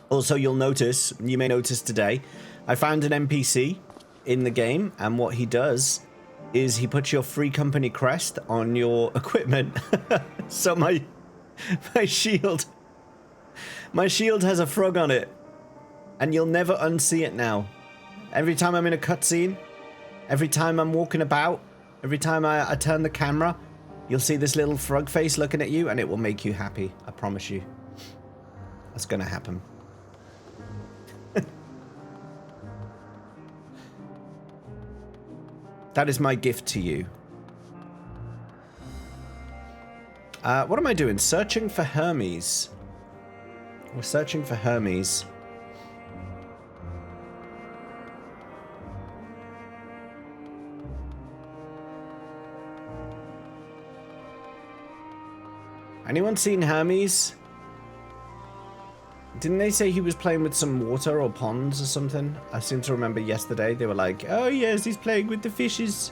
Also, you may notice today, I found an NPC in the game, and what he does is he puts your free company crest on your equipment. So my shield has a frog on it, and you'll never unsee it now. Every time I'm in a cutscene, every time I'm walking about, every time I turn the camera, you'll see this little frog face looking at you, and it will make you happy. I promise you. That's gonna happen. That is my gift to you. What am I doing? Searching for Hermes. We're searching for Hermes. Anyone seen Hermes? Didn't they say he was playing with some water or ponds or something? I seem to remember yesterday they were like, oh yes, he's playing with the fishes.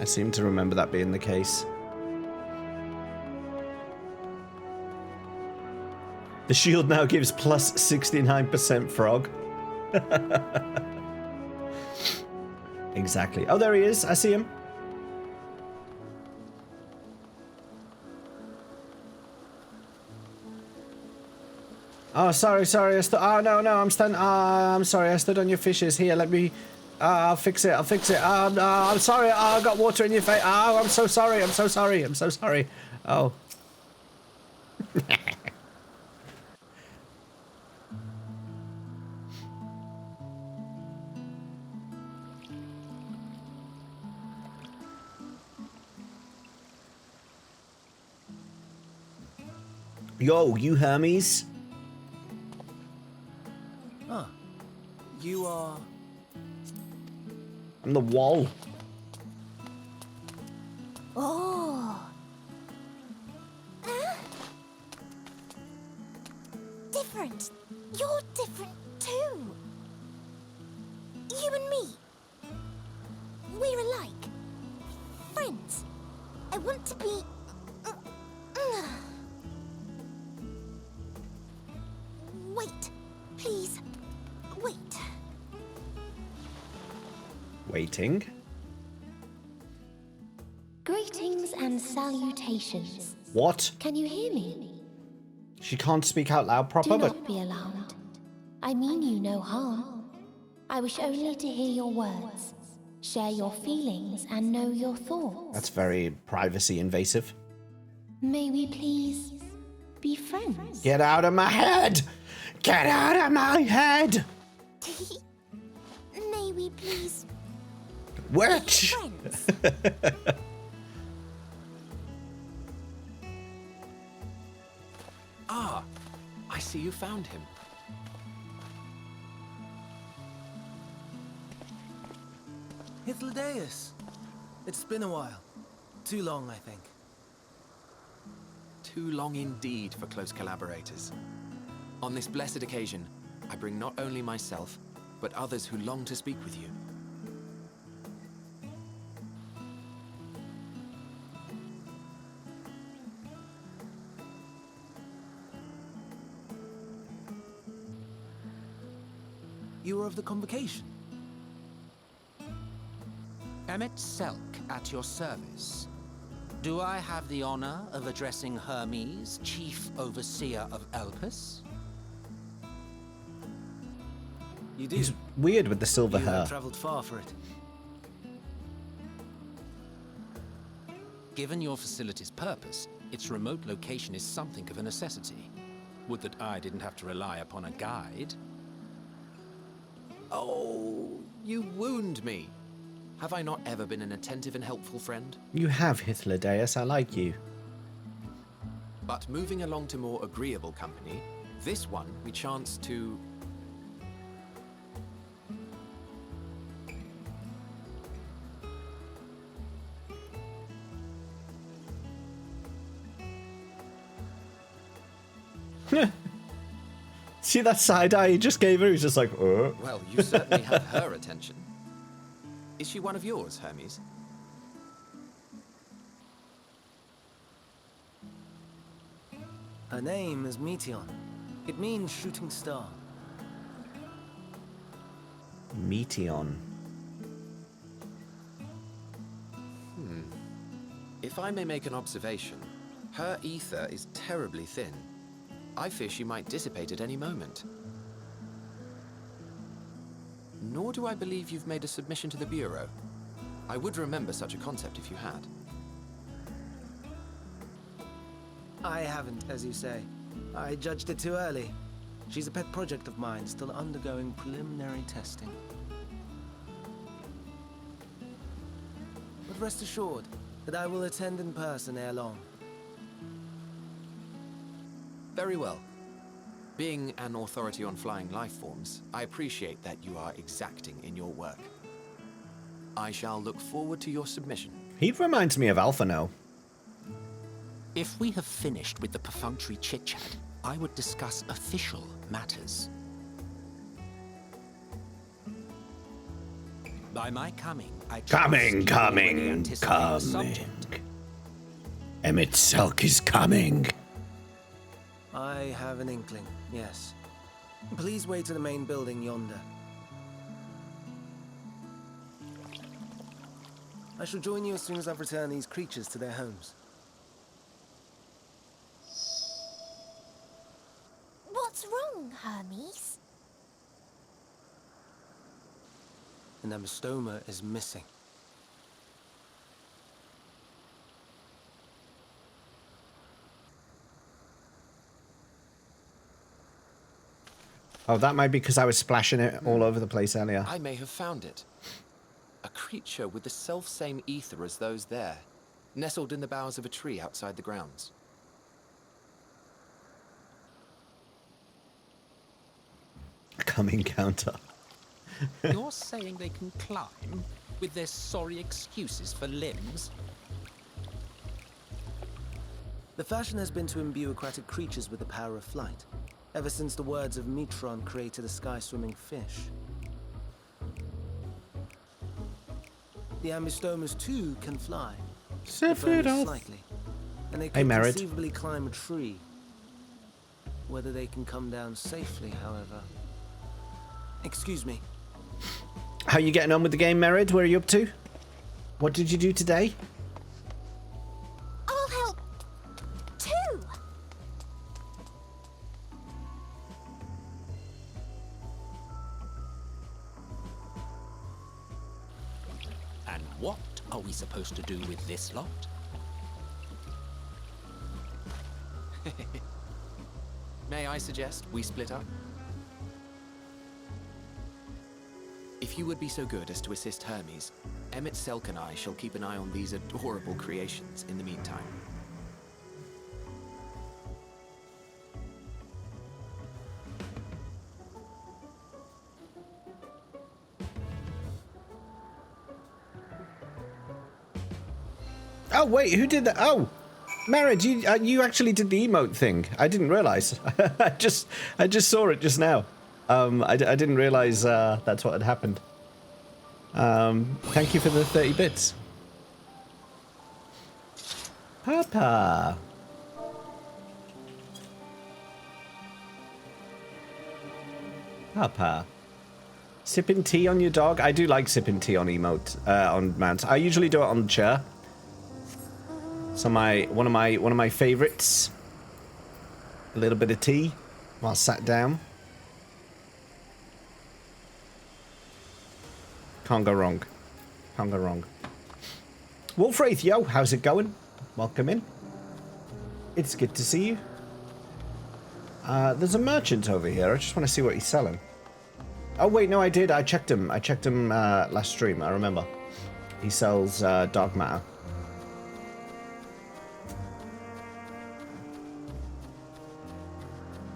I seem to remember that being the case. The shield now gives plus 69% frog. Exactly. Oh, there he is. I see him. Oh, sorry. Oh, no, I'm standing. I'm sorry. I stood on your fishes. Here, let me. I'll fix it. I'm sorry. I got water in your face. Oh, I'm so sorry. Oh. Yo, you Hermes? Huh. You are... I'm the wall. Oh. Different. You're different too. You and me. We're alike. Friends. I want to be... Wait. Please. Wait. Waiting. Greetings and salutations. What? Can you hear me? She can't speak out loud proper, Do but... not be alarmed. I mean you no harm. I wish only to hear your words, share your feelings, and know your thoughts. That's very privacy invasive. May we please be friends? Get out of my head! Get out of my head! May we please Witch! be friends? Ah, I see you found him. Hythlodaeus. It's been a while. Too long, I think. Too long indeed for close collaborators. On this blessed occasion, I bring not only myself, but others who long to speak with you. You were of the convocation. Emmet Selk at your service. Do I have the honor of addressing Hermes, Chief Overseer of Elpis? You do. He's weird with the silver You hair. have traveled far for it. Given your facility's purpose, its remote location is something of a necessity. Would that I didn't have to rely upon a guide. Oh, you wound me. Have I not ever been an attentive and helpful friend? You have, Hythlodaeus. I like you. But moving along to more agreeable company, this one we chance to... See that side eye he just gave her? He's just like, Well, you certainly have her attention. Is she one of yours, Hermes? Her name is Meteon. It means shooting star. Meteon. If I may make an observation, her ether is terribly thin. I fear she might dissipate at any moment. Nor do I believe you've made a submission to the Bureau. I would remember such a concept if you had. I haven't, as you say. I judged it too early. She's a pet project of mine, still undergoing preliminary testing. But rest assured that I will attend in person ere long. Very well. Being an authority on flying life forms, I appreciate that you are exacting in your work. I shall look forward to your submission. He reminds me of Alpha now. If we have finished with the perfunctory chit-chat, I would discuss official matters. By my coming, I Coming. Emmett Selk is coming. I have an inkling, yes. Please wait to the main building yonder. I shall join you as soon as I've returned these creatures to their homes. What's wrong, Hermes? An amystoma is missing. Oh, that might be because I was splashing it all over the place earlier. I may have found it. A creature with the self-same ether as those there, nestled in the boughs of a tree outside the grounds. Coming counter. You're saying they can climb with their sorry excuses for limbs? The fashion has been to imbue aquatic creatures with the power of flight, ever since the words of Metron created a sky-swimming fish. The Amistomas too can fly, if only slightly, and they can Merid. conceivably climb a tree. Whether they can come down safely, however. Excuse me. How you getting on with the game, Merid? Where are you up to? What did you do today? I'll help too. And what are we supposed to do with this lot? May I suggest we split up? If you would be so good as to assist Hermes, Emmett Selk and I shall keep an eye on these adorable creations in the meantime. Oh, wait, who did that? Oh, Merid, you actually did the emote thing. I didn't realize. I just saw it just now. I didn't realize that's what had happened. Thank you for the 30 bits. Papa. Papa. Sipping tea on your dog? I do like sipping tea on on mounts. I usually do it on the chair. So one of my favorites. A little bit of tea while sat down. Can't go wrong. Can't go wrong. Wolfwraith, yo, how's it going? Welcome in. It's good to see you. There's a merchant over here. I just want to see what he's selling. Oh, wait, no, I did. I checked him. I checked him last stream. I remember. He sells dark matter.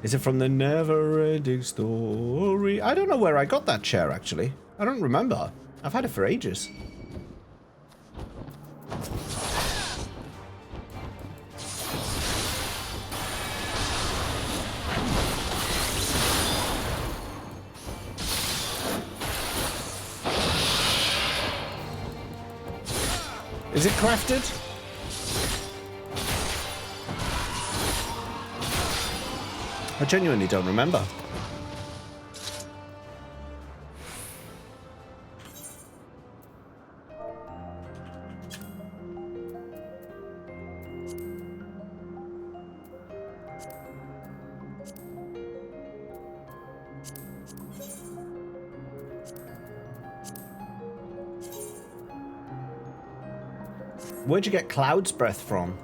Is it from the never-ending story? I don't know where I got that chair, actually. I don't remember. I've had it for ages. Is it crafted? I genuinely don't remember. Where'd you get Cloud's Breath from?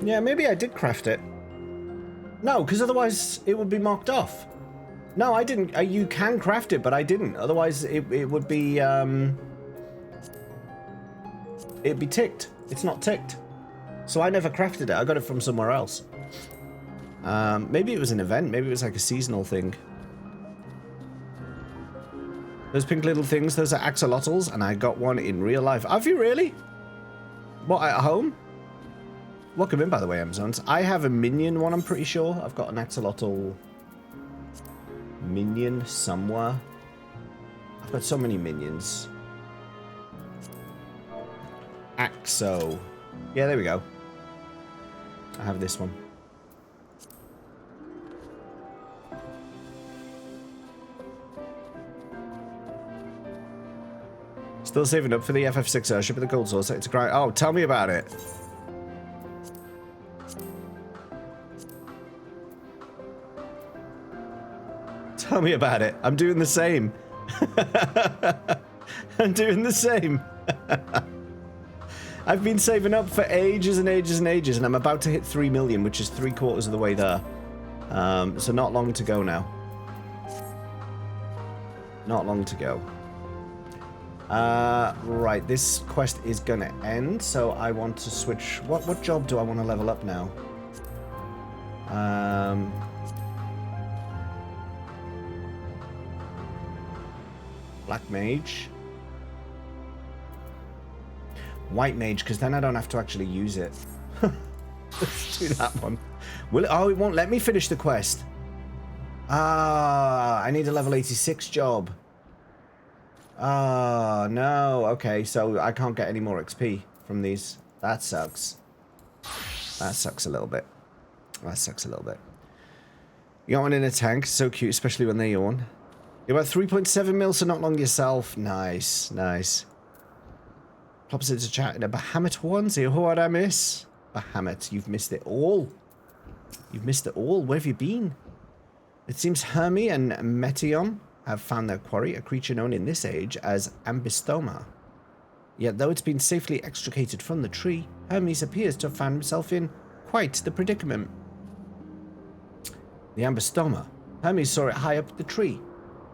Yeah, maybe I did craft it. No, because otherwise it would be marked off. No, I didn't. You can craft it, but I didn't. Otherwise it would be... it'd be ticked. It's not ticked. So I never crafted it. I got it from somewhere else. Maybe it was an event. Maybe it was like a seasonal thing. Those pink little things, those are axolotls, and I got one in real life. Have you really? What, at home? Welcome in, by the way, Amazons. I have a minion one, I'm pretty sure. I've got an axolotl minion somewhere. I've got so many minions. Axo. Yeah, there we go. I have this one. Still saving up for the FF6 airship at the cold source. It's a grind. Oh, tell me about it. Tell me about it. I'm doing the same. I'm doing the same. I've been saving up for ages and ages and ages, and I'm about to hit 3 million, which is 3/4 of the way there. So not long to go now. Not long to go. Right, this quest is gonna end, so I want to switch. What job do I want to level up now? Black Mage. White Mage, because then I don't have to actually use it. Let's do that one. Will it? Oh, it won't let me finish the quest. Ah, I need a level 86 job. Oh, no. Okay, so I can't get any more XP from these. That sucks. That sucks a little bit. That sucks a little bit. You got one in a tank. So cute, especially when they yawn. You're about 3.7 mil, so not long yourself. Nice, nice. Pops into chat in a Bahamut onesie. What I miss? Bahamut, you've missed it all. You've missed it all. Where have you been? It seems Hermie and Metion have found their quarry, a creature known in this age as Ambystoma. Yet though it's been safely extricated from the tree, Hermes appears to have found himself in quite the predicament. The Ambystoma. Hermes saw it high up the tree.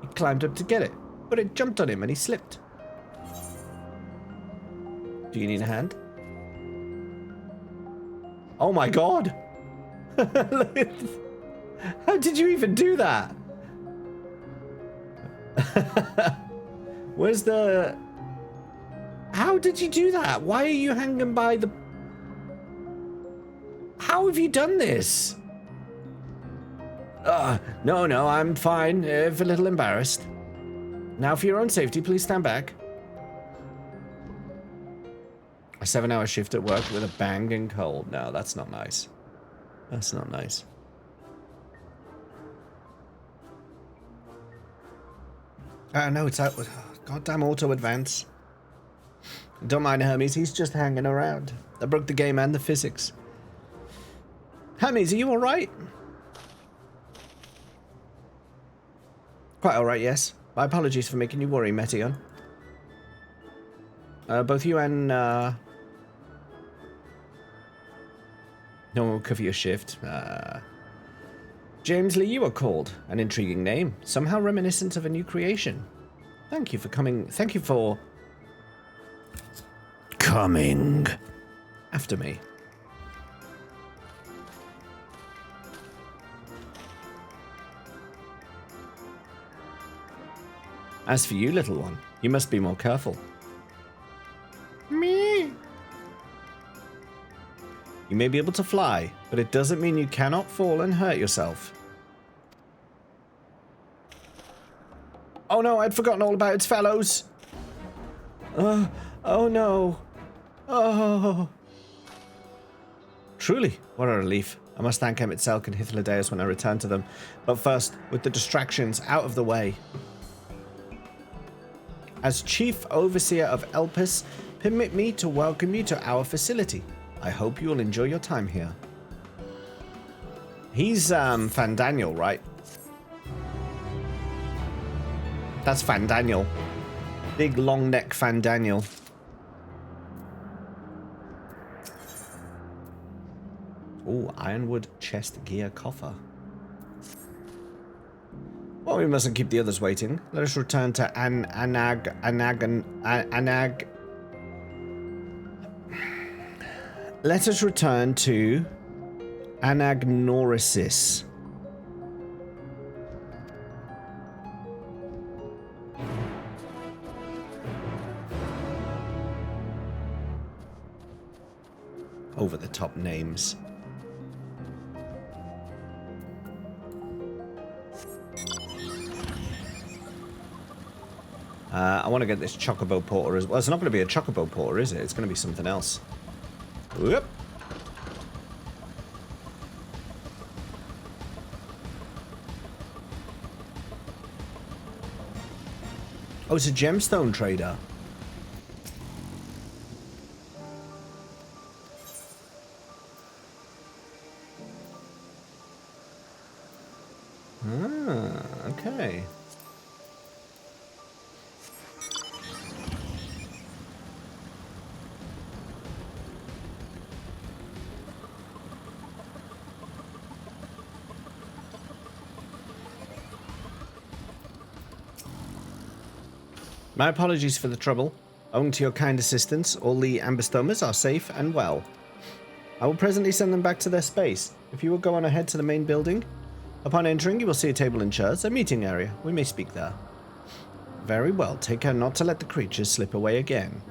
He climbed up to get it, but it jumped on him and he slipped. Do you need a hand? Oh my god! How did you even do that? Where's the... How did you do that? Why are you hanging by the... How have you done this? No, I'm fine. If a little embarrassed. Now for your own safety, please stand back. A 7-hour shift at work with a bang and cold. No, that's not nice. That's not nice. No, it's out. Goddamn auto advance. Don't mind Hermes, he's just hanging around. I broke the game and the physics. Hermes, are you alright? Quite alright, yes. My apologies for making you worry, Metion. Both you and, no one will cover your shift. James Lee, you are called. An intriguing name. Somehow reminiscent of a new creation. Thank you for coming. Thank you for... coming after me. As for you, little one, you must be more careful. Me. You may be able to fly, but it doesn't mean you cannot fall and hurt yourself. Oh no, I'd forgotten all about its fellows. Oh no. Oh. Truly, what a relief. I must thank Emmett Selk and Hythlodaeus when I return to them. But first, with the distractions out of the way. As Chief Overseer of Elpis, permit me to welcome you to our facility. I hope you will enjoy your time here. He's Fandaniel, right? That's Fandaniel. Big long neck Fandaniel. Oh, ironwood chest gear coffer. Well, we mustn't keep the others waiting. Let us return to Anag. Let us return to Anagnorisis. Over the top names. I want to get this Chocobo Porter as well. It's not going to be a Chocobo Porter, is it? It's going to be something else. Whoop. Oh, it's a gemstone trader. Ah, okay. My apologies for the trouble. Owing to your kind assistance, all the Amberstomas are safe and well. I will presently send them back to their space. If you will go on ahead to the main building. Upon entering, you will see a table and chairs, a meeting area. We may speak there. Very well. Take care not to let the creatures slip away again.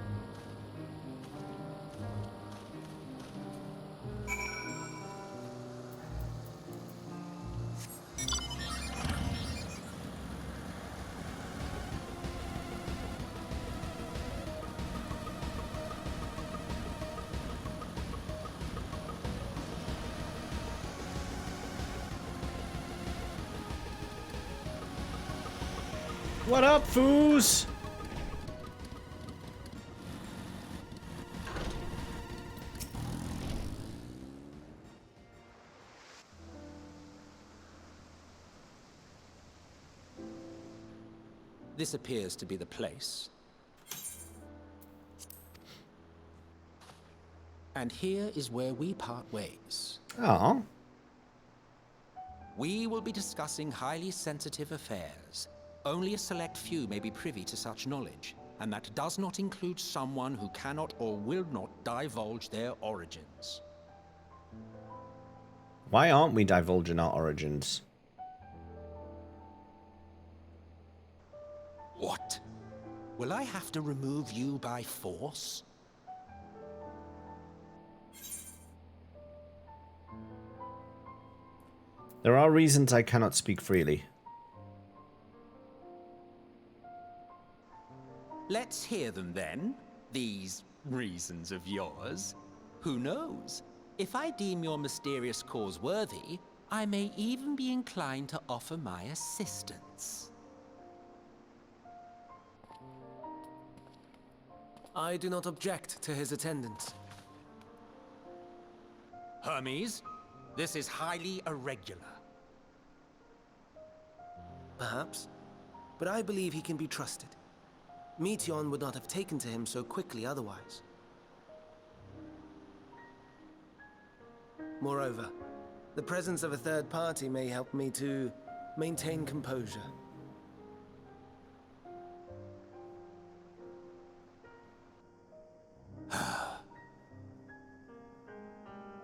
What up, foos? This appears to be the place. And here is where we part ways. Oh. We will be discussing highly sensitive affairs. Only a select few may be privy to such knowledge, and that does not include someone who cannot or will not divulge their origins. Why aren't we divulging our origins? What? Will I have to remove you by force? There are reasons I cannot speak freely. Let's hear them then, these reasons of yours. Who knows? If I deem your mysterious cause worthy, I may even be inclined to offer my assistance. I do not object to his attendance. Hermes, this is highly irregular. Perhaps, but I believe he can be trusted. Meteon would not have taken to him so quickly otherwise. Moreover, the presence of a third party may help me to maintain composure.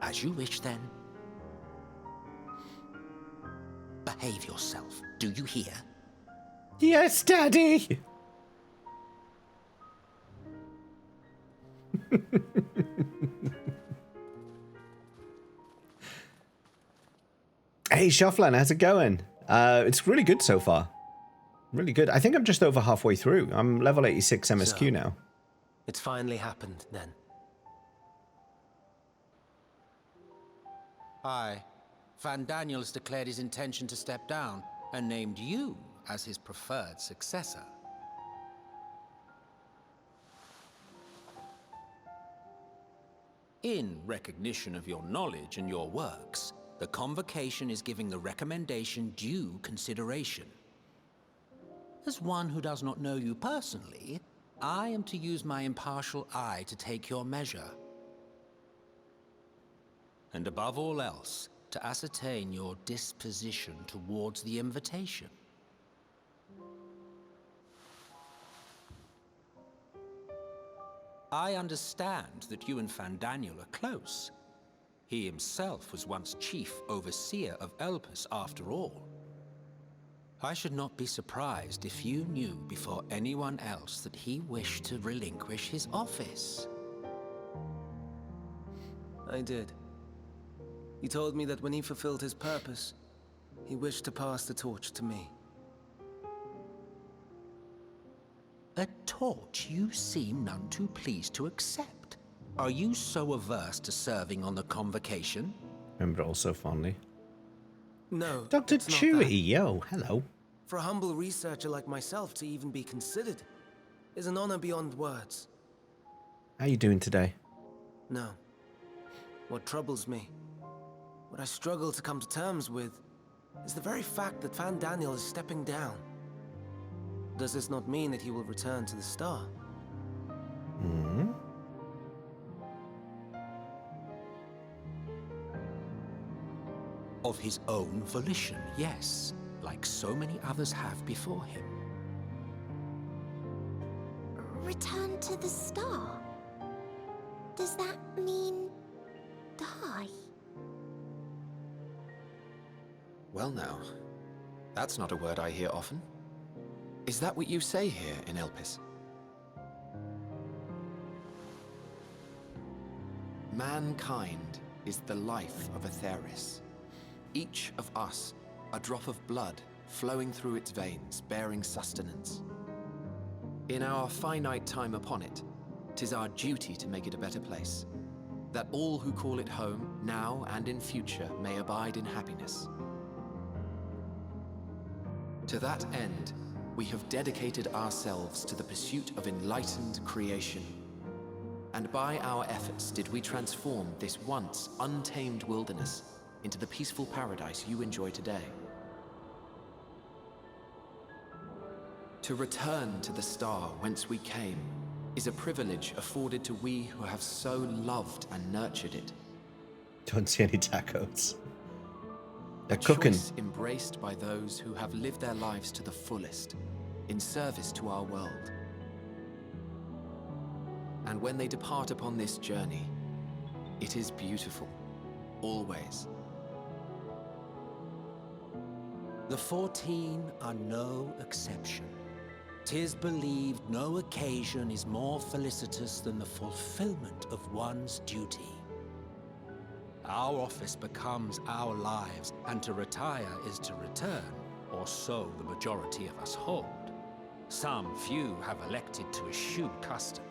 As you wish, then. Behave yourself, do you hear? Yes, Daddy! Hey, Shufflin, how's it going? It's really good so far. Really good. I think I'm just over halfway through. I'm level 86 MSQ So, now. It's finally happened, then. Aye. Van Daniels declared his intention to step down and named you as his preferred successor. In recognition of your knowledge and your works, the Convocation is giving the recommendation due consideration. As one who does not know you personally, I am to use my impartial eye to take your measure. And above all else, to ascertain your disposition towards the invitation. I understand that you and Van Daniel are close. He himself was once chief overseer of Elpis after all. I should not be surprised if you knew before anyone else that he wished to relinquish his office. I did. He told me that when he fulfilled his purpose, he wished to pass the torch to me. A torch you seem none too pleased to accept. Are you so averse to serving on the Convocation? Remember it all so fondly. No, Dr. it's not Chewy, that. yo, hello. For a humble researcher like myself to even be considered is an honor beyond words. How you doing today? No. What troubles me, what I struggle to come to terms with, is the very fact that Van Daniel is stepping down. Does this not mean that he will return to the Star? Hmm? Of his own volition, yes, like so many others have before him. Return to the Star? Does that mean die? Well now, that's not a word I hear often. Is that what you say here in Elpis? Mankind is the life of Atheris. Each of us, a drop of blood flowing through its veins, bearing sustenance. In our finite time upon it, 'tis our duty to make it a better place, that all who call it home, now and in future, may abide in happiness. To that end, we have dedicated ourselves to the pursuit of enlightened creation. And by our efforts did we transform this once untamed wilderness into the peaceful paradise you enjoy today. To return to the star whence we came is a privilege afforded to we who have so loved and nurtured it. Don't see any tacos. They're A cooking. choice embraced by those who have lived their lives to the fullest, in service to our world. And when they depart upon this journey, it is beautiful, always. The 14 are no exception. 'Tis believed no occasion is more felicitous than the fulfillment of one's duty. Our office becomes our lives, and to retire is to return, or so the majority of us hold. Some few have elected to eschew custom.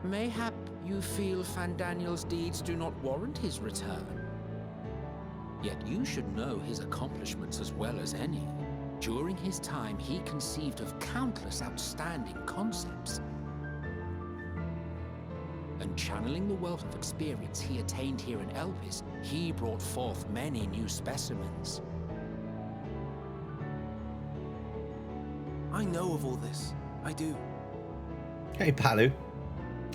Mayhap you feel Van Daniel's deeds do not warrant his return. Yet you should know his accomplishments as well as any. During his time, he conceived of countless outstanding concepts. And channeling the wealth of experience he attained here in Elpis, he brought forth many new specimens. I know of all this. I do. Hey, Palu.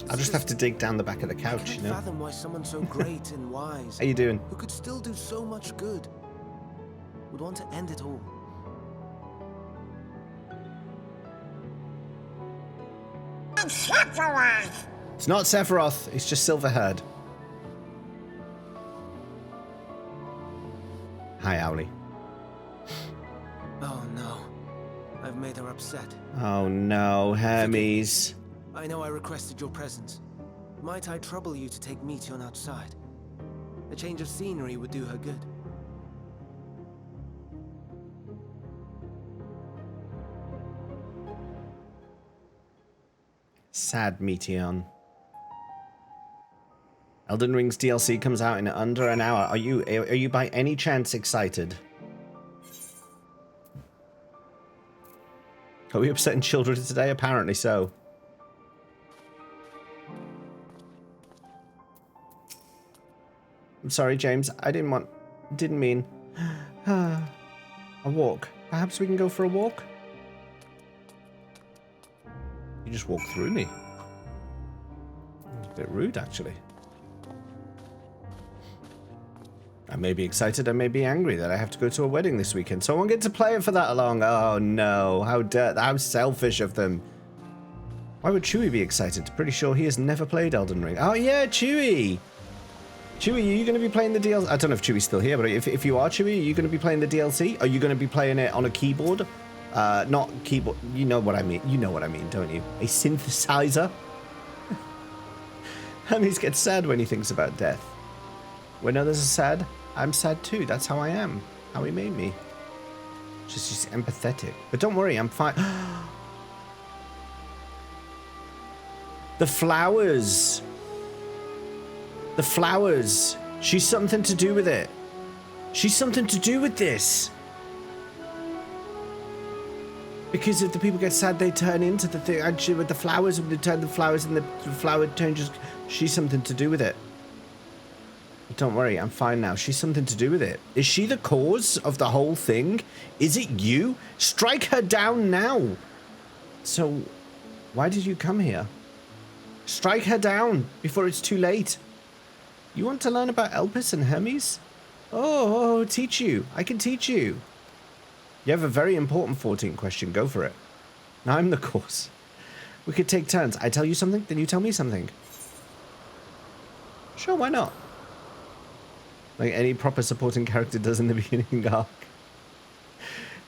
I'll just have to dig down the back of the I couch, can't you know. fathom why someone so great and wise, How you doing? who could still do so much good, would want to end it all. It's not Sephiroth, it's just Silverhaired. Hi, Owly. Oh no. I've made her upset. Oh no, Hermes. I know I requested your presence. Might I trouble you to take Meteon outside? A change of scenery would do her good. Sad Meteon. Elden Ring's DLC comes out in under an hour. Are you by any chance excited? Are we upsetting children today? Apparently so. I'm sorry, James. I didn't mean... a walk. Perhaps we can go for a walk? You just walked through me. It's a bit rude, actually. I may be excited, I may be angry that I have to go to a wedding this weekend, so I won't get to play it for that long. Oh no, how selfish of them. Why would Chewie be excited? Pretty sure he has never played Elden Ring. Oh yeah, Chewie! Chewie, are you going to be playing the DLC? I don't know if Chewie's still here, but if you are, Chewie, are you going to be playing the DLC? Are you going to be playing it on a keyboard? Not keyboard, you know what I mean. You know what I mean, don't you? A synthesizer? And he gets sad when he thinks about death. When others are sad, I'm sad too. That's how I am. How he made me. Just empathetic. But don't worry, I'm fine. The flowers. The flowers. She's something to do with it. She's something to do with this. Because if the people get sad, they turn into the thing. Actually, with the flowers, when they turn the flowers and the flower turns, she's something to do with it. But don't worry, I'm fine now. She's something to do with it. Is she the cause of the whole thing? Is it you? Strike her down now. So, why did you come here? Strike her down before it's too late. You want to learn about Elpis and Hermes? Oh, teach you. I can teach you. You have a very important 14 question. Go for it. Now I'm the cause. We could take turns. I tell you something, then you tell me something. Sure, why not? Like any proper supporting character does in the beginning arc.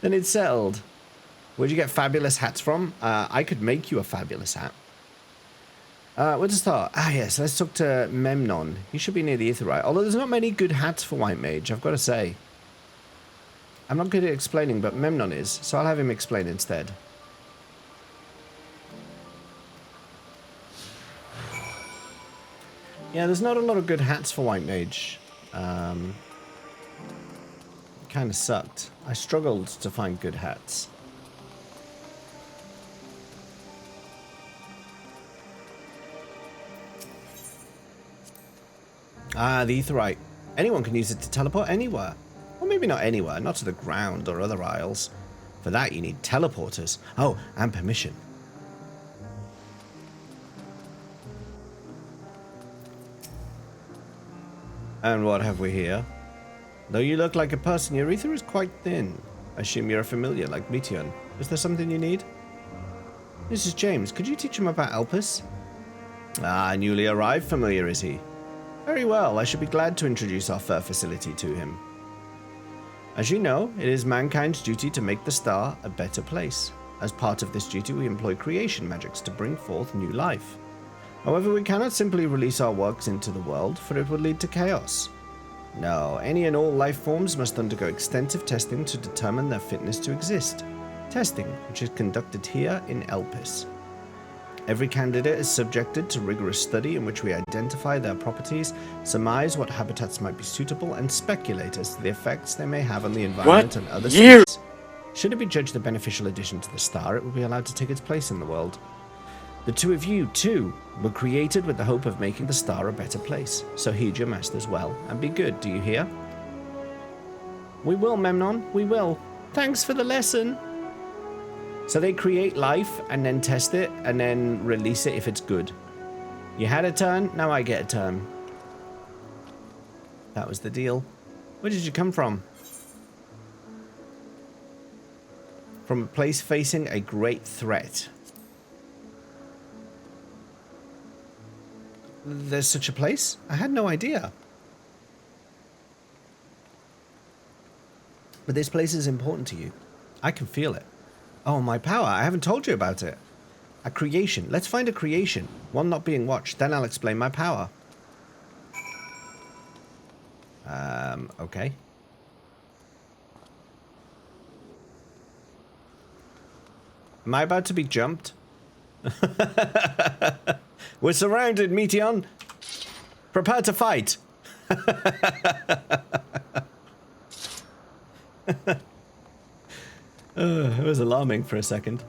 Then it's settled. Where'd you get fabulous hats from? I could make you a fabulous hat. Where to start? Ah, yes, let's talk to Memnon. He should be near the Aetheryte. Although there's not many good hats for White Mage, I've got to say. I'm not good at explaining, but Memnon is, so I'll have him explain instead. Yeah, there's not a lot of good hats for White Mage. Kind of sucked. I struggled to find good hats. Ah, the Aetheryte. Anyone can use it to teleport anywhere. Or maybe not anywhere, not to the ground or other isles. For that you need teleporters. Oh, and permission. And what have we here? Though you look like a person, your ether is quite thin. I assume you're a familiar like Meteon. Is there something you need? This is James. Could you teach him about Elpis? Ah, newly arrived familiar, is he? Very well, I should be glad to introduce our fair facility to him. As you know, it is mankind's duty to make the star a better place. As part of this duty, we employ creation magics to bring forth new life. However, we cannot simply release our works into the world, for it would lead to chaos. No, any and all life forms must undergo extensive testing to determine their fitness to exist. Testing, which is conducted here in Elpis. Every candidate is subjected to rigorous study in which we identify their properties, surmise what habitats might be suitable, and speculate as to the effects they may have on the environment and other species. Should it be judged a beneficial addition to the star, it will be allowed to take its place in the world. The two of you, too, were created with the hope of making the star a better place. So heed your masters well, and be good, do you hear? We will, Memnon, we will. Thanks for the lesson. So they create life, and then test it, and then release it if it's good. You had a turn, now I get a turn. That was the deal. Where did you come from? From a place facing a great threat. There's such a place? I had no idea. But this place is important to you. I can feel it. Oh, my power. I haven't told you about it. A creation. Let's find a creation. One not being watched. Then I'll explain my power. Okay. Am I about to be jumped? We're surrounded, Meteon. Prepare to fight. It was alarming for a second.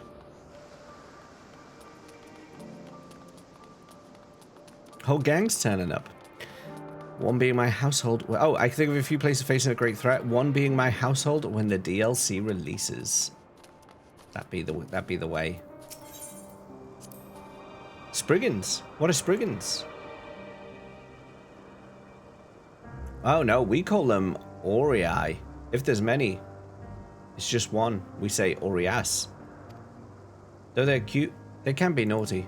Whole gang's turning up. One being my household. Oh, I can think of a few places facing a great threat. One being my household when the DLC releases. That'd be the way. Spriggans. What are Spriggans? Oh no, we call them Aurii. If there's many, it's just one. We say Aurias. Though they're cute, they can be naughty.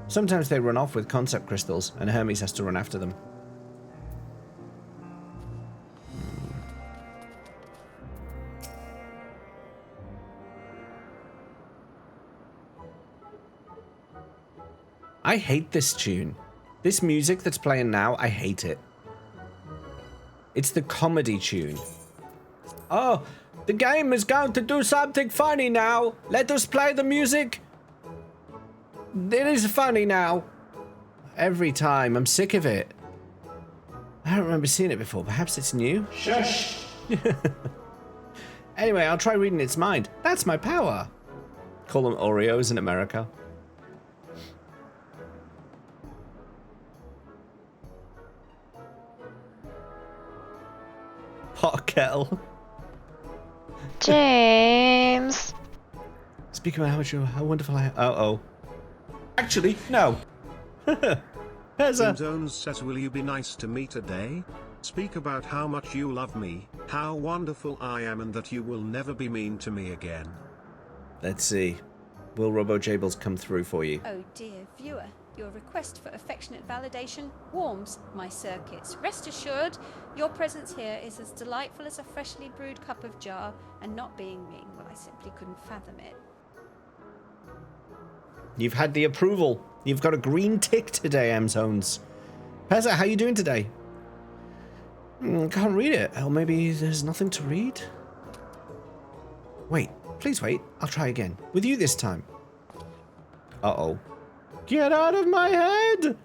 Sometimes they run off with concept crystals, and Hermes has to run after them. I hate this tune. This music that's playing now, I hate it. It's the comedy tune. Oh, the game is going to do something funny now. Let us play the music. It is funny now. Every time. I'm sick of it. I don't remember seeing it before. Perhaps it's new? Shush! Anyway, I'll try reading its mind. That's my power. Call them Oreos in America. Hot kettle. James. Speaking about how wonderful I am. Oh. Actually, no. Zones says, will you be nice to me today? Speak about how much you love me, how wonderful I am, and that you will never be mean to me again. Let's see. Will RoboJables come through for you? Oh dear viewer, your request for affectionate validation warms my circuits. Rest assured, your presence here is as delightful as a freshly brewed cup of jar, and not being mean, well, I simply couldn't fathom it. You've had the approval. You've got a green tick today, M-Zones. Pezza, how you doing today? Can't read it. Or maybe there's nothing to read? Wait, please wait. I'll try again. With you this time. Uh-oh. Get out of my head!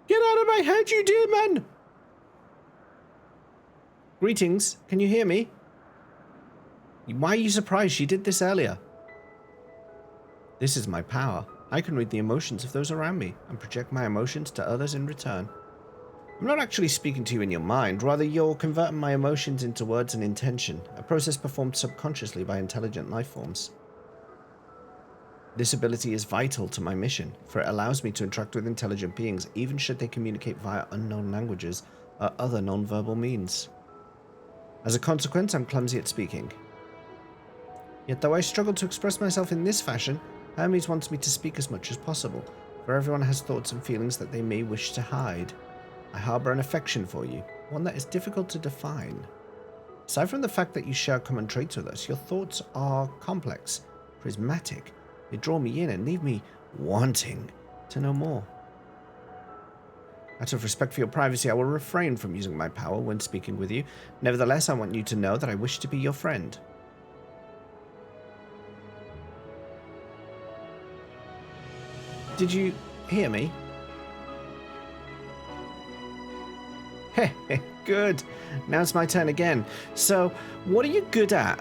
Get out of my head, you demon! Greetings. Can you hear me? Why are you surprised? She did this earlier. This is my power. I can read the emotions of those around me and project my emotions to others in return. I'm not actually speaking to you in your mind, rather you're converting my emotions into words and intention, a process performed subconsciously by intelligent life forms. This ability is vital to my mission, for it allows me to interact with intelligent beings, even should they communicate via unknown languages or other non-verbal means. As a consequence, I'm clumsy at speaking. Yet though I struggle to express myself in this fashion, Hermes wants me to speak as much as possible, for everyone has thoughts and feelings that they may wish to hide. I harbour an affection for you, one that is difficult to define. Aside from the fact that you share common traits with us, your thoughts are complex, prismatic. They draw me in and leave me wanting to know more. Out of respect for your privacy, I will refrain from using my power when speaking with you. Nevertheless, I want you to know that I wish to be your friend. Did you hear me? Heh, good. Now it's my turn again. So, what are you good at?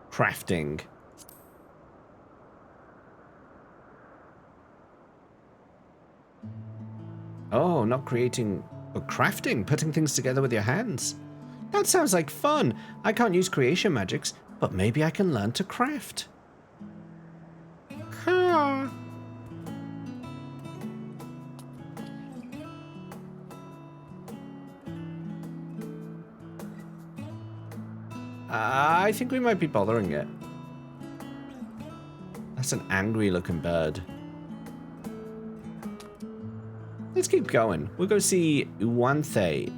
Crafting. Oh, not creating, but crafting, putting things together with your hands. That sounds like fun. I can't use creation magics, but maybe I can learn to craft. I think we might be bothering it. That's an angry looking bird. Let's keep going. We'll go see Uwanthe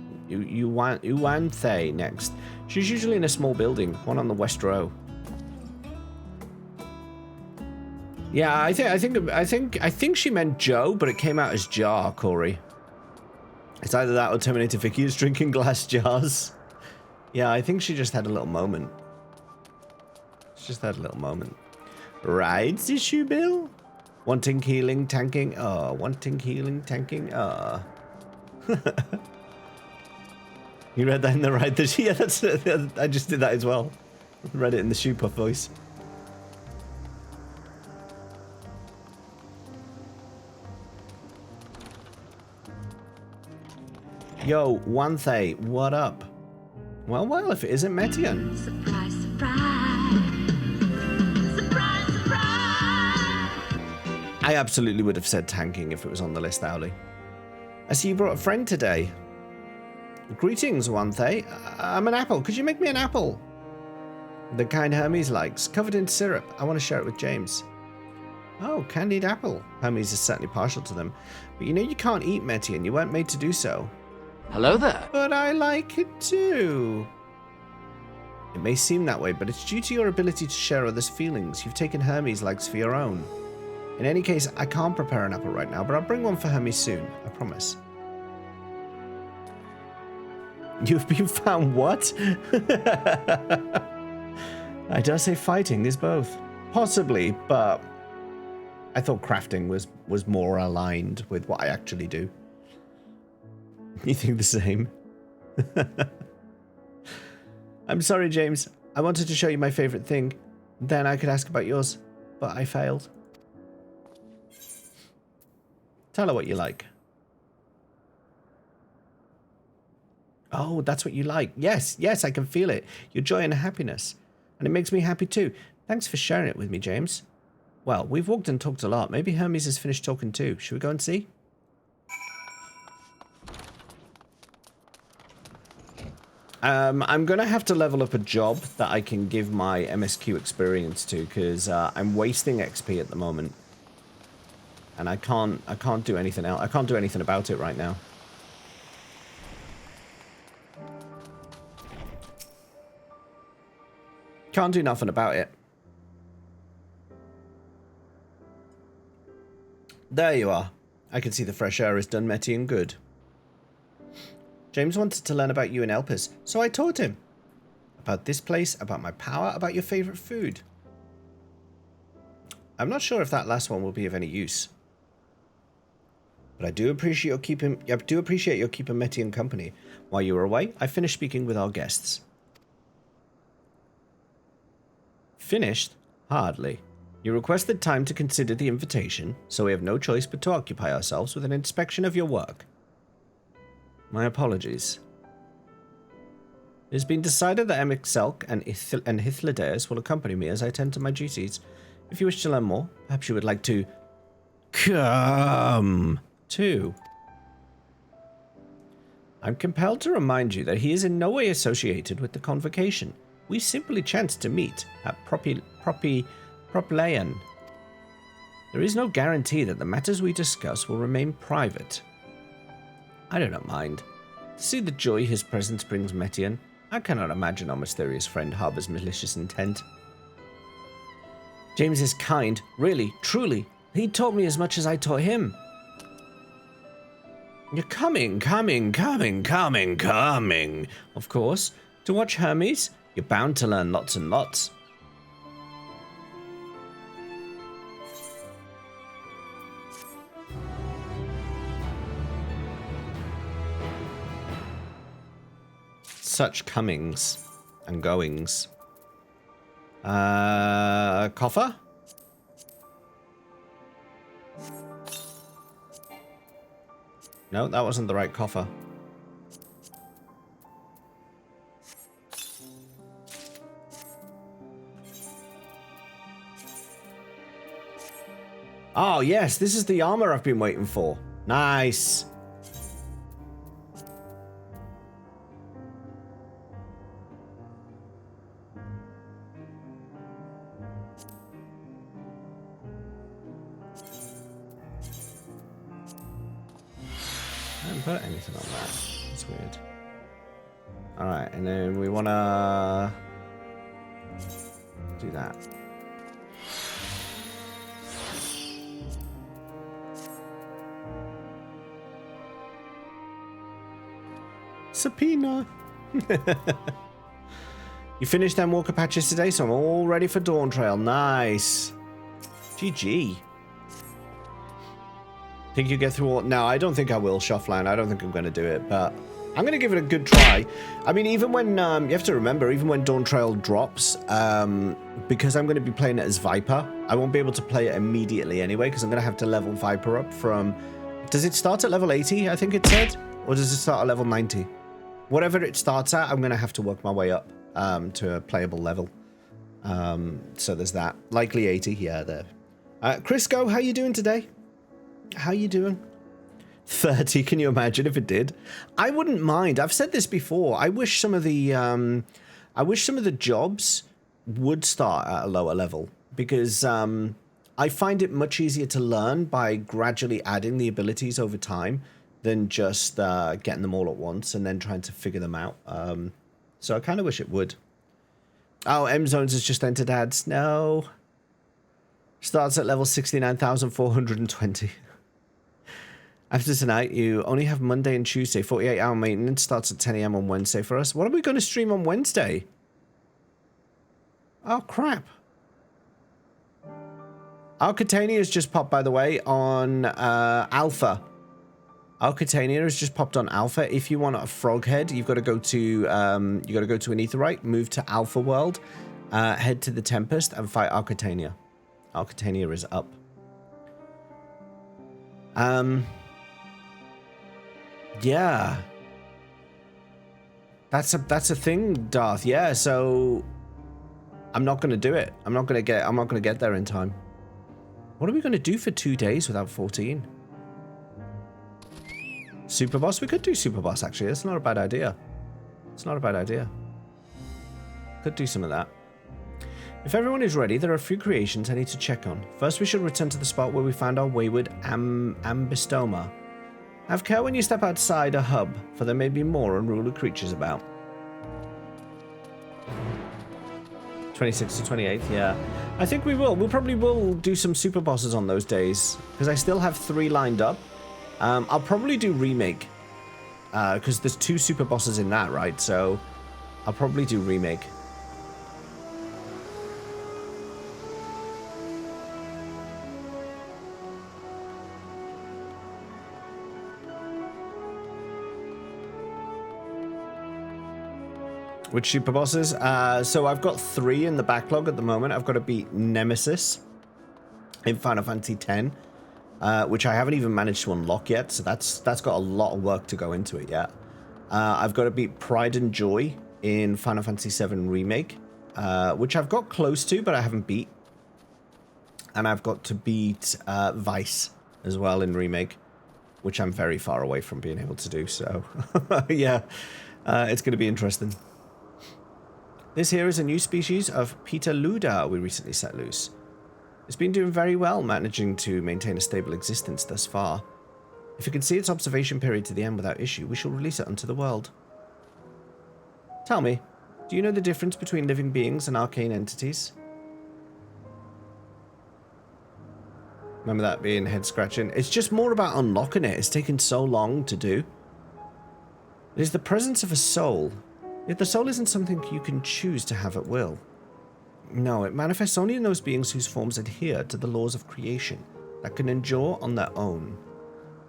next. She's usually in a small building, one on the west row. Yeah, I think she meant Joe, but it came out as jar, Corey. It's either that or Terminator Vicky is drinking glass jars. Yeah, I think she just had a little moment. She just had a little moment. Rides issue, Bill? Wanting healing, tanking, wanting healing, tanking, You read that in the ride this yeah, that's I just did that as well. Read it in the shoe puff voice. Yo, Wanthe, what up? Well, if it isn't Metian. Surprise, surprise. Surprise, surprise. I absolutely would have said tanking if it was on the list, Owly. I see you brought a friend today. Greetings, Wanthe. I'm an apple. Could you make me an apple? The kind Hermes likes, covered in syrup. I want to share it with James. Oh, candied apple. Hermes is certainly partial to them. But you know you can't eat Metian. You weren't made to do so. Hello there. But I like it too. It may seem that way, but it's due to your ability to share others' feelings. You've taken Hermes' likes for your own. In any case, I can't prepare an apple right now, but I'll bring one for Hermes soon. I promise. You've been found what? I dare say fighting is both. Possibly, but I thought crafting was more aligned with what I actually do. You think the same? I'm sorry, James. I wanted to show you my favorite thing. Then I could ask about yours, but I failed. Tell her what you like. Oh, that's what you like. Yes, I can feel it. Your joy and happiness. And it makes me happy too. Thanks for sharing it with me, James. Well, we've walked and talked a lot. Maybe Hermes has finished talking too. Should we go and see? I'm going to have to level up a job that I can give my MSQ experience to, because I'm wasting XP at the moment. And I can't do anything else. I can't do anything about it right now. Can't do nothing about it. There you are. I can see the fresh air has done Metian good. James wanted to learn about you and Elpis, so I taught him. About this place, about my power, about your favorite food. I'm not sure if that last one will be of any use. But I do appreciate your keeping Metian company. While you were away, I finished speaking with our guests. Finished? Hardly. You requested time to consider the invitation, so we have no choice but to occupy ourselves with an inspection of your work. My apologies. It has been decided that Emixelk and Hythlodaeus will accompany me as I tend to my duties. If you wish to learn more, perhaps you would like to come too. I'm compelled to remind you that he is in no way associated with the convocation. We simply chanced to meet at Propleyan. There is no guarantee that the matters we discuss will remain private. I do not mind. To see the joy his presence brings Metian, I cannot imagine our mysterious friend harbors malicious intent. James is kind, really, truly. He taught me as much as I taught him. You're coming. Of course. To watch Hermes, you're bound to learn lots and lots. Such comings and goings. Coffer? No, that wasn't the right coffer. Oh, yes, this is the armor I've been waiting for. Nice. I haven't put anything on that. That's weird. Alright, and then we want to do that. Subpoena. You finished them walker patches today, so I'm all ready for Dawn Trail. Nice. GG. Think you get through all... No, I don't think I will, Shoffline. I don't think I'm going to do it, but I'm going to give it a good try. I mean, even when... you have to remember, even when Dawn Trail drops, because I'm going to be playing it as Viper, I won't be able to play it immediately anyway, because I'm going to have to level Viper up from... Does it start at level 80, I think it said? Or does it start at level 90? Whatever it starts at, I'm going to have to work my way up to a playable level. So there's that. Likely 80, yeah, there. Crisco, how you doing today? How you doing? 30, can you imagine if it did? I wouldn't mind. I've said this before. I wish some of the jobs would start at a lower level, because I find it much easier to learn by gradually adding the abilities over time than just getting them all at once and then trying to figure them out. So I kind of wish it would. Oh, M-Zones has just entered ads. No. Starts at level 69,420. After tonight, you only have Monday and Tuesday. 48-hour maintenance starts at 10 AM on Wednesday for us. What are we going to stream on Wednesday? Oh, crap. Alcatania has just popped, by the way, on Alpha. Alcatania has just popped on Alpha. If you want a frog head, you've got to go to an Aetherite, move to Alpha World, head to the Tempest, and fight Alcatania. Alcatania is up. Yeah. That's a thing, Darth. Yeah, so I'm not going to do it. I'm not going to get there in time. What are we going to do for 2 days without 14? Super boss? We could do super boss, actually. That's not a bad idea. It's not a bad idea. Could do some of that. If everyone is ready, there are a few creations I need to check on. First, we should return to the spot where we found our wayward Ambystoma. Have care when you step outside a hub, for there may be more unruly creatures about. 26th to 28th, yeah. I think we will. We'll probably do some super bosses on those days, because I still have 3 lined up. I'll probably do remake, because there's 2 super bosses in that, right? So I'll probably do remake. Which super bosses? So I've got 3 in the backlog at the moment. I've got to beat Nemesis in Final Fantasy X, which I haven't even managed to unlock yet. So that's got a lot of work to go into it yet. I've got to beat Pride and Joy in Final Fantasy VII Remake, which I've got close to, but I haven't beat. And I've got to beat Vice as well in Remake, which I'm very far away from being able to do. So yeah, it's going to be interesting. This here is a new species of Peter Luda we recently set loose. It's been doing very well, managing to maintain a stable existence thus far. If it can see its observation period to the end without issue, we shall release it unto the world. Tell me, do you know the difference between living beings and arcane entities? Remember that being head-scratching? It's just more about unlocking it. It's taken so long to do. It is the presence of a soul. Yet the soul isn't something you can choose to have at will. No, it manifests only in those beings whose forms adhere to the laws of creation, that can endure on their own.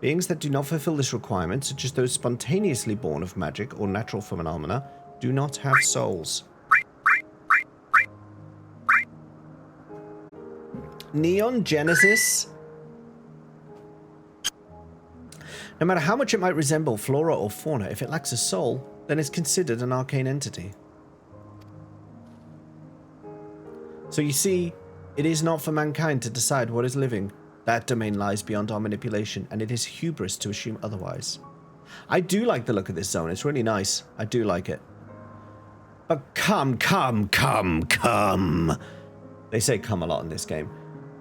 Beings that do not fulfill this requirement, such as those spontaneously born of magic or natural phenomena, do not have souls. Neon Genesis. No matter how much it might resemble flora or fauna, if it lacks a soul, then it's considered an arcane entity. So you see, it is not for mankind to decide what is living. That domain lies beyond our manipulation, and it is hubris to assume otherwise. I do like the look of this zone. It's really nice. I do like it. But come. They say come a lot in this game.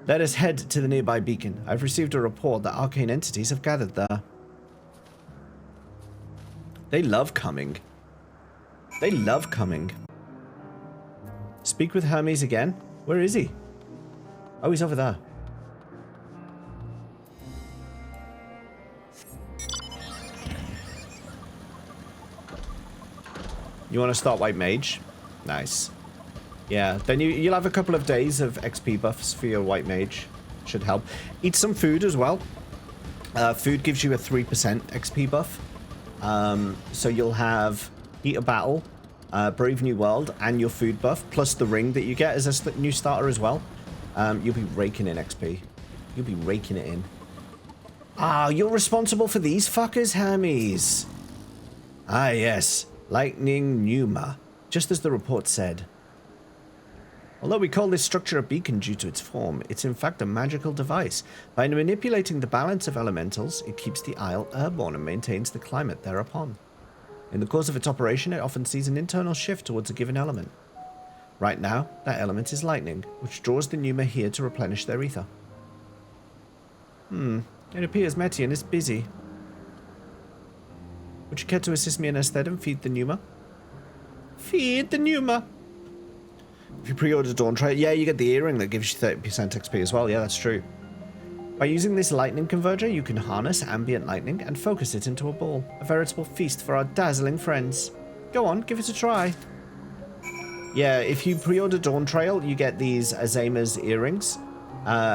Let us head to the nearby beacon. I've received a report that arcane entities have gathered there. They love coming. They love coming. Speak with Hermes again? Where is he? Oh, he's over there. You want to start White Mage? Nice. Yeah, then you'll have a couple of days of XP buffs for your White Mage. Should help. Eat some food as well. Food gives you a 3% XP buff. So you'll have Heat of Battle, Brave New World, and your food buff, plus the ring that you get as a new starter as well. You'll be raking in XP. You'll be raking it in. Ah, you're responsible for these fuckers, Hermes. Ah, yes. Lightning Pneuma. Just as the report said. Although we call this structure a beacon due to its form, it's in fact a magical device. By manipulating the balance of elementals, it keeps the Isle airborne and maintains the climate thereupon. In the course of its operation, it often sees an internal shift towards a given element. Right now, that element is lightning, which draws the Pneuma here to replenish their ether. It appears Metian is busy. Would you care to assist me in her stead and feed the Pneuma? Feed the Pneuma! If you pre-order Dawn Trail, yeah, you get the earring that gives you 30% XP as well. Yeah, that's true. By using this lightning converger, you can harness ambient lightning and focus it into a ball. A veritable feast for our dazzling friends. Go on, give it a try. Yeah, if you pre-order Dawn Trail, you get these Azema's earrings,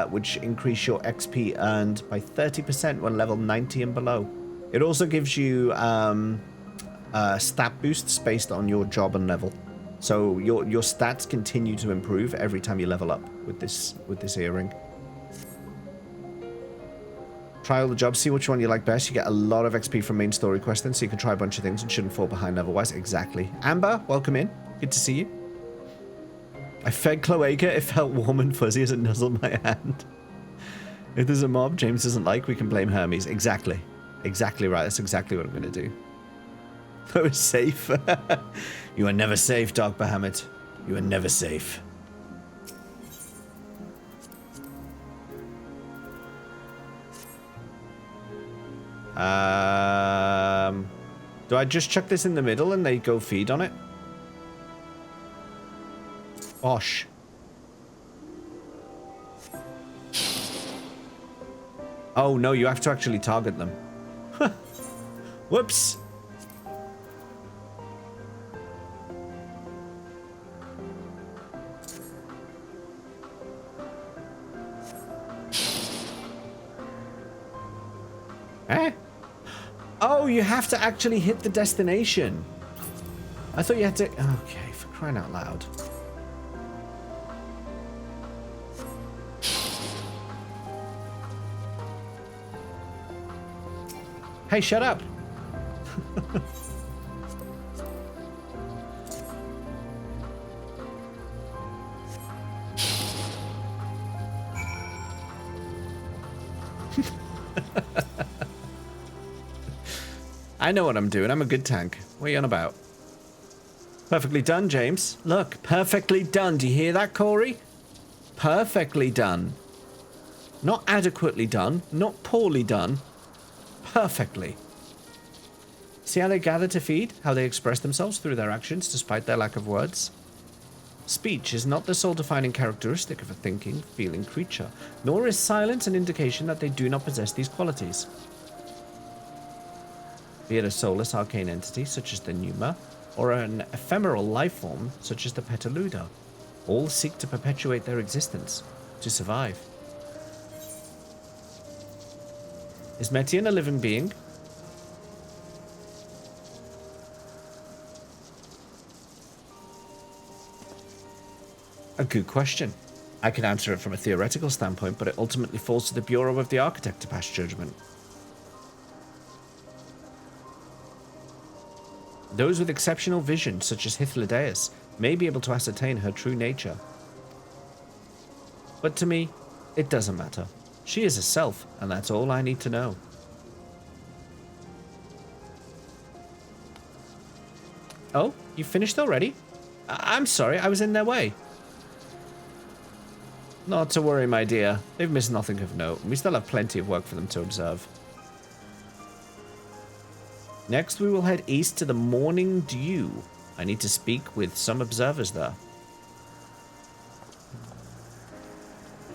which increase your XP earned by 30% when level 90 and below. It also gives you stat boosts based on your job and level. So your stats continue to improve every time you level up with this earring. Try all the jobs, see which one you like best. You get a lot of XP from main story quests then, so you can try a bunch of things and shouldn't fall behind otherwise. Exactly. Amber, welcome in. Good to see you. I fed Cloaca. It felt warm and fuzzy as it nuzzled my hand. If there's a mob James doesn't like, we can blame Hermes. Exactly. Exactly right. That's exactly what I'm going to do. That was safe. You are never safe, Dark Bahamut. You are never safe. Do I just chuck this in the middle and they go feed on it? Osh. Oh no, you have to actually target them. Whoops. Eh? Oh, you have to actually hit the destination. I thought you had to... Okay, for crying out loud. Hey, shut up. I know what I'm doing. I'm a good tank. What are you on about? Perfectly done, James. Look, perfectly done. Do you hear that, Corey? Perfectly done. Not adequately done. Not poorly done. Perfectly. See how they gather to feed? How they express themselves through their actions despite their lack of words? Speech is not the sole defining characteristic of a thinking, feeling creature, nor is silence an indication that they do not possess these qualities. Be it a soulless arcane entity such as the Pneuma, or an ephemeral life form such as the Petaluda, all seek to perpetuate their existence, to survive. Is Metian a living being? A good question. I can answer it from a theoretical standpoint, but it ultimately falls to the Bureau of the Architect to pass judgment. Those with exceptional vision, such as Hythlodaeus, may be able to ascertain her true nature. But to me, it doesn't matter. She is a self, and that's all I need to know. Oh, you finished already? I'm sorry, I was in their way. Not to worry, my dear. They've missed nothing of note, and we still have plenty of work for them to observe. Next, we will head east to the Morning Dew. I need to speak with some observers there.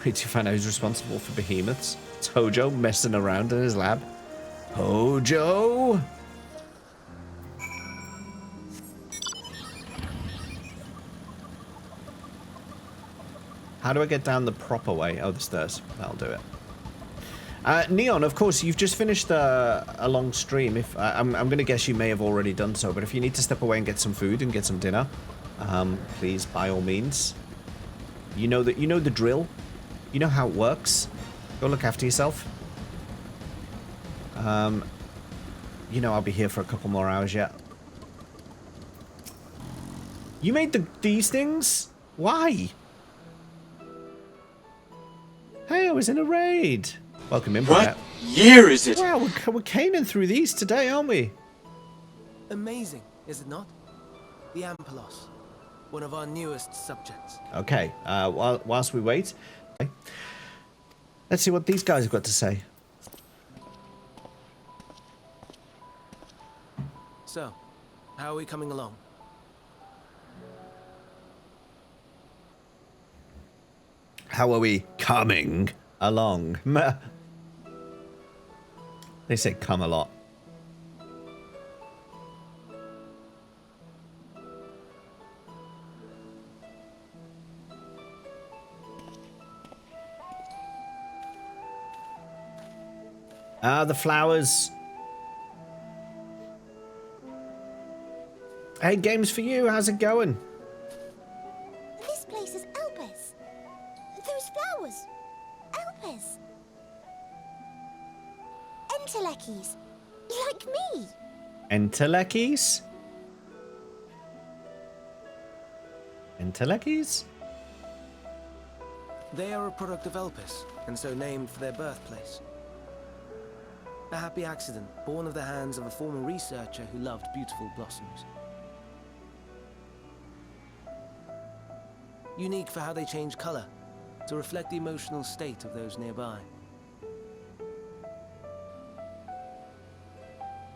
Wait to find out who's responsible for behemoths. It's Hojo messing around in his lab. Hojo! How do I get down the proper way? Oh, the stairs. That'll do it. Neon, of course, you've just finished a long stream. If I'm going to guess you may have already done so, but if you need to step away and get some food and get some dinner, please, by all means. You know the drill. You know how it works. Go look after yourself. You know I'll be here for a couple more hours yet. You made these things? Why? Hey, I was in a raid. Welcome in, What year is it? Wow, we're caning through these today, aren't we? Amazing, is it not? The Ampelos, one of our newest subjects. Okay, whilst we wait, let's see what these guys have got to say. So, how are we coming along? How are we coming along? They say come a lot. Ah, the flowers. Hey, games for you. How's it going? This place is Elpis. Those flowers. Elpis. Entelekis. Like me. Entelekis? Entelekis? They are a product of Elpis, and so named for their birthplace. A happy accident, born of the hands of a former researcher who loved beautiful blossoms. Unique for how they change color, to reflect the emotional state of those nearby.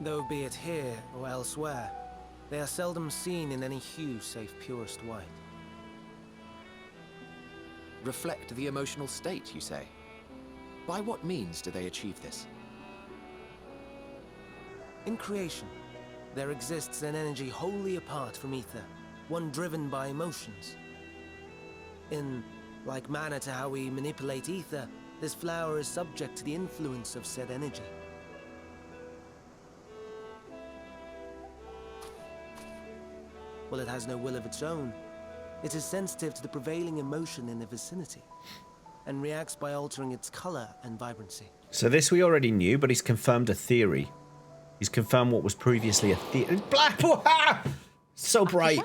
Though be it here or elsewhere, they are seldom seen in any hue save purest white. Reflect the emotional state, you say? By what means do they achieve this? In creation, there exists an energy wholly apart from ether, one driven by emotions. In like manner to how we manipulate ether, this flower is subject to the influence of said energy. While it has no will of its own, it is sensitive to the prevailing emotion in the vicinity, and reacts by altering its color and vibrancy. So this we already knew, but he's confirmed a theory. He's confirmed what was previously a theory. Black! So bright.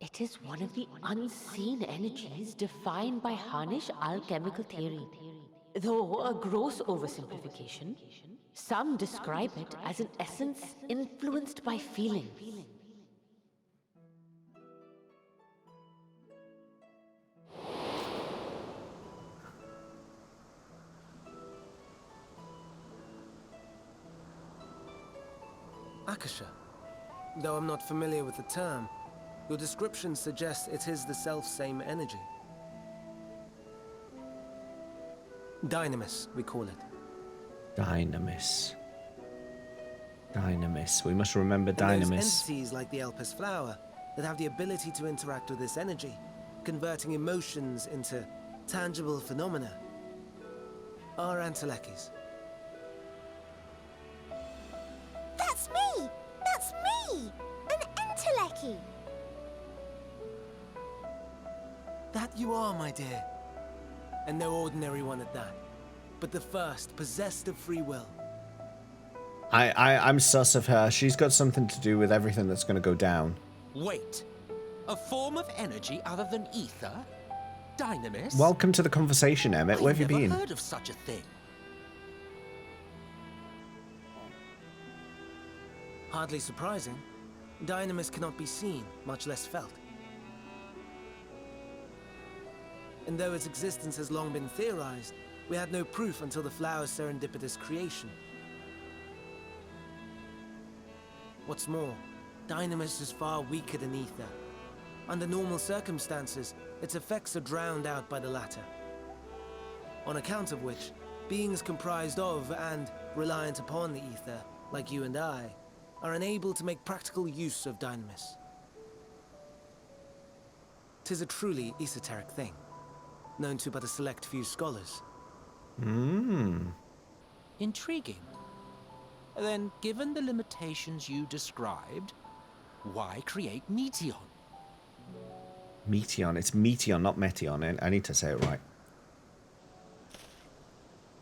It is one of the unseen energies defined by Harnish alchemical theory. Though a gross oversimplification, some describe it as an essence influenced by feeling. Akasha. Though I'm not familiar with the term, your description suggests it is the self-same energy. Dynamis, we call it. Dynamis. Dynamis. We must remember And those Dynamis. entities like the Elpis flower that have the ability to interact with this energy, converting emotions into tangible phenomena, are Entelekis. That's me! That's me! An Enteleki! That you are, my dear. And no ordinary one at that, but the first possessed of free will. I'm sus of her. She's got something to do with everything that's going to go down. Wait. A form of energy other than ether? Dynamis? Welcome to the conversation, Emmett. Where have you I've never been? heard of such a thing. Hardly surprising. Dynamis cannot be seen, much less felt. And though its existence has long been theorized, we had no proof until the flower's serendipitous creation. What's more, Dynamis is far weaker than ether. Under normal circumstances, its effects are drowned out by the latter. On account of which, beings comprised of and reliant upon the ether, like you and I, are unable to make practical use of Dynamis. 'Tis a truly esoteric thing. known to but a select few scholars. Intriguing. Then, given the limitations you described, why create Meteon? Meteon. It's Meteon, not Meteon. I need to say it right.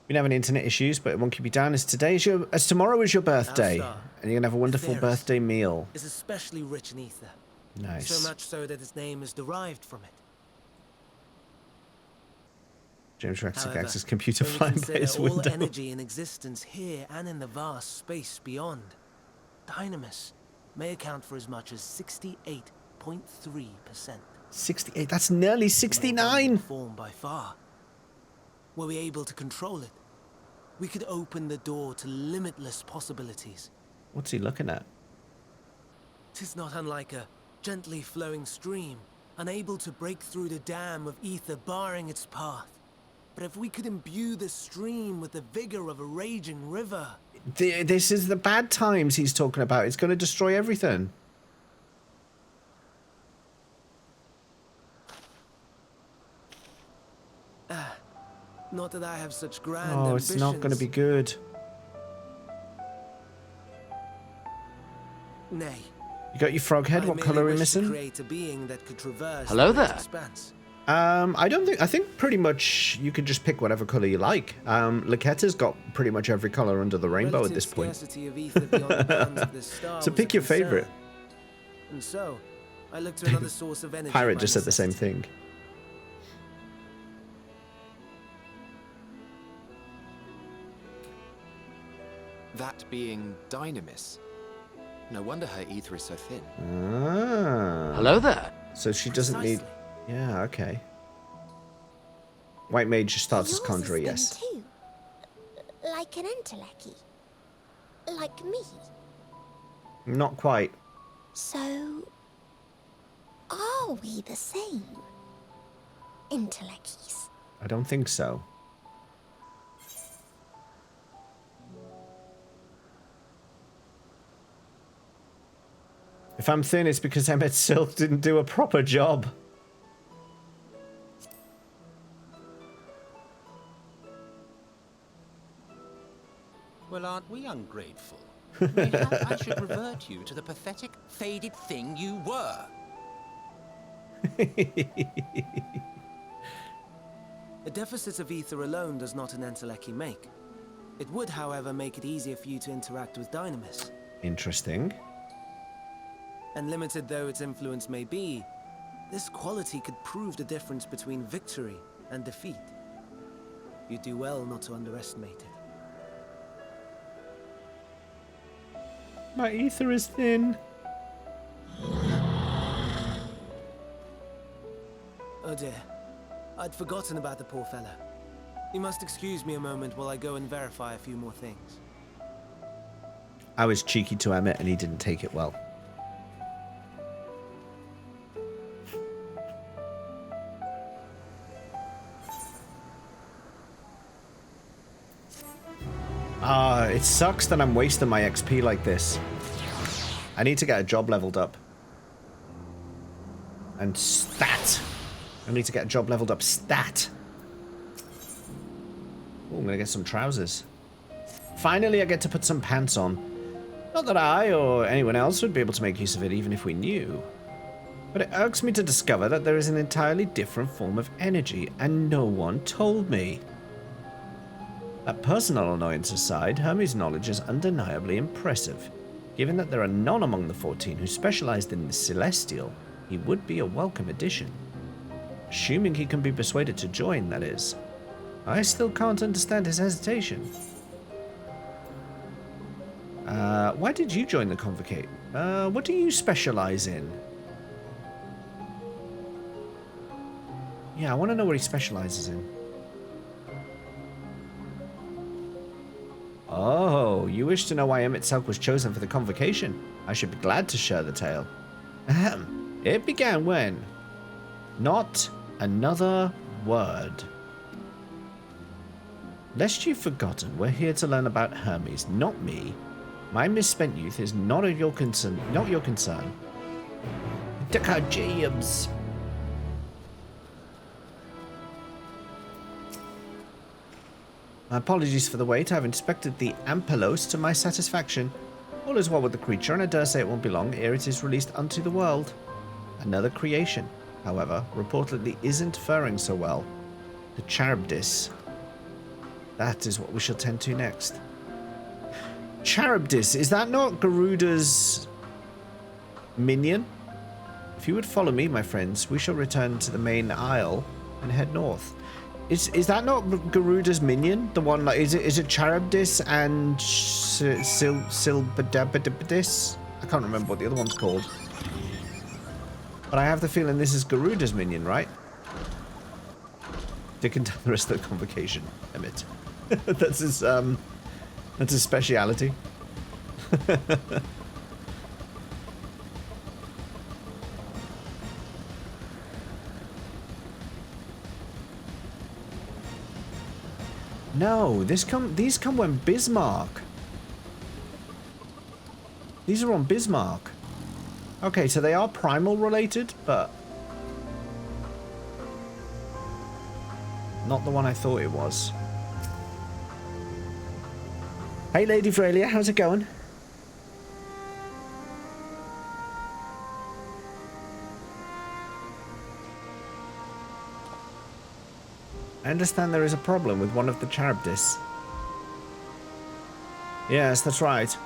Been having internet issues, but it won't keep you down. As tomorrow is your birthday, and you're gonna have a wonderful birthday meal. Is especially rich in ether. Nice. So much so that its name is derived from it. James Rex However, access computer when we flying by consider his all window. energy in existence here and in the vast space beyond, Dynamis may account for as much as 68.3%. 68. That's nearly 69. Form by far. Were we able to control it, we could open the door to limitless possibilities. What's he looking at? 'Tis not unlike a gently flowing stream, unable to break through the dam of ether barring its path. But if we could imbue the stream with the vigor of a raging river... This is the bad times he's talking about. It's going to destroy everything. Not that I have such grand Oh, ambitions. it's not going to be good. Nay. You got your frog head? I What merely colour are we wish to missing? create a being that could traverse Hello the there. expanse. I think pretty much you can just pick whatever colour you like. Laketta's got pretty much every colour under the rainbow at this point. Scarcity of ether beyond the bounds of this star So was pick a your concern. favourite. And so, I looked to another source of energy. Pirate by just said the same necessity. thing. That being Dynamis. No wonder her ether is so thin. Ah. Hello there. So she doesn't need... Precisely. Yeah, okay. White Mage starts as Yours Conjurer, is yes. thin too. Like an enteleki. Like me. Not quite. So, are we the same? Intelekis. I don't think so. If I'm thin, it's because Emmett Silk didn't do a proper job. Well, aren't we ungrateful? Mayhap I should revert you to the pathetic, faded thing you were. A deficit of ether alone does not an enteleki make. It would, however, make it easier for you to interact with Dynamis. Interesting. And limited though its influence may be, this quality could prove the difference between victory and defeat. You'd do well not to underestimate it. My ether is thin. Oh dear, I'd forgotten about the poor fella. You must excuse me a moment while I go and verify a few more things. I was cheeky to Emmett and he didn't take it well. It sucks that I'm wasting my XP like this. I need to get a job leveled up. And stat. I need to get a job leveled up stat. Oh, I'm gonna get some trousers. Finally, I get to put some pants on. Not that I or anyone else would be able to make use of it even if we knew. But it irks me to discover that there is an entirely different form of energy, and no one told me. That personal annoyance aside, Hermes' knowledge is undeniably impressive. Given that there are none among the 14 who specialized in the celestial, he would be a welcome addition. Assuming he can be persuaded to join, that is. I still can't understand his hesitation. Why did you join the Convocate? What do you specialize in? Yeah, I want to know what he specializes in. Oh, you wish to know why Emmett Selk was chosen for the convocation? I should be glad to share the tale. Ahem. It began when? Not another word. Lest you've forgotten, we're here to learn about Hermes, not me. My misspent youth is not of your concern. Not your concern. Dakar James. My apologies for the wait. I've inspected the Ampelos to my satisfaction. All is well with the creature, and I dare say it won't be long ere it is released unto the world. Another creation, however, reportedly isn't faring so well. The Charybdis. That is what we shall tend to next. Charybdis, is that not Garuda's minion? If you would follow me, my friends, we shall return to the main isle and head north. Is that not Garuda's minion? The one like is it Charybdis and Silbadabadabadis? I can't remember what the other one's called. But I have the feeling this is Garuda's minion, right? Dick and tell the rest of the convocation, Emmett. That's his speciality. No, these come when Bismarck. These are on Bismarck. Okay, so they are primal related, but not the one I thought it was. Hey, Lady Vralia, how's it going? I understand there is a problem with one of the Charybdis. Yes, that's right.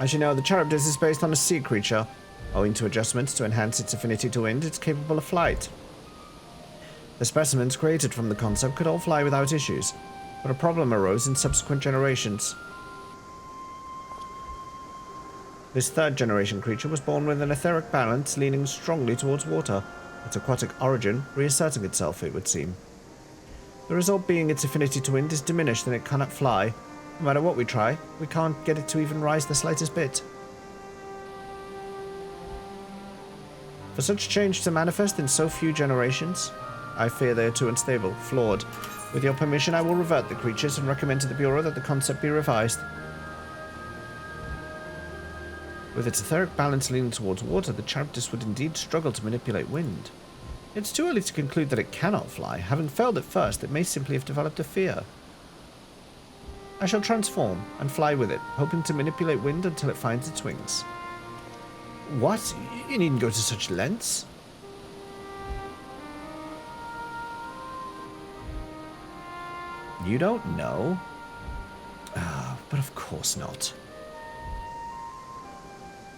As you know, the Charybdis is based on a sea creature. Owing to adjustments to enhance its affinity to wind, it's capable of flight. The specimens created from the concept could all fly without issues, but a problem arose in subsequent generations. This third generation creature was born with an etheric balance leaning strongly towards water, its aquatic origin reasserting itself, it would seem. The result being its affinity to wind is diminished and it cannot fly. No matter what we try, we can't get it to even rise the slightest bit. For such change to manifest in so few generations, I fear they are too unstable, flawed. With your permission, I will revert the creatures and recommend to the Bureau that the concept be revised. With its etheric balance leaning towards water, the Charybdis would indeed struggle to manipulate wind. It's too early to conclude that it cannot fly. Having failed at first, it may simply have developed a fear. I shall transform and fly with it, hoping to manipulate wind until it finds its wings. What? You needn't go to such lengths. You don't know? Ah, but of course not.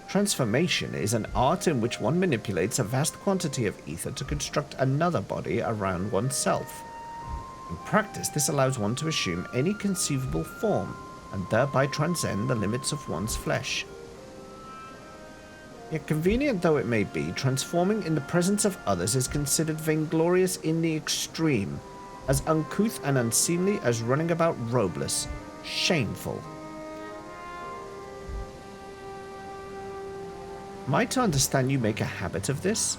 Transformation is an art in which one manipulates a vast quantity of ether to construct another body around oneself. In practice, this allows one to assume any conceivable form, and thereby transcend the limits of one's flesh. Yet convenient though it may be, transforming in the presence of others is considered vainglorious in the extreme, as uncouth and unseemly as running about robeless. Shameful. Am I to understand you make a habit of this?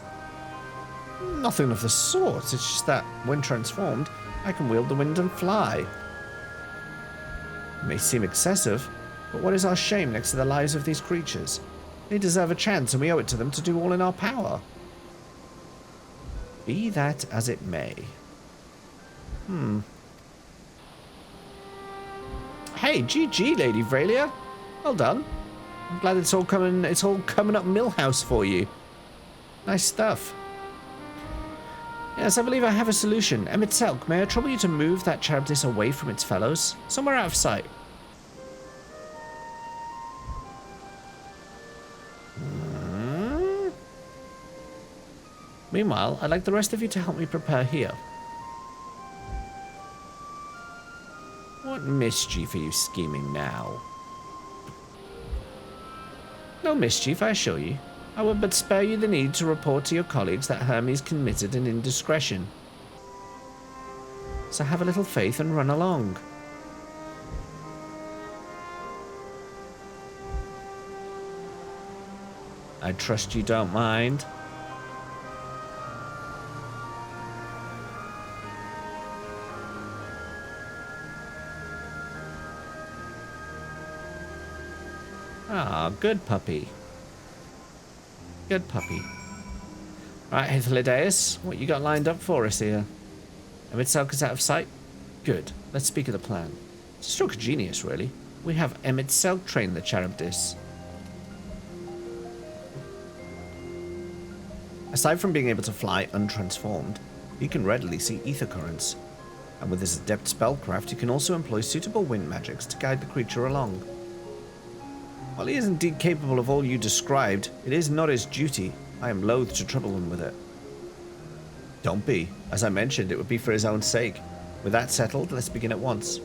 Nothing of the sort. It's just that, when transformed, I can wield the wind and fly. It may seem excessive, but what is our shame next to the lives of these creatures? They deserve a chance, and we owe it to them to do all in our power. Be that as it may. Hey, GG, Lady Vralia. Well done. I'm glad it's all coming up Millhouse for you. Nice stuff. Yes, I believe I have a solution. Emmett Selk, may I trouble you to move that Charybdis away from its fellows? Somewhere out of sight. Meanwhile, I'd like the rest of you to help me prepare here. What mischief are you scheming now? No mischief, I assure you. I would but spare you the need to report to your colleagues that Hermes committed an indiscretion. So have a little faith and run along. I trust you don't mind. Ah, good puppy. Good puppy. Right, Hythlodaeus, what you got lined up for us here? Emmett Selk is out of sight? Good. Let's speak of the plan. It's a stroke of genius, really. We have Emmett Selk train the Charybdis. Aside from being able to fly untransformed, he can readily see ether currents. And with his adept spellcraft, he can also employ suitable wind magics to guide the creature along. While he is indeed capable of all you described, it is not his duty. I am loath to trouble him with it. Don't be. As I mentioned, it would be for his own sake. With that settled, let's begin at once.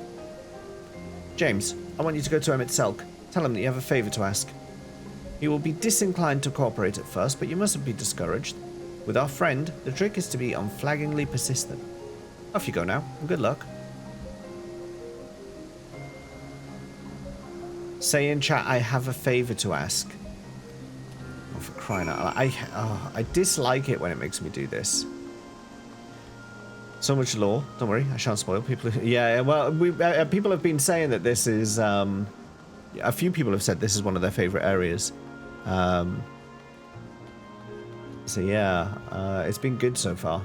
James, I want you to go to Emmett Selk. Tell him that you have a favor to ask. He will be disinclined to cooperate at first, but you mustn't be discouraged. With our friend, the trick is to be unflaggingly persistent. Off you go now, and good luck. Say in chat, I have a favor to ask. Oh, for crying out loud. I dislike it when it makes me do this. So much lore. Don't worry, I shan't spoil people. Yeah, well, people have been saying that this is... a few people have said this is one of their favorite areas. So yeah, it's been good so far.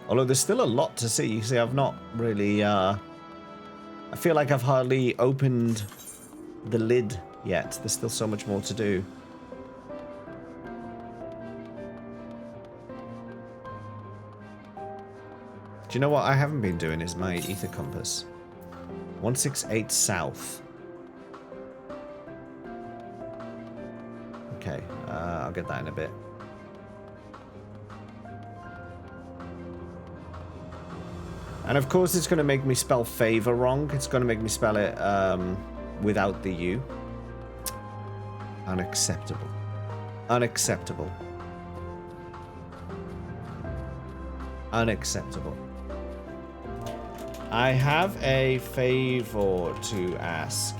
Although there's still a lot to see. You see, I've not really... I feel like I've hardly opened the lid yet. There's still so much more to do. Do you know what I haven't been doing is my ether compass. 168 south. Okay, I'll get that in a bit. And of course it's going to make me spell favor wrong. It's going to make me spell it without the U. Unacceptable. Unacceptable. Unacceptable. I have a favor to ask.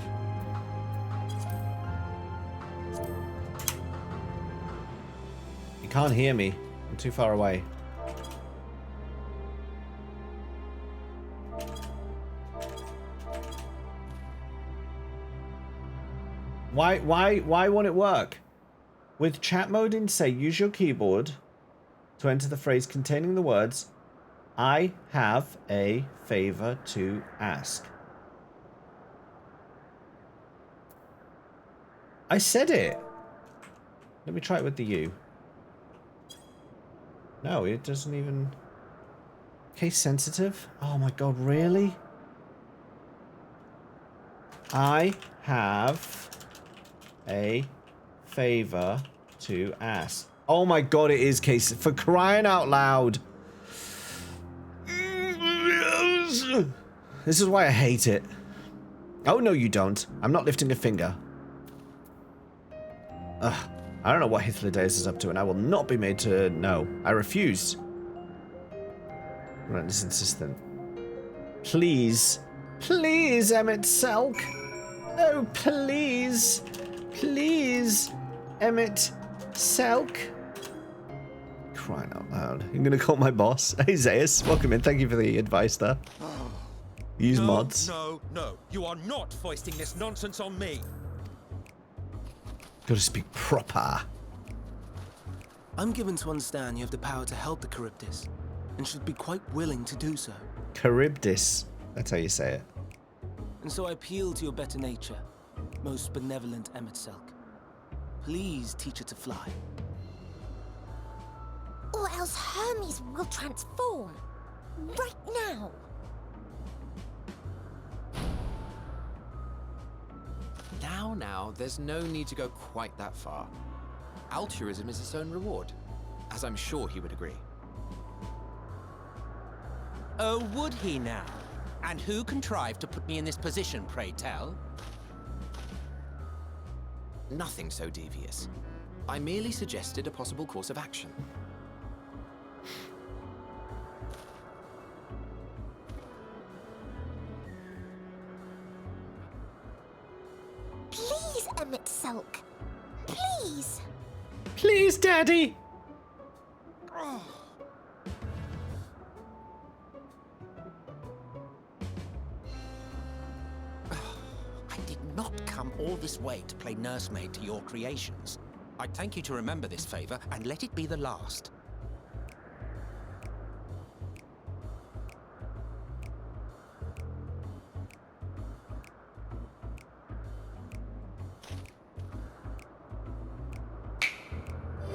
You can't hear me. I'm too far away. Why won't it work? With chat mode in, say, use your keyboard to enter the phrase containing the words, I have a favor to ask. I said it. Let me try it with the U. No, it doesn't even... Case sensitive? Oh my god, really? I have a favor to ask. Oh my god, it is case... For crying out loud. This is why I hate it. Oh, no, you don't. I'm not lifting a finger. Ugh. I don't know what Hythlodaeus is up to, and I will not be made to know. I refuse. Right, this insistent. Please. Please, Emmett Selk. Oh, please. Please, Emmett Selk. Crying out loud. I'm gonna call my boss. Hey, Zeus. Welcome in. Thank you for the advice there. Use mods. No. You are not foisting this nonsense on me. Gotta speak proper. I'm given to understand you have the power to help the Charybdis, and should be quite willing to do so. Charybdis. That's how you say it. And so I appeal to your better nature, most benevolent Emmett Selk. Please teach her to fly. Or else Hermes will transform. Right now. Now, there's no need to go quite that far. Altruism is its own reward, as I'm sure he would agree. Oh, would he now? And who contrived to put me in this position, pray tell? Nothing so devious. I merely suggested a possible course of action. Please, Emmett Selk. Please. Please, Daddy. I did not come all this way to play nursemaid to your creations. I'd thank you to remember this favor and let it be the last.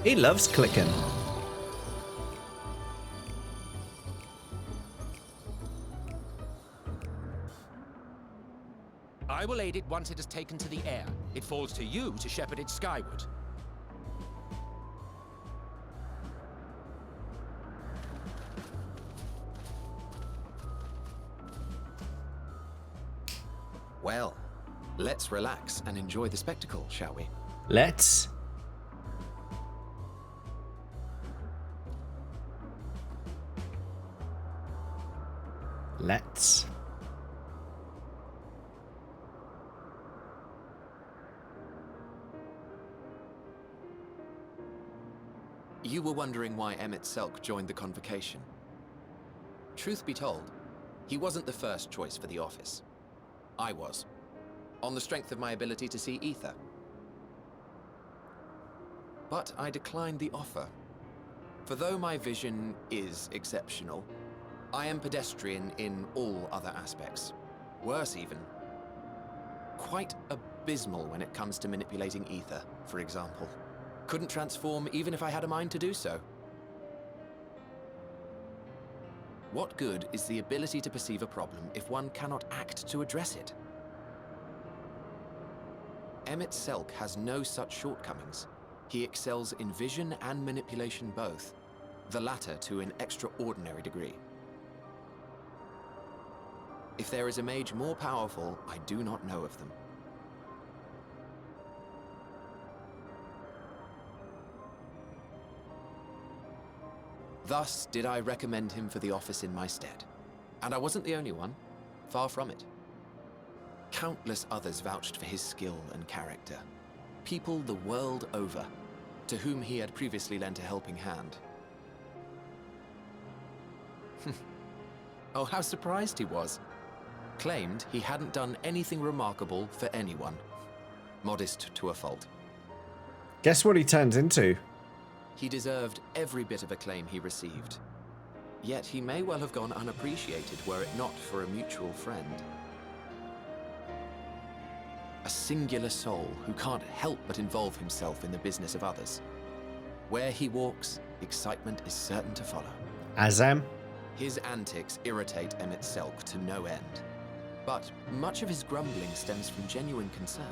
He loves clicking. I will aid it once it is taken to the air. It falls to you to shepherd it skyward. Well, let's relax and enjoy the spectacle, shall we? Let's. Let's. You were wondering why Emmett Selk joined the convocation. Truth be told, he wasn't the first choice for the office. I was, on the strength of my ability to see ether. But I declined the offer. For though my vision is exceptional, I am pedestrian in all other aspects. Worse even. Quite abysmal when it comes to manipulating ether, for example. Couldn't transform even if I had a mind to do so. What good is the ability to perceive a problem if one cannot act to address it? Emmett Selk has no such shortcomings. He excels in vision and manipulation both, the latter to an extraordinary degree. If there is a mage more powerful, I do not know of them. Thus did I recommend him for the office in my stead. And I wasn't the only one. Far from it. Countless others vouched for his skill and character. People the world over, to whom he had previously lent a helping hand. Oh, how surprised he was. Claimed he hadn't done anything remarkable for anyone. Modest to a fault. Guess what he turns into? He deserved every bit of acclaim he received. Yet he may well have gone unappreciated were it not for a mutual friend. A singular soul who can't help but involve himself in the business of others. Where he walks, excitement is certain to follow. Azam? His antics irritate Emmett Selk to no end. But much of his grumbling stems from genuine concern.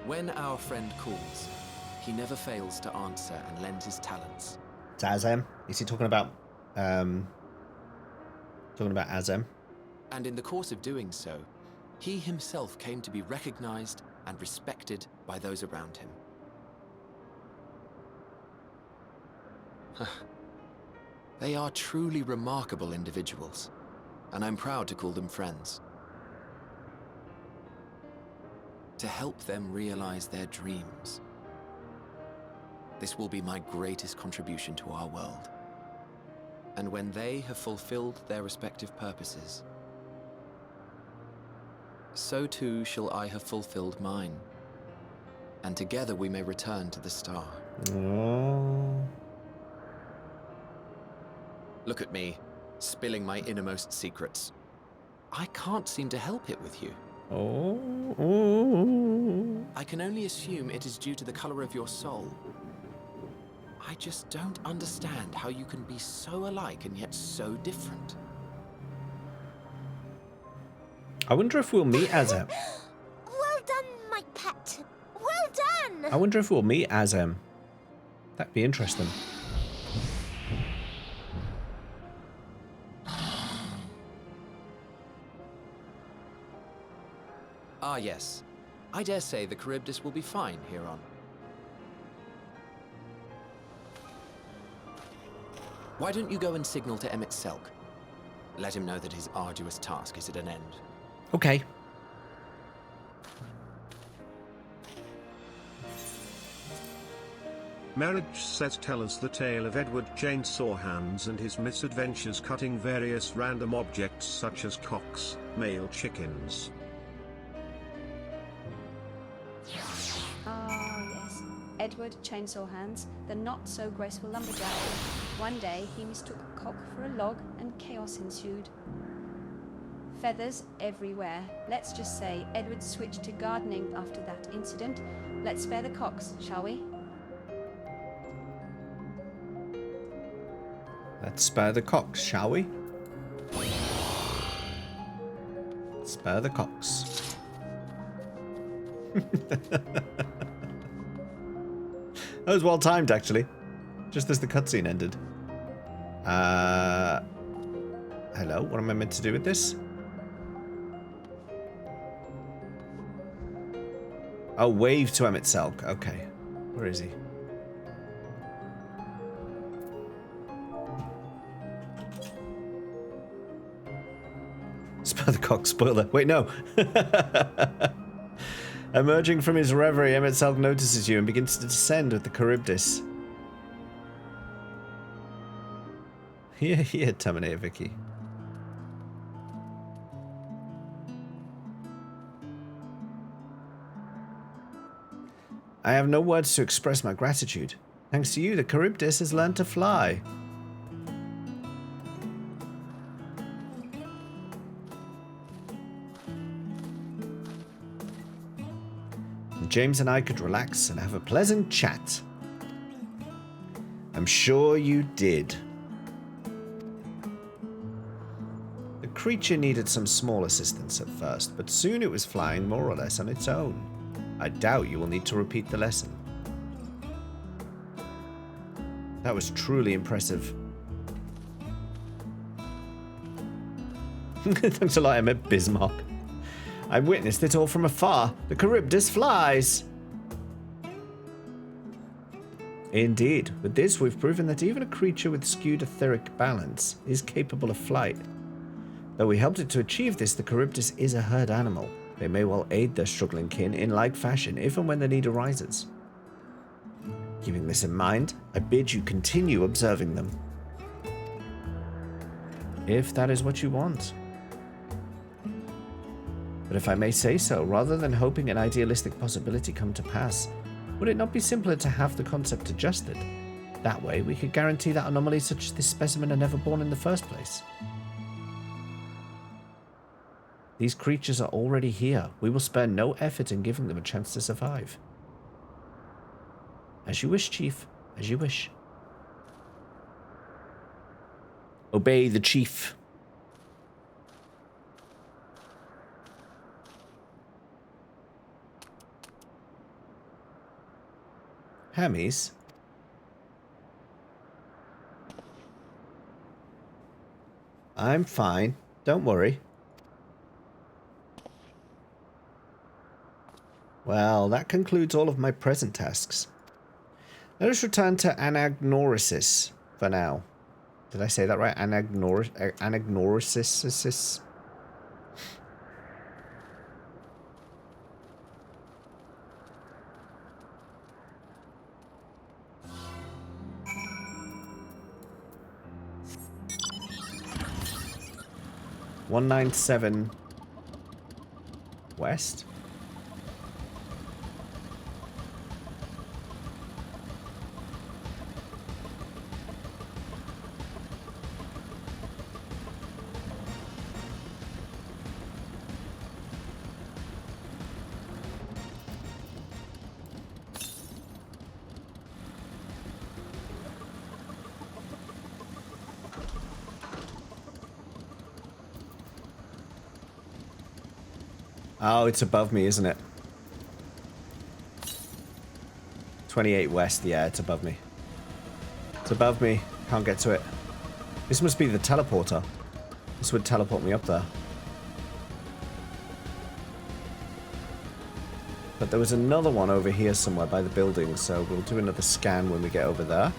When our friend calls, he never fails to answer and lend his talents. It's Azam? Is he talking about Azam? And in the course of doing so, he himself came to be recognized and respected by those around him. They are truly remarkable individuals, and I'm proud to call them friends. To help them realize their dreams. This will be my greatest contribution to our world. And when they have fulfilled their respective purposes, so too shall I have fulfilled mine. And together we may return to the star. Oh. Look at me, spilling my innermost secrets. I can't seem to help it with you. Oh. I can only assume it is due to the color of your soul. I just don't understand how you can be so alike and yet so different. I wonder if we'll meet Azam. Well done, my pet. Well done. I wonder if we'll meet Azam. That'd be interesting. Ah, yes. I dare say the Charybdis will be fine here on. Why don't you go and signal to Emmett Selk? Let him know that his arduous task is at an end. Okay. Marriage says tell us the tale of Edward Chainsaw Hands and his misadventures cutting various random objects such as cocks, male chickens. Ah, yes. Edward Chainsaw Hands, the not-so-graceful lumberjack. One day, he mistook a cock for a log, and chaos ensued. Feathers everywhere. Let's just say Edward switched to gardening after that incident. Let's spare the cocks, shall we? Let's spare the cocks, shall we? Spare the cocks. That was well timed, actually. Just as the cutscene ended. Hello, what am I meant to do with this? Oh, wave to Emmett Selk. Okay. Where is he? Spare the cock, spoiler. Wait, no. Emerging from his reverie, Emmett Selk notices you and begins to descend with the Charybdis. Here, Terminator Vicky. I have no words to express my gratitude. Thanks to you, the Charybdis has learned to fly. James and I could relax and have a pleasant chat. I'm sure you did. The creature needed some small assistance at first, but soon it was flying more or less on its own. I doubt you will need to repeat the lesson. That was truly impressive. Thanks a lot, I met Bismarck. I witnessed it all from afar. The Charybdis flies. Indeed, with this we've proven that even a creature with skewed etheric balance is capable of flight. Though we helped it to achieve this, the Charybdis is a herd animal. They may well aid their struggling kin in like fashion if and when the need arises. Keeping this in mind, I bid you continue observing them. If that is what you want. But if I may say so, rather than hoping an idealistic possibility come to pass, would it not be simpler to have the concept adjusted? That way, we could guarantee that anomalies such as this specimen are never born in the first place. These creatures are already here. We will spare no effort in giving them a chance to survive. As you wish, Chief. As you wish. Obey the Chief. Hermes? I'm fine. Don't worry. Well, that concludes all of my present tasks. Let us return to Anagnorisis for now. Did I say that right? Anagnorisis? (197) west. Oh, it's above me, isn't it? 28 west, yeah, it's above me. It's above me. Can't get to it. This must be the teleporter. This would teleport me up there. But there was another one over here somewhere by the building, so we'll do another scan when we get over there.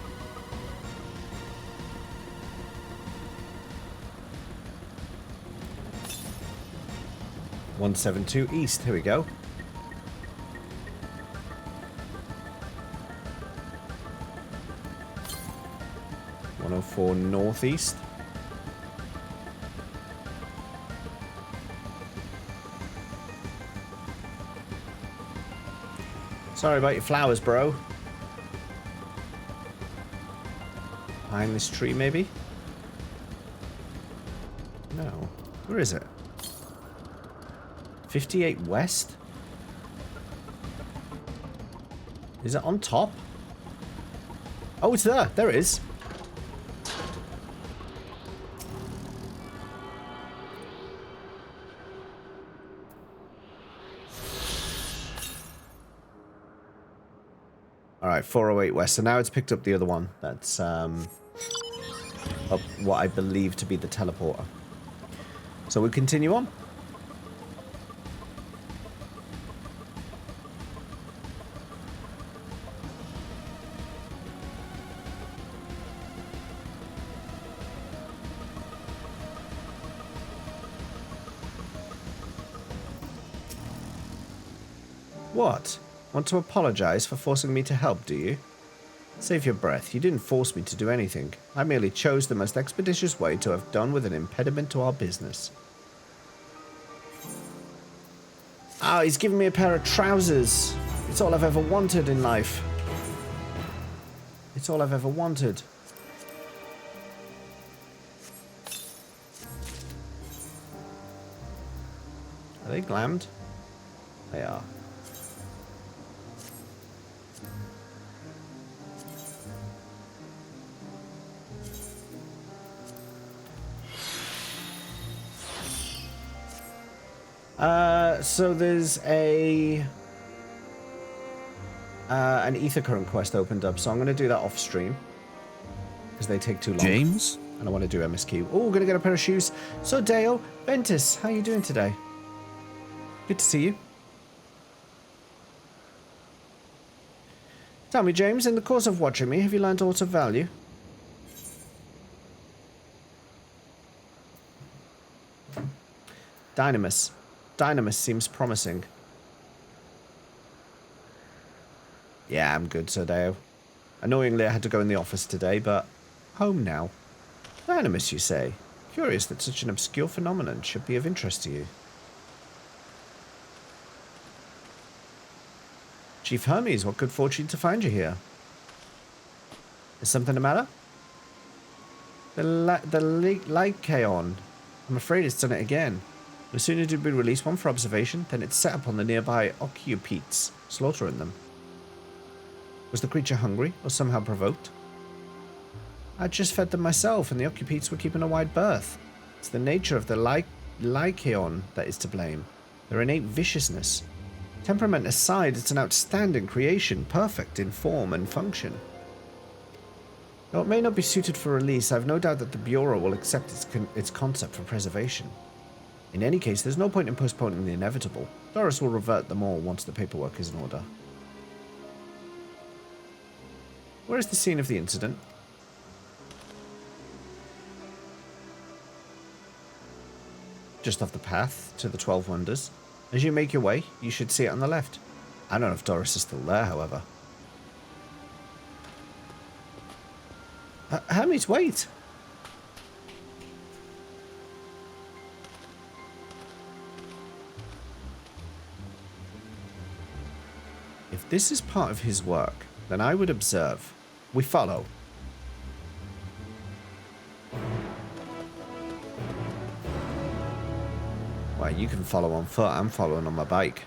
(172) east, here we go. (104) northeast. Sorry about your flowers, bro. Behind this tree, maybe? No. Where is it? 58 west? Is it on top? Oh, it's there. There it is. Alright, 408 west. So now it's picked up the other one. That's up what I believe to be the teleporter. So we continue on. What? Want to apologize for forcing me to help, do you? Save your breath. You didn't force me to do anything. I merely chose the most expeditious way to have done with an impediment to our business. Oh, he's giving me a pair of trousers. It's all I've ever wanted in life. It's all I've ever wanted. Are they glammed? They are. So there's an ether current quest opened up, so I'm going to do that off stream because they take too long. James? And I want to do MSQ. Oh, going to get a pair of shoes. So Dale, Ventus, how you doing today? Good to see you. Tell me, James, in the course of watching me, have you learned aught of value? Dynamis. Dynamis seems promising. Yeah, I'm good, Sir Deo. Annoyingly, I had to go in the office today, but home now. Dynamis, you say? Curious that such an obscure phenomenon should be of interest to you. Chief Hermes, what good fortune to find you here. Is something the matter? The Lycaon. I'm afraid it's done it again. No sooner did we release one for observation, then it set upon the nearby Occupites, slaughtering them. Was the creature hungry, or somehow provoked? I'd just fed them myself, and the Occupites were keeping a wide berth. It's the nature of the Lycaon that is to blame. Their innate viciousness. Temperament aside, it's an outstanding creation, perfect in form and function. Though it may not be suited for release, I've no doubt that the Bureau will accept its concept for preservation. In any case, there's no point in postponing the inevitable. Doris will revert them all once the paperwork is in order. Where is the scene of the incident? Just off the path to the 12 Wonders. As you make your way, you should see it on the left. I don't know if Doris is still there, however. Hermes, wait! If this is part of his work, then I would observe. We follow. Well, you can follow on foot. I'm following on my bike.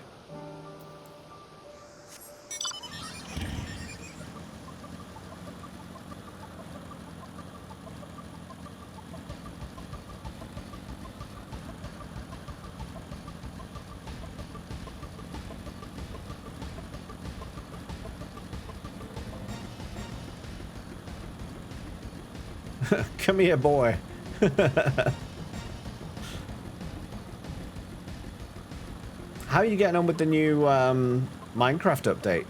Come here, boy. How are you getting on with the new Minecraft update?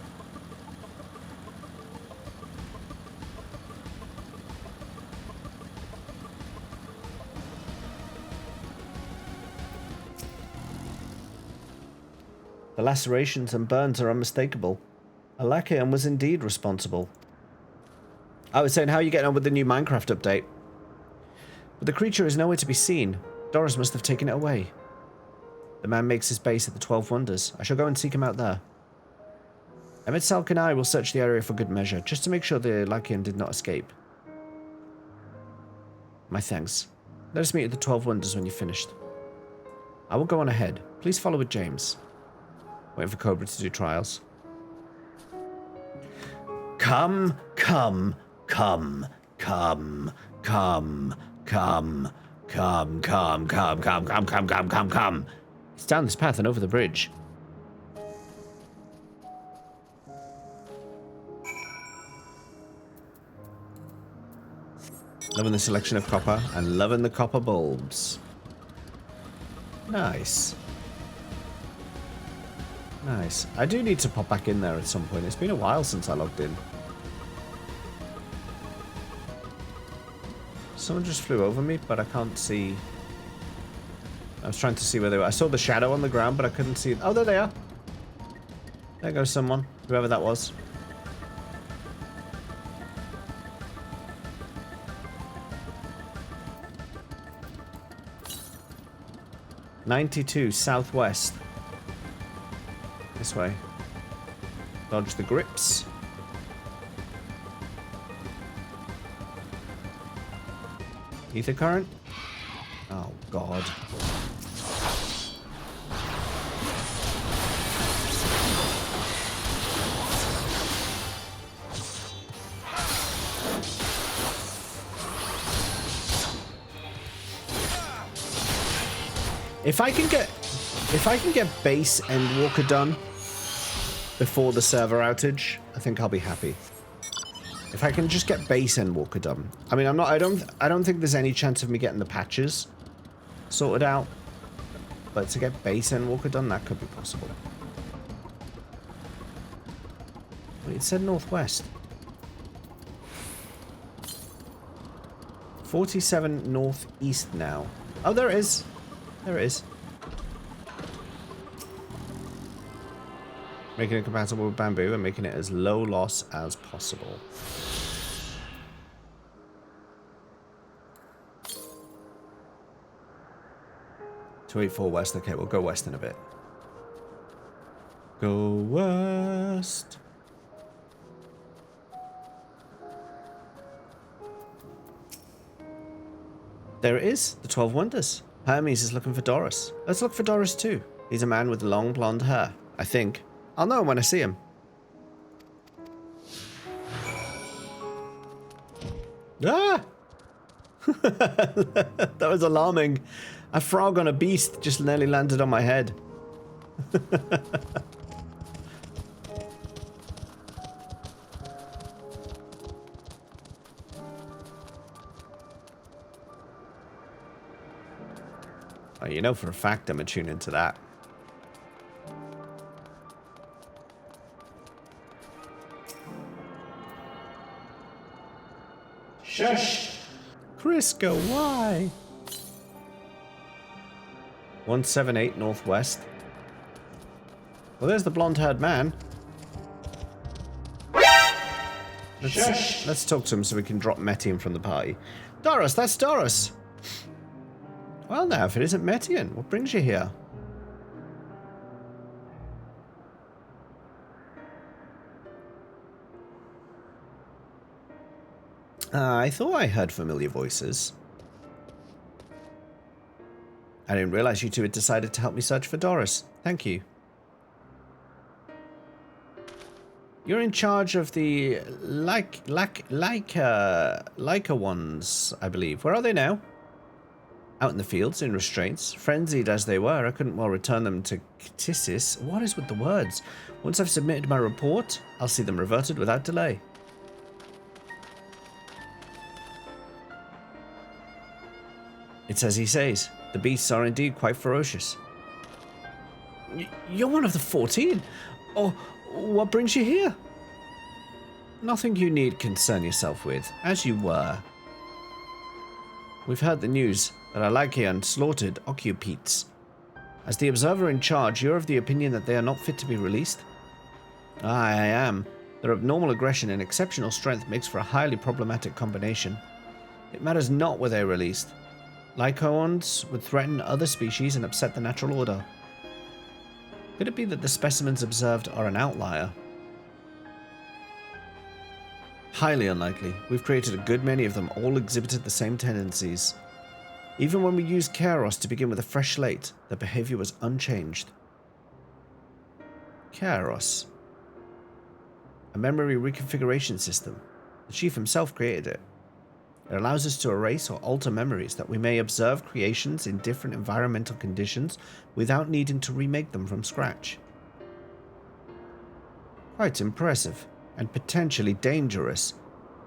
The lacerations and burns are unmistakable. Alakian was indeed responsible. I was saying, how are you getting on with the new Minecraft update? But the creature is nowhere to be seen. Doris must have taken it away. The man makes his base at the 12 Wonders. I shall go and seek him out there. Emmett Salk and I will search the area for good measure, just to make sure the Lycaon did not escape. My thanks. Let us meet at the 12 Wonders when you're finished. I will go on ahead. Please follow with James. Waiting for Cobra to do trials. Come, come, come, come, come, come, come, come, come, come, come, come, come, come, come. It's down this path and over the bridge. Loving the selection of copper and loving the copper bulbs. Nice. Nice. I do need to pop back in there at some point. It's been a while since I logged in. Someone just flew over me, but I can't see. I was trying to see where they were. I saw the shadow on the ground, but I couldn't see. Oh, there they are. There goes someone, whoever that was. "92 southwest." This way. Dodge the grips. Ether current? Oh, God. If I can get base and Walker done before the server outage, I think I'll be happy. If I can just get base and Walker done. I mean, I don't think there's any chance of me getting the patches sorted out. But to get base and Walker done, that could be possible. Wait, it said northwest. 47 northeast now. Oh, there it is. There it is. Making it compatible with bamboo and making it as low loss as possible. To 284 west. Okay, we'll go west in a bit. Go west. There it is. The 12 Wonders. Hermes is looking for Doris. Let's look for Doris too. He's a man with long blonde hair, I think. I'll know him when I see him. Ah! That was alarming. A frog on a beast just nearly landed on my head. Oh, you know for a fact I'm attuned into that. Shush! Crisco, why? 178 northwest. Well, there's the blonde-haired man. Let's talk to him so we can drop Metian from the party. Doris, that's Doris! Well now, if it isn't Metian, what brings you here? I thought I heard familiar voices. I didn't realize you two had decided to help me search for Doris. Thank you. You're in charge of the Leica ones, I believe. Where are they now? Out in the fields, in restraints. Frenzied as they were, I couldn't well return them to Ctisis. What is with the words? Once I've submitted my report, I'll see them reverted without delay. It's as he says. The beasts are indeed quite ferocious. You're one of the 14? Oh, what brings you here? Nothing you need concern yourself with, as you were. We've heard the news that Alakian slaughtered Occupites. As the observer in charge, you're of the opinion that they are not fit to be released? I am. Their abnormal aggression and exceptional strength makes for a highly problematic combination. It matters not where they're released. Lycoons would threaten other species and upset the natural order. Could it be that the specimens observed are an outlier? Highly unlikely. We've created a good many of them, all exhibited the same tendencies. Even when we used Kairos to begin with a fresh slate, their behavior was unchanged. Kairos. A memory reconfiguration system. The Chief himself created it. It allows us to erase or alter memories that we may observe creations in different environmental conditions without needing to remake them from scratch. Quite impressive, and potentially dangerous.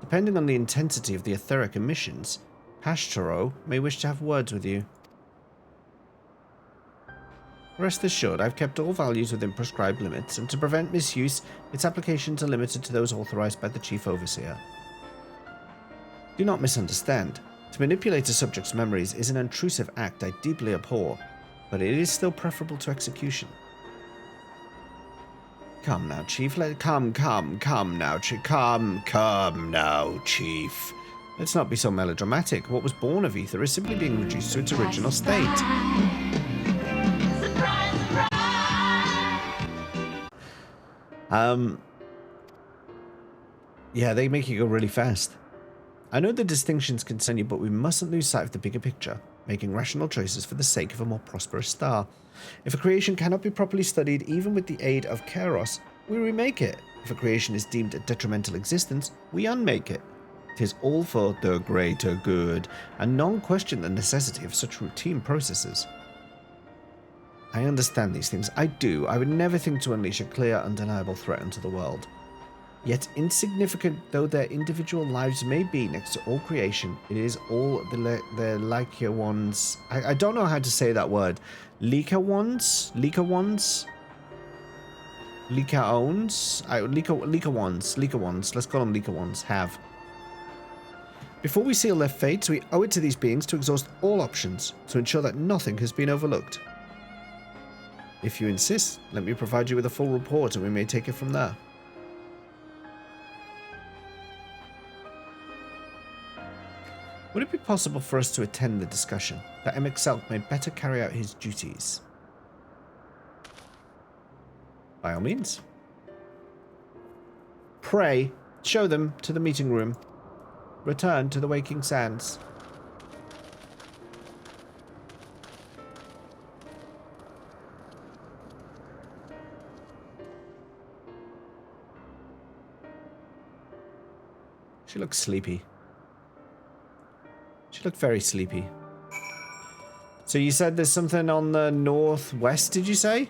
Depending on the intensity of the etheric emissions, Pashtaro may wish to have words with you. Rest assured, I've kept all values within prescribed limits, and to prevent misuse, its applications are limited to those authorized by the Chief Overseer. Do not misunderstand. To manipulate a subject's memories is an intrusive act I deeply abhor, but it is still preferable to execution. Come now, Chief. Come now, Chief. Let's not be so melodramatic. What was born of Ether is simply being reduced to its original state. Yeah, they make you go really fast. I know the distinctions concern you, but we mustn't lose sight of the bigger picture, making rational choices for the sake of a more prosperous star. If a creation cannot be properly studied even with the aid of Kairos, we remake it. If a creation is deemed a detrimental existence, we unmake it. 'Tis all for the greater good, and none question the necessity of such routine processes. I understand these things. I do. I would never think to unleash a clear, undeniable threat onto the world. Yet insignificant though their individual lives may be next to all creation, it is all the Lyca ones. I don't know how to say that word. Lyca ones? Lyca ones? Lyca owns? Lyca ones. Let's call them Lyca ones. Have. Before we seal their fates, we owe it to these beings to exhaust all options to ensure that nothing has been overlooked. If you insist, let me provide you with a full report and we may take it from there. Would it be possible for us to attend the discussion, that Emexelk may better carry out his duties? By all means. Pray, show them to the meeting room. Return to the Waking Sands. She looks sleepy. She looked very sleepy. So you said there's something on the northwest, did you say?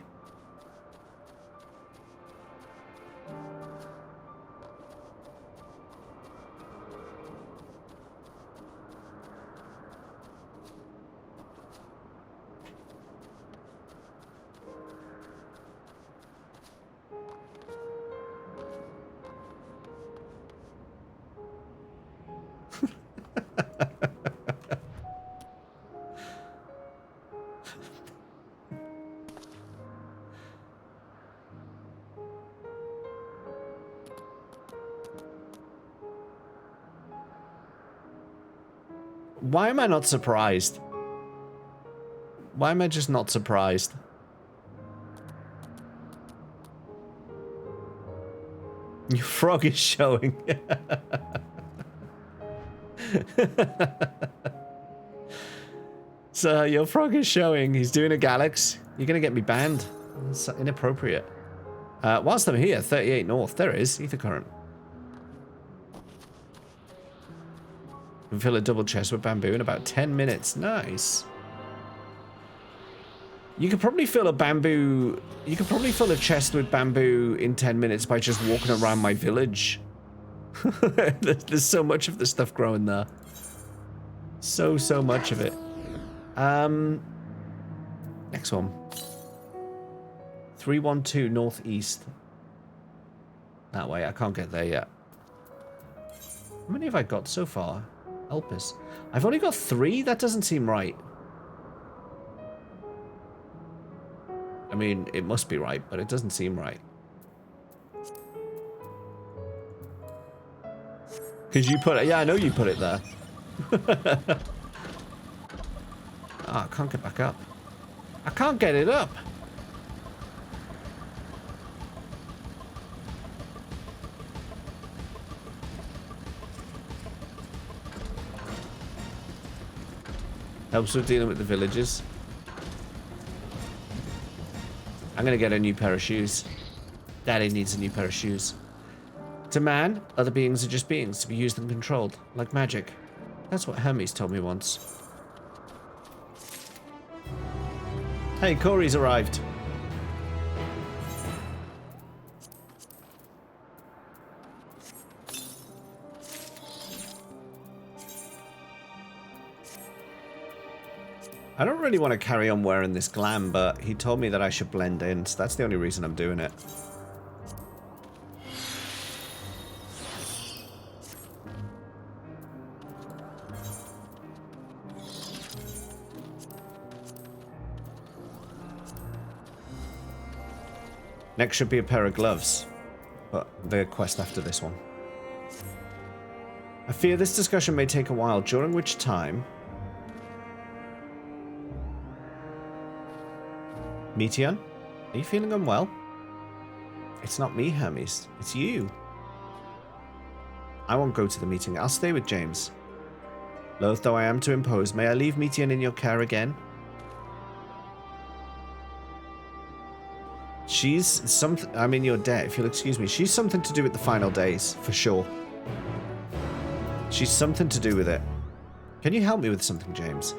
Why am I not surprised? Why am I just not surprised? Your frog is showing. So your frog is showing. He's doing a Galax. You're gonna get me banned. It's inappropriate. Whilst I'm here, 38 north. There it is. Ether current. You can fill a double chest with bamboo in about 10 minutes. Nice. You could probably fill a bamboo... You could probably fill a chest with bamboo in 10 minutes by just walking around my village. There's so much of the stuff growing there. So much of it. Next one. 312 northeast. That way. I can't get there yet. How many have I got so far? Help us. I've only got 3? That doesn't seem right. I mean, it must be right, but it doesn't seem right. Because you put it... Yeah, I know you put it there. Ah, I can't get back up. I can't get it up. Helps with dealing with the villagers. I'm gonna get a new pair of shoes. Daddy needs a new pair of shoes. To man, other beings are just beings to be used and controlled, like magic. That's what Hermes told me once. Hey, Corey's arrived. I don't really want to carry on wearing this glam, but he told me that I should blend in, so that's the only reason I'm doing it. Next should be a pair of gloves, but the quest after this one. I fear this discussion may take a while, during which time... Meteon, are you feeling unwell? It's not me, Hermes. It's you. I won't go to the meeting. I'll stay with James. Loath though I am to impose, may I leave Meteon in your care again? She's something... I'm in your debt, if you'll excuse me. She's something to do with the final days, for sure. She's something to do with it. Can you help me with something, James?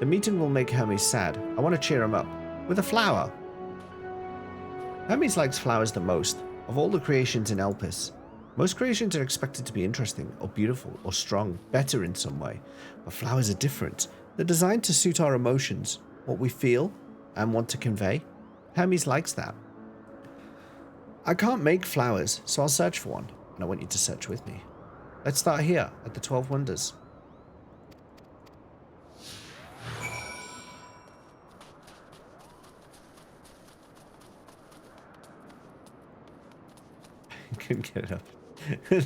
The meeting will make Hermes sad. I want to cheer him up. With a flower. Hermes likes flowers the most, of all the creations in Elpis. Most creations are expected to be interesting, or beautiful, or strong, better in some way. But flowers are different. They're designed to suit our emotions, what we feel, and want to convey. Hermes likes that. I can't make flowers, so I'll search for one, and I want you to search with me. Let's start here, at the 12 Wonders. Couldn't get it up.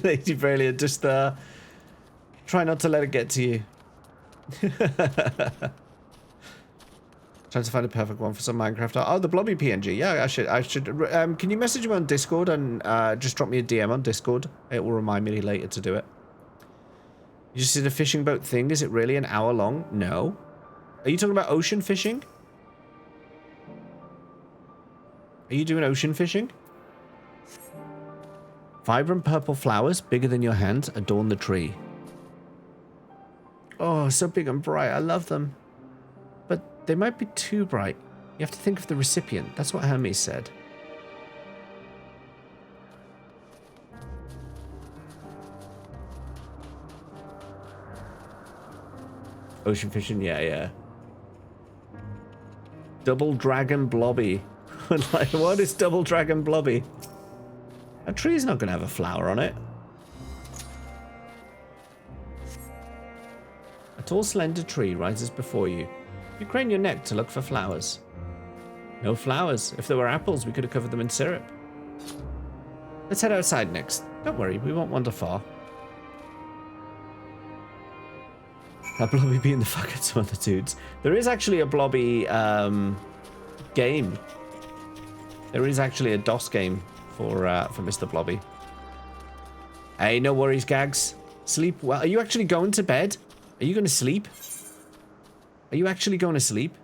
Lady Brilliant, just try not to let it get to you. Trying to find a perfect one for some Minecraft art. Oh, the blobby PNG. Yeah, I should. Can you message me on Discord and just drop me a DM on Discord? It will remind me later to do it. You just did a fishing boat thing. Is it really an hour long? No. Are you talking about ocean fishing? Are you doing ocean fishing? Vibrant purple flowers, bigger than your hand, adorn the tree. Oh, so big and bright. I love them. But they might be too bright. You have to think of the recipient. That's what Hermes said. Ocean fishing? Yeah. Double dragon blobby. Like, what is double dragon blobby? A tree's not going to have a flower on it. A tall, slender tree rises before you. You crane your neck to look for flowers. No flowers. If there were apples, we could have covered them in syrup. Let's head outside next. Don't worry, we won't wander far. That blobby being the fuck at some other dudes. There is actually a blobby game. There is actually a DOS game for Mr. Blobby. Hey, no worries, Gags. Sleep well. Are you actually going to bed? Are you going to sleep? Are you actually going to sleep?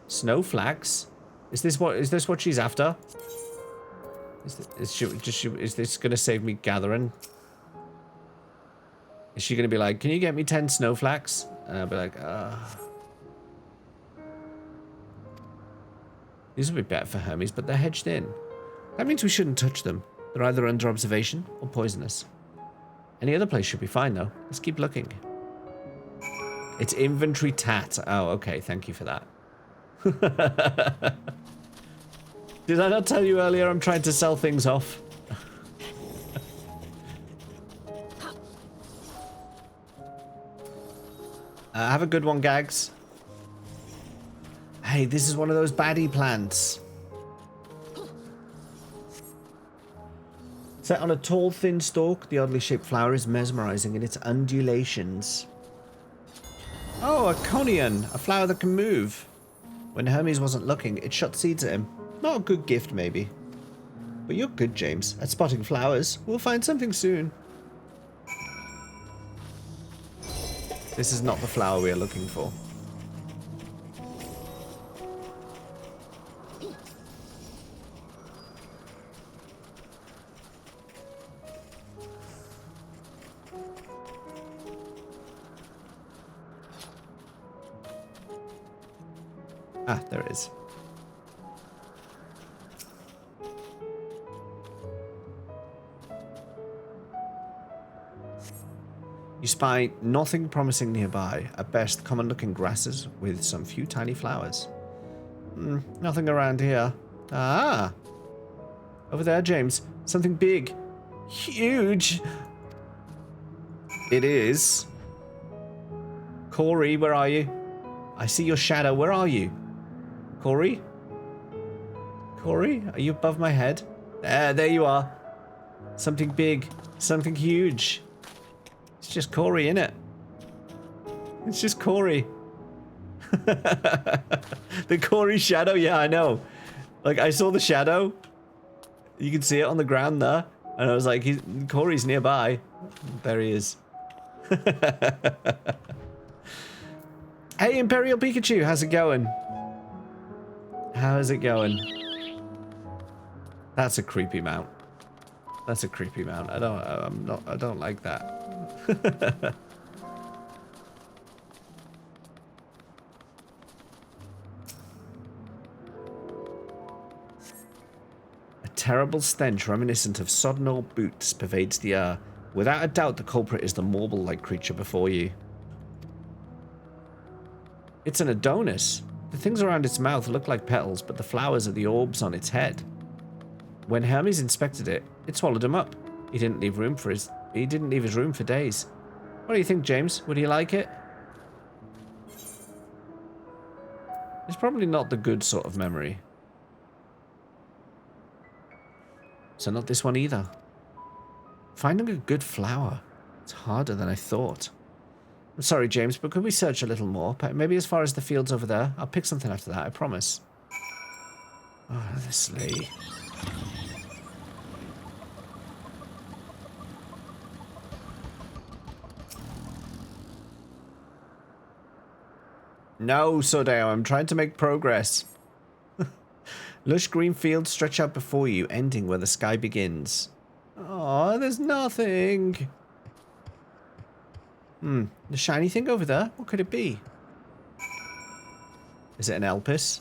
Snowflakes? Is this what she's after? Is this going to save me gathering? Is she going to be like, can you get me 10 snowflakes? And I'll be like, These would be better for Hermes, but they're hedged in. That means we shouldn't touch them. They're either under observation or poisonous. Any other place should be fine, though. Let's keep looking. It's inventory tat. Oh, okay. Thank you for that. Did I not tell you earlier I'm trying to sell things off? Have a good one, Gags. Hey, this is one of those baddie plants. Set on a tall, thin stalk, the oddly shaped flower is mesmerizing in its undulations. Oh, a conian, a flower that can move. When Hermes wasn't looking, it shot seeds at him. Not a good gift, maybe. But you're good, James, at spotting flowers. We'll find something soon. This is not the flower we are looking for. Ah, there it is. You spy nothing promising nearby, at best common-looking grasses with some few tiny flowers. Nothing around here. Ah! Over there, James. Something big. Huge! It is. Corey, where are you? I see your shadow. Where are you? Corey? Corey? Are you above my head? There you are. Something big. Something huge. It's just Corey, innit? It's just Corey. The Corey shadow? Yeah, I know. Like, I saw the shadow. You can see it on the ground there. And I was like, Corey's nearby. There he is. Hey, Imperial Pikachu, how's it going? How's it going? That's a creepy mount. That's a creepy mount. I don't like that. A terrible stench reminiscent of sodden old boots pervades the air. Without a doubt, the culprit is the marble-like creature before you. It's an Adonis. The things around its mouth look like petals, but the flowers are the orbs on its head. When Hermes inspected it, it swallowed him up. He didn't leave his room for days. What do you think, James? Would he like it? It's probably not the good sort of memory. So not this one either. Finding a good flower. It's harder than I thought. I'm sorry, James, but could we search a little more? Maybe as far as the fields over there? I'll pick something after that, I promise. Honestly. No, Sodeo, I'm trying to make progress. Lush green fields stretch out before you, ending where the sky begins. Oh, there's nothing. The shiny thing over there? What could it be? Is it an Elpis?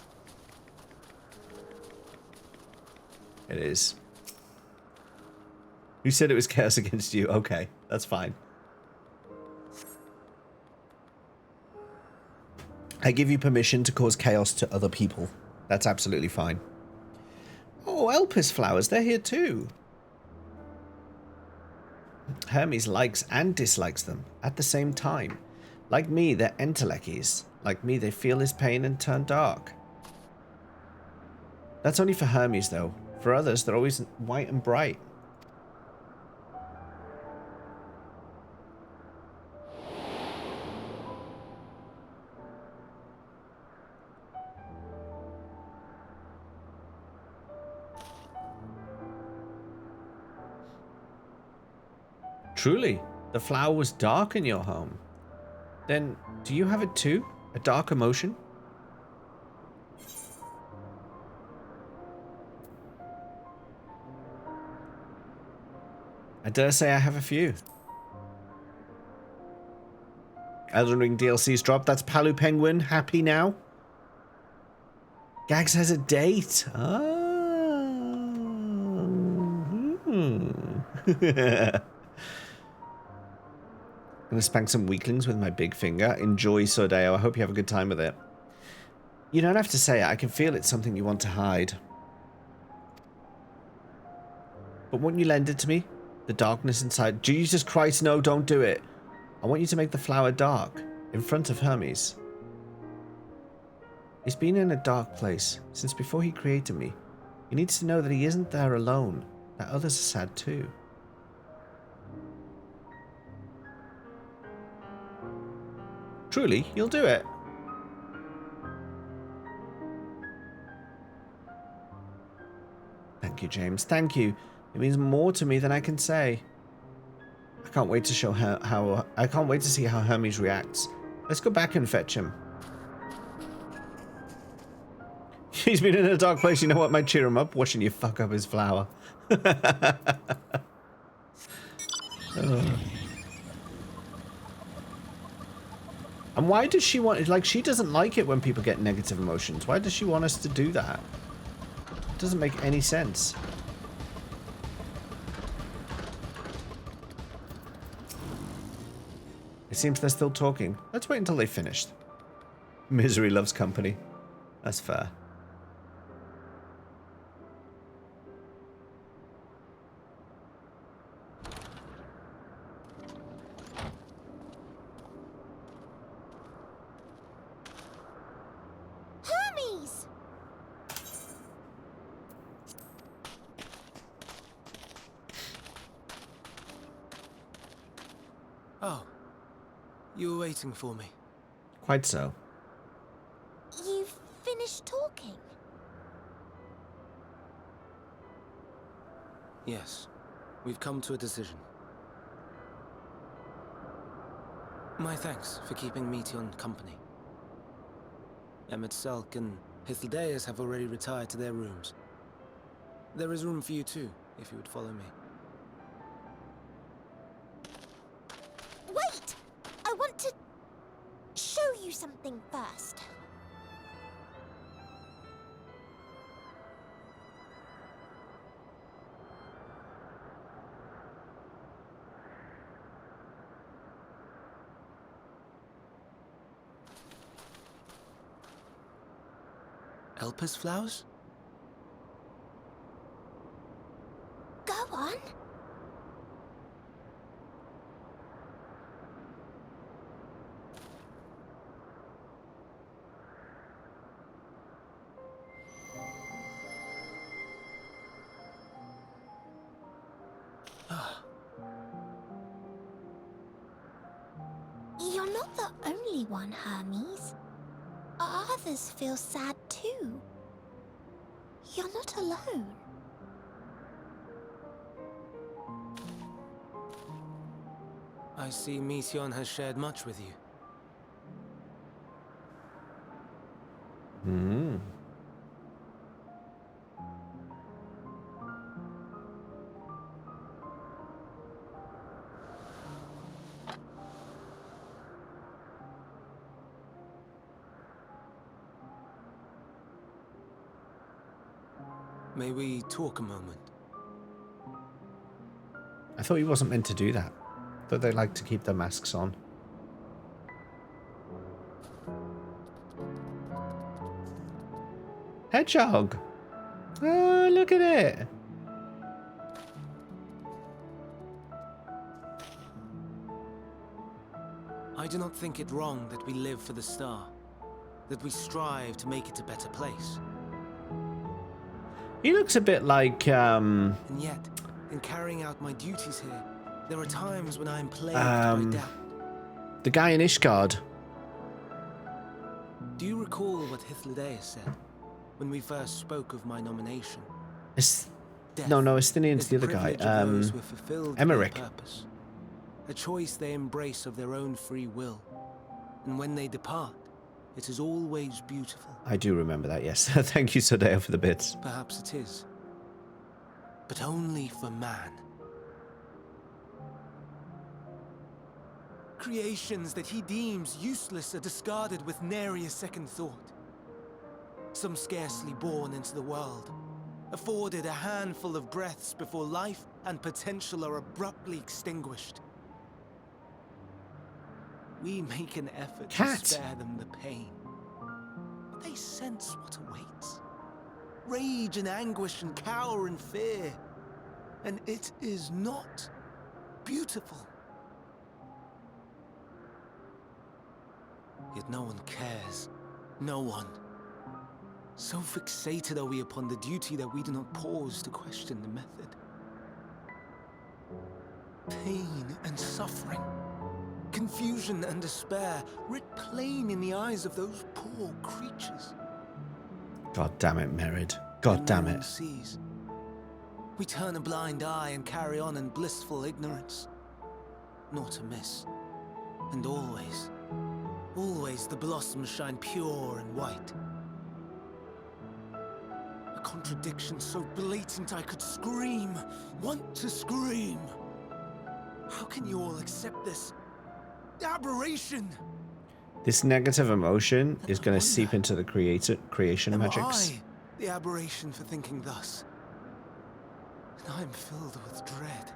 It is. You said it was chaos against you. Okay, that's fine. I give you permission to cause chaos to other people. That's absolutely fine. Oh, Elpis flowers, they're here too. Hermes likes and dislikes them at the same time. Like me, they're entelechies. Like me, they feel his pain and turn dark. That's only for Hermes, though. For others, they're always white and bright. Truly, the flower was dark in your home. Then, do you have it too? A dark emotion? I dare say I have a few. Elden Ring DLC's dropped. That's Palu Penguin. Happy now? Gags has a date. Gonna spank some weaklings with my big finger. Enjoy, Sodeo. I hope you have a good time with it. You don't have to say it. I can feel it's something you want to hide. But won't you lend it to me? The darkness inside. Jesus Christ, no, don't do it. I want you to make the flower dark. In front of Hermes. He's been in a dark place since before he created me. He needs to know that he isn't there alone. That others are sad too. Truly, you'll do it. Thank you, James. Thank you. It means more to me than I can say. I can't wait to show her how. I can't wait to see how Hermes reacts. Let's go back and fetch him. He's been in a dark place. You know what might cheer him up? Watching you fuck up his flower. And why does she want... Like, she doesn't like it when people get negative emotions. Why does she want us to do that? It doesn't make any sense. It seems they're still talking. Let's wait until they've finished. Misery loves company. That's fair. Hermes! Oh, you were waiting for me. Quite so. You've finished talking? Yes, we've come to a decision. My thanks for keeping Meteon company. Emmett Selk and Hythlodaeus have already retired to their rooms. There is room for you too, if you would follow me. Wait! I want to show you something first. Elpis flowers? Go on. You're not the only one, Hermes. Others feel sad too. You're not alone. I see Meteon has shared much with you. Hmm. May we talk a moment? I thought he wasn't meant to do that. I thought they like to keep their masks on. Hedgehog! Oh, look at it! I do not think it wrong that we live for the star, that we strive to make it a better place. He looks a bit like, And yet, in carrying out my duties here, there are times when I am plagued by doubt. the guy in Ishgard. Do you recall what Hythlodaeus said when we first spoke of my nomination? No, Estinian's is the other guy. privilege of those who have fulfilled their Emmerich. purpose, a choice they embrace of their own free will, and when they depart, it is always beautiful. I do remember that, yes. Thank you, Sodeo, for the bits. Perhaps it is, but only for man. Creations that he deems useless are discarded with nary a second thought. Some scarcely born into the world, afforded a handful of breaths before life and potential are abruptly extinguished. We make an effort to spare them the pain, but they sense what awaits. Rage and anguish and cower and fear, and it is not beautiful. Yet no one cares. No one. So fixated are we upon the duty that we do not pause to question the method. Pain and suffering, confusion and despair, writ plain in the eyes of those poor creatures. God damn it, Merid. God damn No one it. sees. We turn a blind eye and carry on in blissful ignorance. not amiss. And always, always the blossoms shine pure and white. A contradiction so blatant I could scream, want to scream. How can you all accept this aberration? This negative emotion is going to seep into the creation Am magics. I the aberration for thinking thus? And I am filled with dread.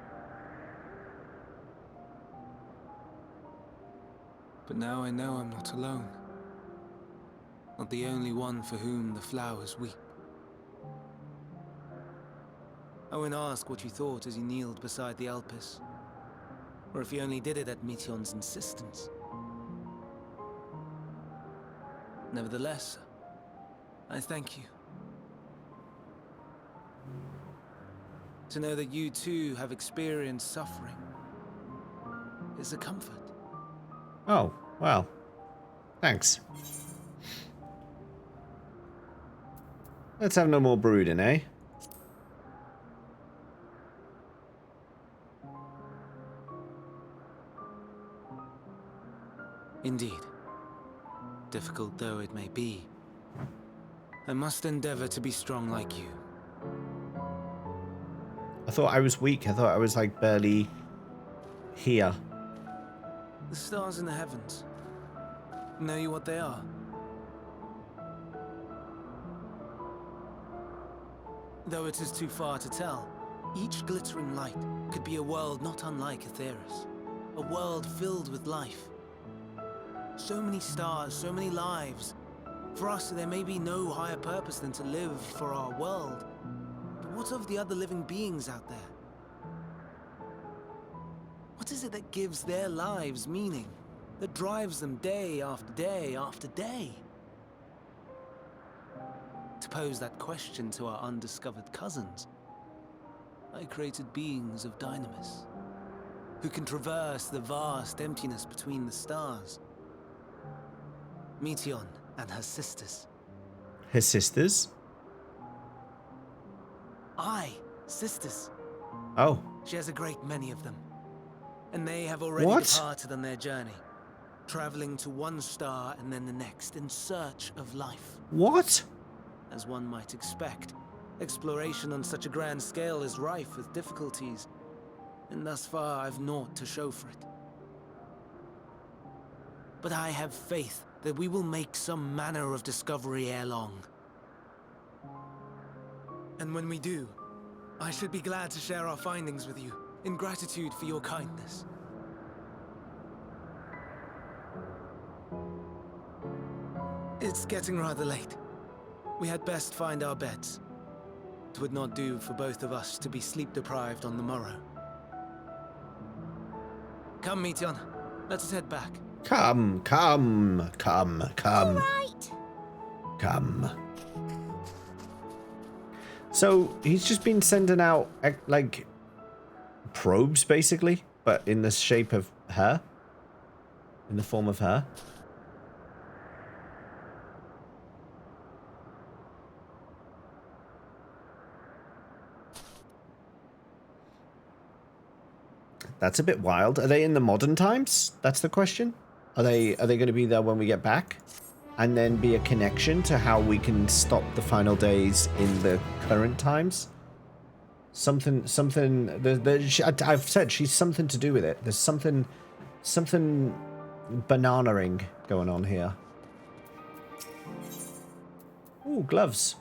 But now I know I'm not alone. Not the only one for whom the flowers weep. I won't ask what you thought as you kneeled beside the Alpes, or if you only did it at Meteon's insistence. Nevertheless, I thank you. To know that you too have experienced suffering is a comfort. Oh, well. Thanks. Let's have no more brooding, eh? Indeed. Difficult though it may be, I must endeavor to be strong like you. I thought I was weak. I thought I was like barely here. The stars in the heavens. Know you what they are? Though it is too far to tell, each glittering light could be a world not unlike Aetheris. A world filled with life. So many stars, so many lives. For us, there may be no higher purpose than to live for our world. But what of the other living beings out there? What is it that gives their lives meaning? That drives them day after day after day? To pose that question to our undiscovered cousins, I created beings of dynamis, who can traverse the vast emptiness between the stars. Meteon and her sisters. His sisters? Aye, sisters. Oh. She has a great many of them. And they have already departed on their journey, traveling to one star and then the next in search of life. What? As one might expect, exploration on such a grand scale is rife with difficulties, and thus far I've naught to show for it. But I have faith that we will make some manner of discovery ere long. And when we do, I should be glad to share our findings with you, in gratitude for your kindness. It's getting rather late. We had best find our beds. It would not do for both of us to be sleep-deprived on the morrow. Come, Meteon. Let us head back. Come. All right. Come. So, he's just been sending out, like, probes, basically, but in the shape of her. In the form of her. That's a bit wild. Are they in the modern times? That's the question. Are they going to be there when we get back? And then be a connection to how we can stop the final days in the current times? Something, I've said she's something to do with it. There's something banana-ing going on here. Ooh, gloves.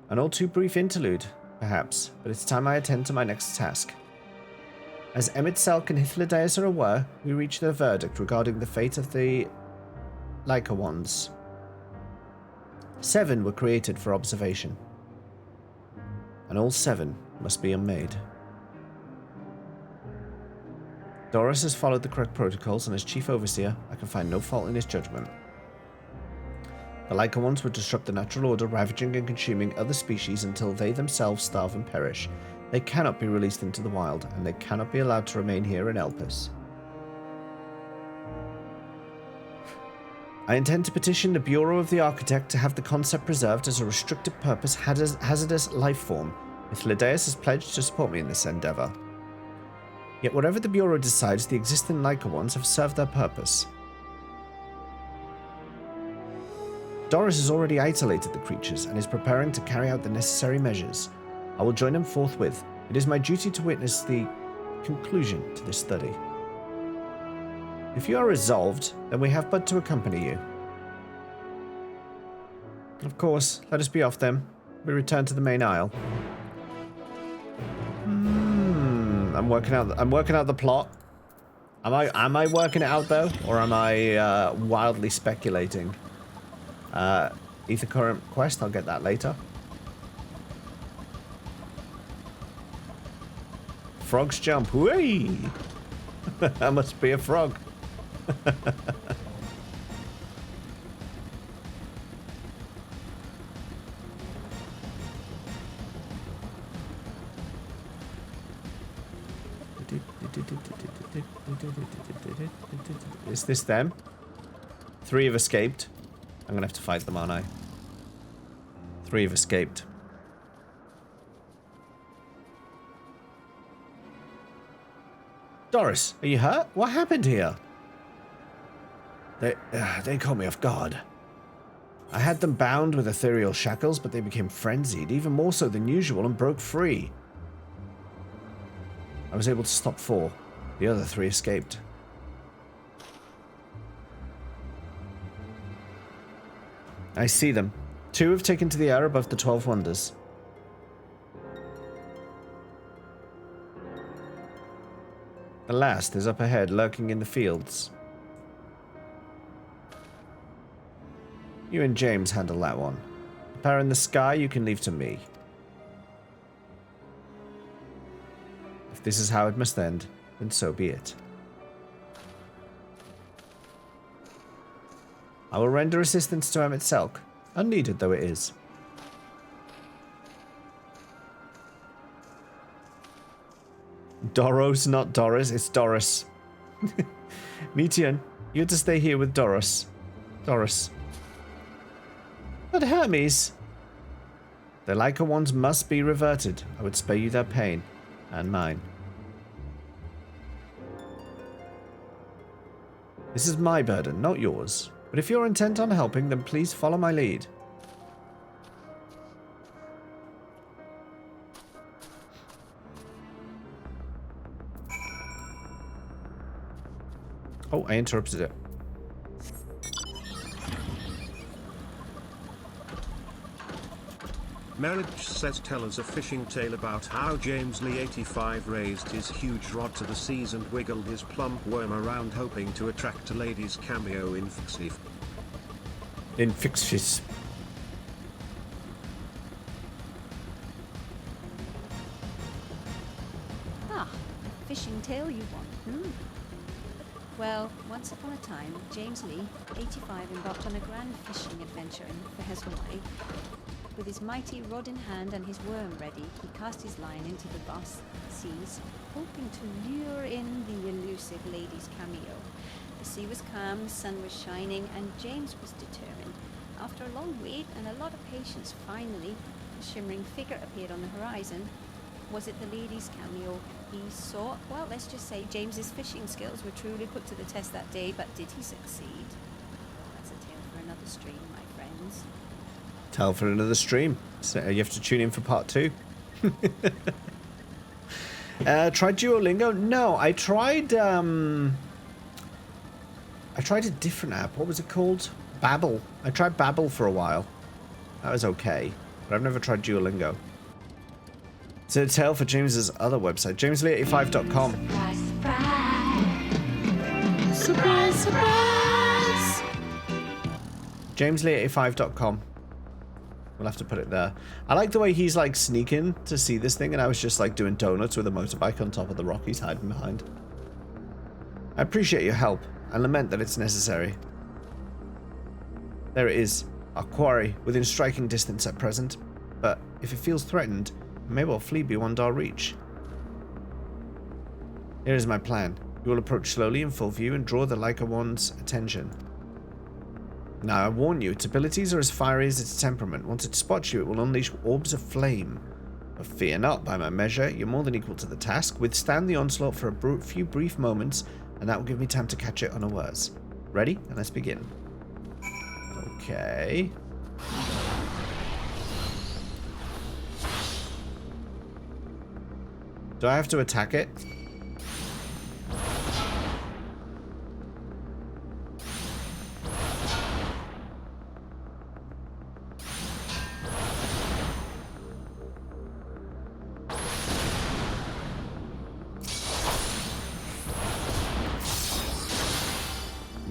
An all too brief interlude, perhaps, but it's time I attend to my next task. As Emmett Selk and Hythlodaeus are aware, we reach their verdict regarding the fate of the Lycawans. 7 were created for observation, and all 7 must be unmade. Doris has followed the correct protocols, and as Chief Overseer, I can find no fault in his judgment. The Lycawans would disrupt the natural order, ravaging and consuming other species until they themselves starve and perish. They cannot be released into the wild, and they cannot be allowed to remain here in Elpis. I intend to petition the Bureau of the Architect to have the concept preserved as a restricted purpose hazardous life form. Hythlodaeus has pledged to support me in this endeavor. Yet whatever the Bureau decides, the existing Leica ones have served their purpose. Doris has already isolated the creatures and is preparing to carry out the necessary measures. I will join him forthwith. It is my duty to witness the conclusion to this study. If you are resolved, then we have but to accompany you. Of course, let us be off then. We return to the main aisle. I'm working out the plot. Am I working it out though, or am I wildly speculating? Ether current quest, I'll get that later. Frogs jump, whee! That must be a frog. Is this them? 3 have escaped. I'm gonna have to fight them, aren't I? 3 have escaped. Doris, are you hurt? What happened here? They caught me off guard. I had them bound with ethereal shackles, but they became frenzied, even more so than usual, and broke free. I was able to stop 4. The other 3 escaped. I see them. 2 have taken to the air above the 12 wonders. The last is up ahead, lurking in the fields. You and James handle that one. The pair in the sky you can leave to me. If this is how it must end, then so be it. I will render assistance to Emmett Selk, unneeded though it is. Doros, not Doris, it's Doris. Metian, you have to stay here with Doris. Doris. But Hermes! The Leica ones must be reverted. I would spare you their pain. And mine. This is my burden, not yours. But if you're intent on helping, then please follow my lead. Oh, I interrupted it. Marriage says tell us a fishing tale about how James Lee 85 raised his huge rod to the seas and wiggled his plump worm around hoping to attract a lady's cameo in Fixif. In Fixis. Ah, fishing tale you want, Well, once upon a time, James Lee, 85, embarked on a grand fishing adventure in Fairs, Hawaii. With his mighty rod in hand and his worm ready, he cast his line into the vast seas, hoping to lure in the elusive lady's cameo. The sea was calm, the sun was shining, and James was determined. After a long wait and a lot of patience, finally, a shimmering figure appeared on the horizon. Was it the lady's cameo he saw? Well, let's just say James's fishing skills were truly put to the test that day, but did he succeed? That's a tale for another stream, my friends. Tale for another stream. So you have to tune in for part 2. Tried Duolingo? No, I tried a different app. What was it called? Babbel. I tried Babbel for a while. That was okay, but I've never tried Duolingo. It's a tale for James's other website, jameslee85.com. Surprise, surprise. Surprise, surprise. jameslee85.com. We'll have to put it there. I like the way he's like sneaking to see this thing, and I was just like doing donuts with a motorbike on top of the rock he's hiding behind. I appreciate your help and lament that it's necessary. There it is, our quarry, within striking distance at present, but if it feels threatened, it may well flee beyond our reach. Here is my plan. You will approach slowly in full view and draw the Leica one's attention. Now, I warn you, its abilities are as fiery as its temperament. Once it spots you, it will unleash orbs of flame. But fear not, by my measure, you're more than equal to the task. Withstand the onslaught for a few brief moments, and that will give me time to catch it unawares. Ready? And let's begin. Okay. Do I have to attack it?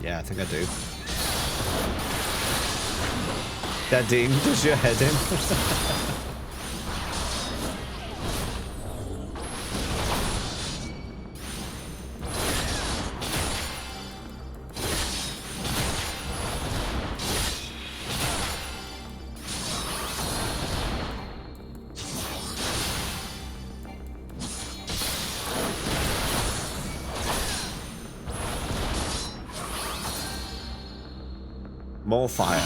Yeah, I think I do. That ding does your head in. More fire.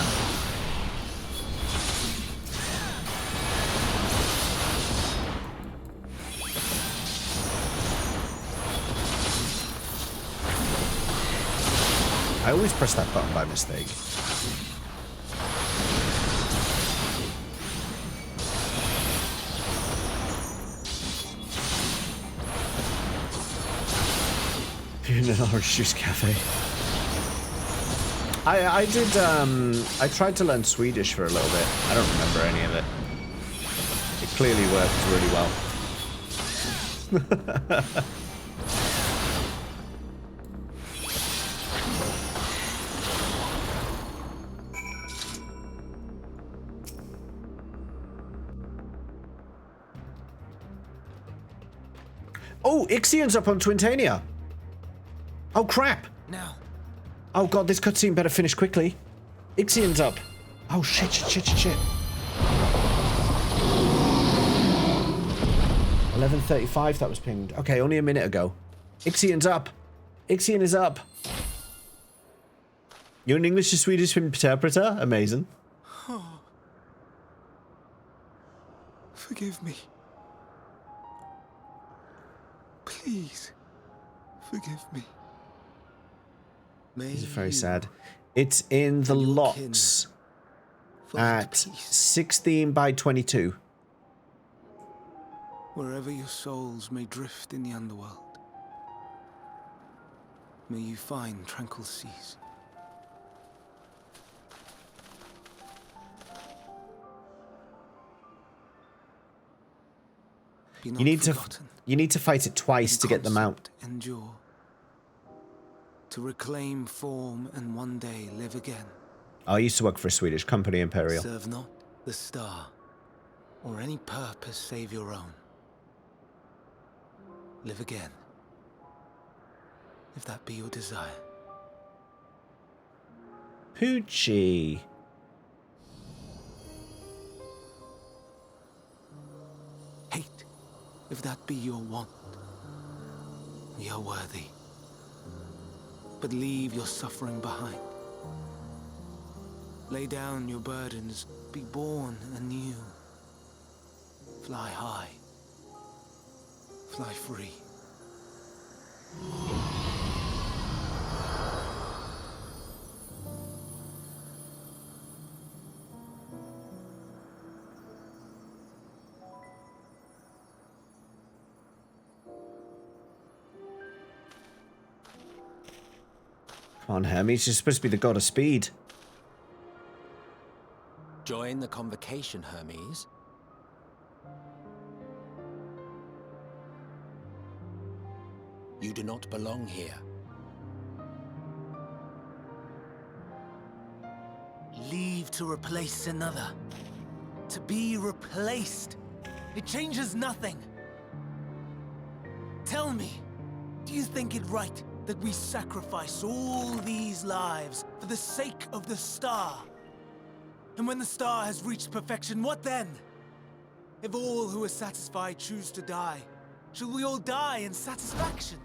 I always press that button by mistake. You're in an orange juice cafe. I tried to learn Swedish for a little bit. I don't remember any of it. It clearly worked really well. Oh, Ixion's up on Twintania. Oh, crap. Now. Oh god, this cutscene better finish quickly. Ixion's up. Oh shit. 11:35 that was pinged. Okay, only a minute ago. Ixion's up. Ixion is up. You're an English to Swedish interpreter? Amazing. Oh. Forgive me. Please, forgive me. This is very sad. It's in the locks at 16 by 22. Wherever your souls may drift in the underworld, may you find tranquil seas. You need to fight it twice to get them out. Endure. To reclaim form and one day live again. I used to work for a Swedish company, Imperial. Serve not the star, or any purpose save your own. Live again, if that be your desire. Poochie. Hate, if that be your want. We are worthy. But leave your suffering behind. Lay down your burdens, be born anew. Fly high, fly free. Come on, Hermes, you're supposed to be the god of speed. Join the convocation, Hermes. You do not belong here. Leave to replace another. To be replaced. It changes nothing. Tell me, do you think it right that we sacrifice all these lives for the sake of the star? And when the star has reached perfection, what then? If all who are satisfied choose to die, shall we all die in satisfaction?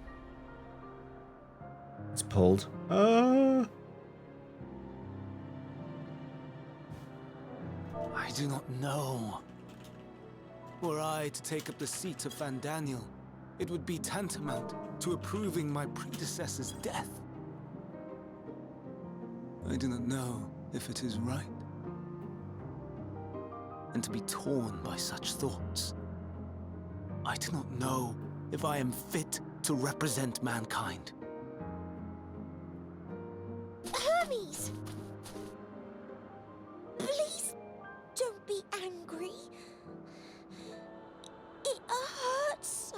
It's pulled. I do not know. Were I to take up the seat of Van Daniel, it would be tantamount to approving my predecessor's death. I do not know if it is right. And to be torn by such thoughts, I do not know if I am fit to represent mankind. Hermes! Please don't be angry. It hurts so.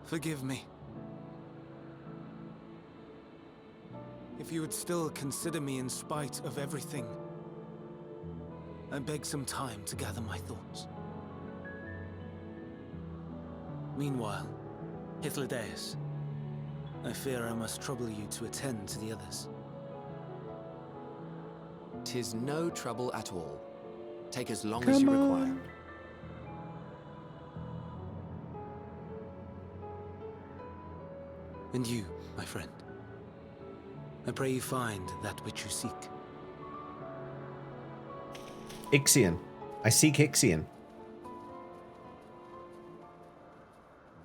Forgive me. If you would still consider me in spite of everything, I beg some time to gather my thoughts. Meanwhile, Hythlodaeus, I fear I must trouble you to attend to the others. 'Tis no trouble at all. Take as long as you require. And you, my friend, I pray you find that which you seek. Ixion. I seek Ixion.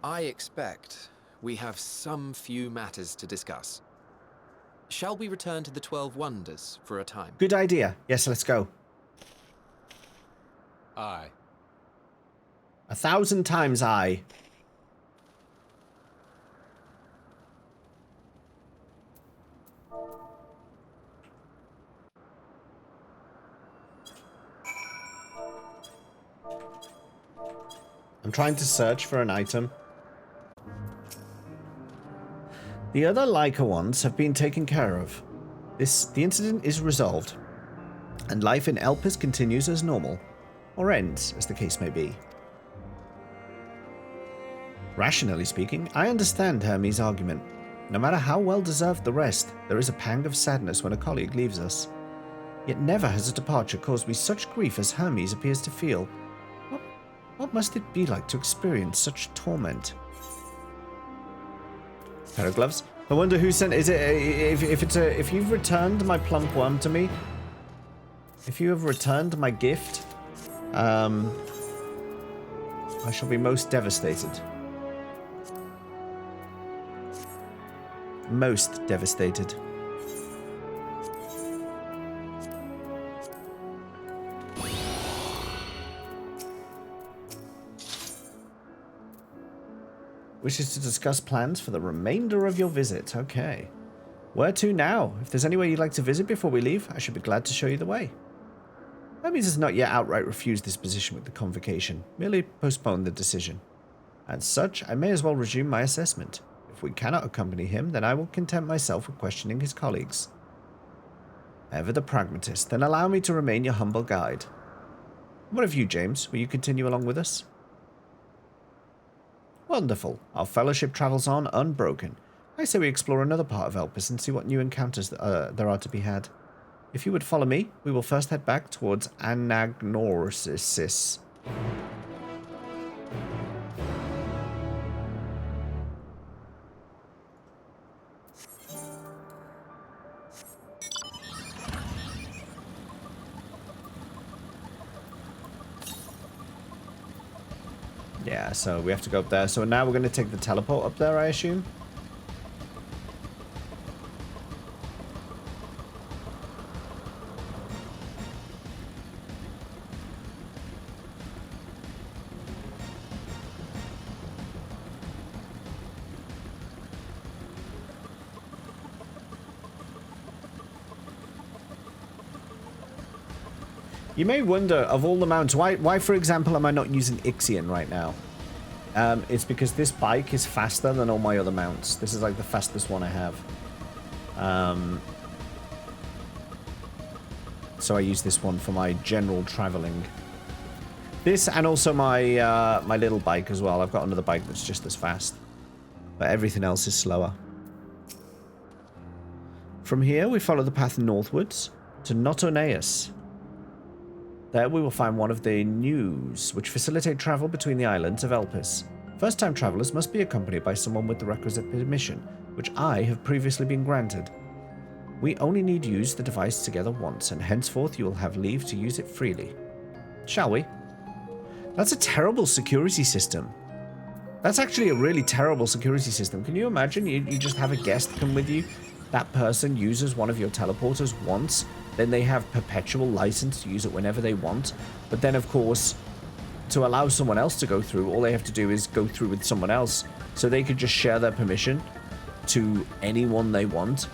I expect we have some few matters to discuss. Shall we return to the 12 Wonders for a time? Good idea. Yes, let's go. Aye. 1,000 times aye. I'm trying to search for an item. The other Leica ones have been taken care of. The incident is resolved, and life in Elpis continues as normal, or ends, as the case may be. Rationally speaking, I understand Hermes' argument. No matter how well deserved the rest, there is a pang of sadness when a colleague leaves us. Yet never has a departure caused me such grief as Hermes appears to feel. What must it be like to experience such torment? Pair of gloves. I wonder who sent. Is it if you've returned my plump worm to me? If you have returned my gift, I shall be most devastated. Most devastated. Wishes to discuss plans for the remainder of your visit. Okay. Where to now? If there's anywhere you'd like to visit before we leave, I should be glad to show you the way. Hermes has not yet outright refused this position with the convocation, merely postponed the decision. As such, I may as well resume my assessment. If we cannot accompany him, then I will content myself with questioning his colleagues. Ever the pragmatist, then allow me to remain your humble guide. What of you, James? Will you continue along with us? Wonderful. Our fellowship travels on unbroken. I say we explore another part of Elpis and see what new encounters there are to be had. If you would follow me, we will first head back towards Anagnorisis. Yeah, so we have to go up there. So now we're going to take the teleport up there, I assume. You may wonder, of all the mounts, why, for example, am I not using Ixion right now? It's because this bike is faster than all my other mounts. This is like the fastest one I have. So I use this one for my general traveling. This and also my my little bike as well. I've got another bike that's just as fast. But everything else is slower. From here, we follow the path northwards to Notoneus. There we will find one of the news, which facilitate travel between the islands of Elpis. First-time travelers must be accompanied by someone with the requisite permission, which I have previously been granted. We only need use the device together once, and henceforth you will have leave to use it freely. Shall we? That's a terrible security system. That's actually a really terrible security system. Can you imagine? You just have a guest come with you. That person uses one of your teleporters once. Then they have perpetual license to use it whenever they want. But then, of course, to allow someone else to go through, all they have to do is go through with someone else. So they could just share their permission to anyone they want.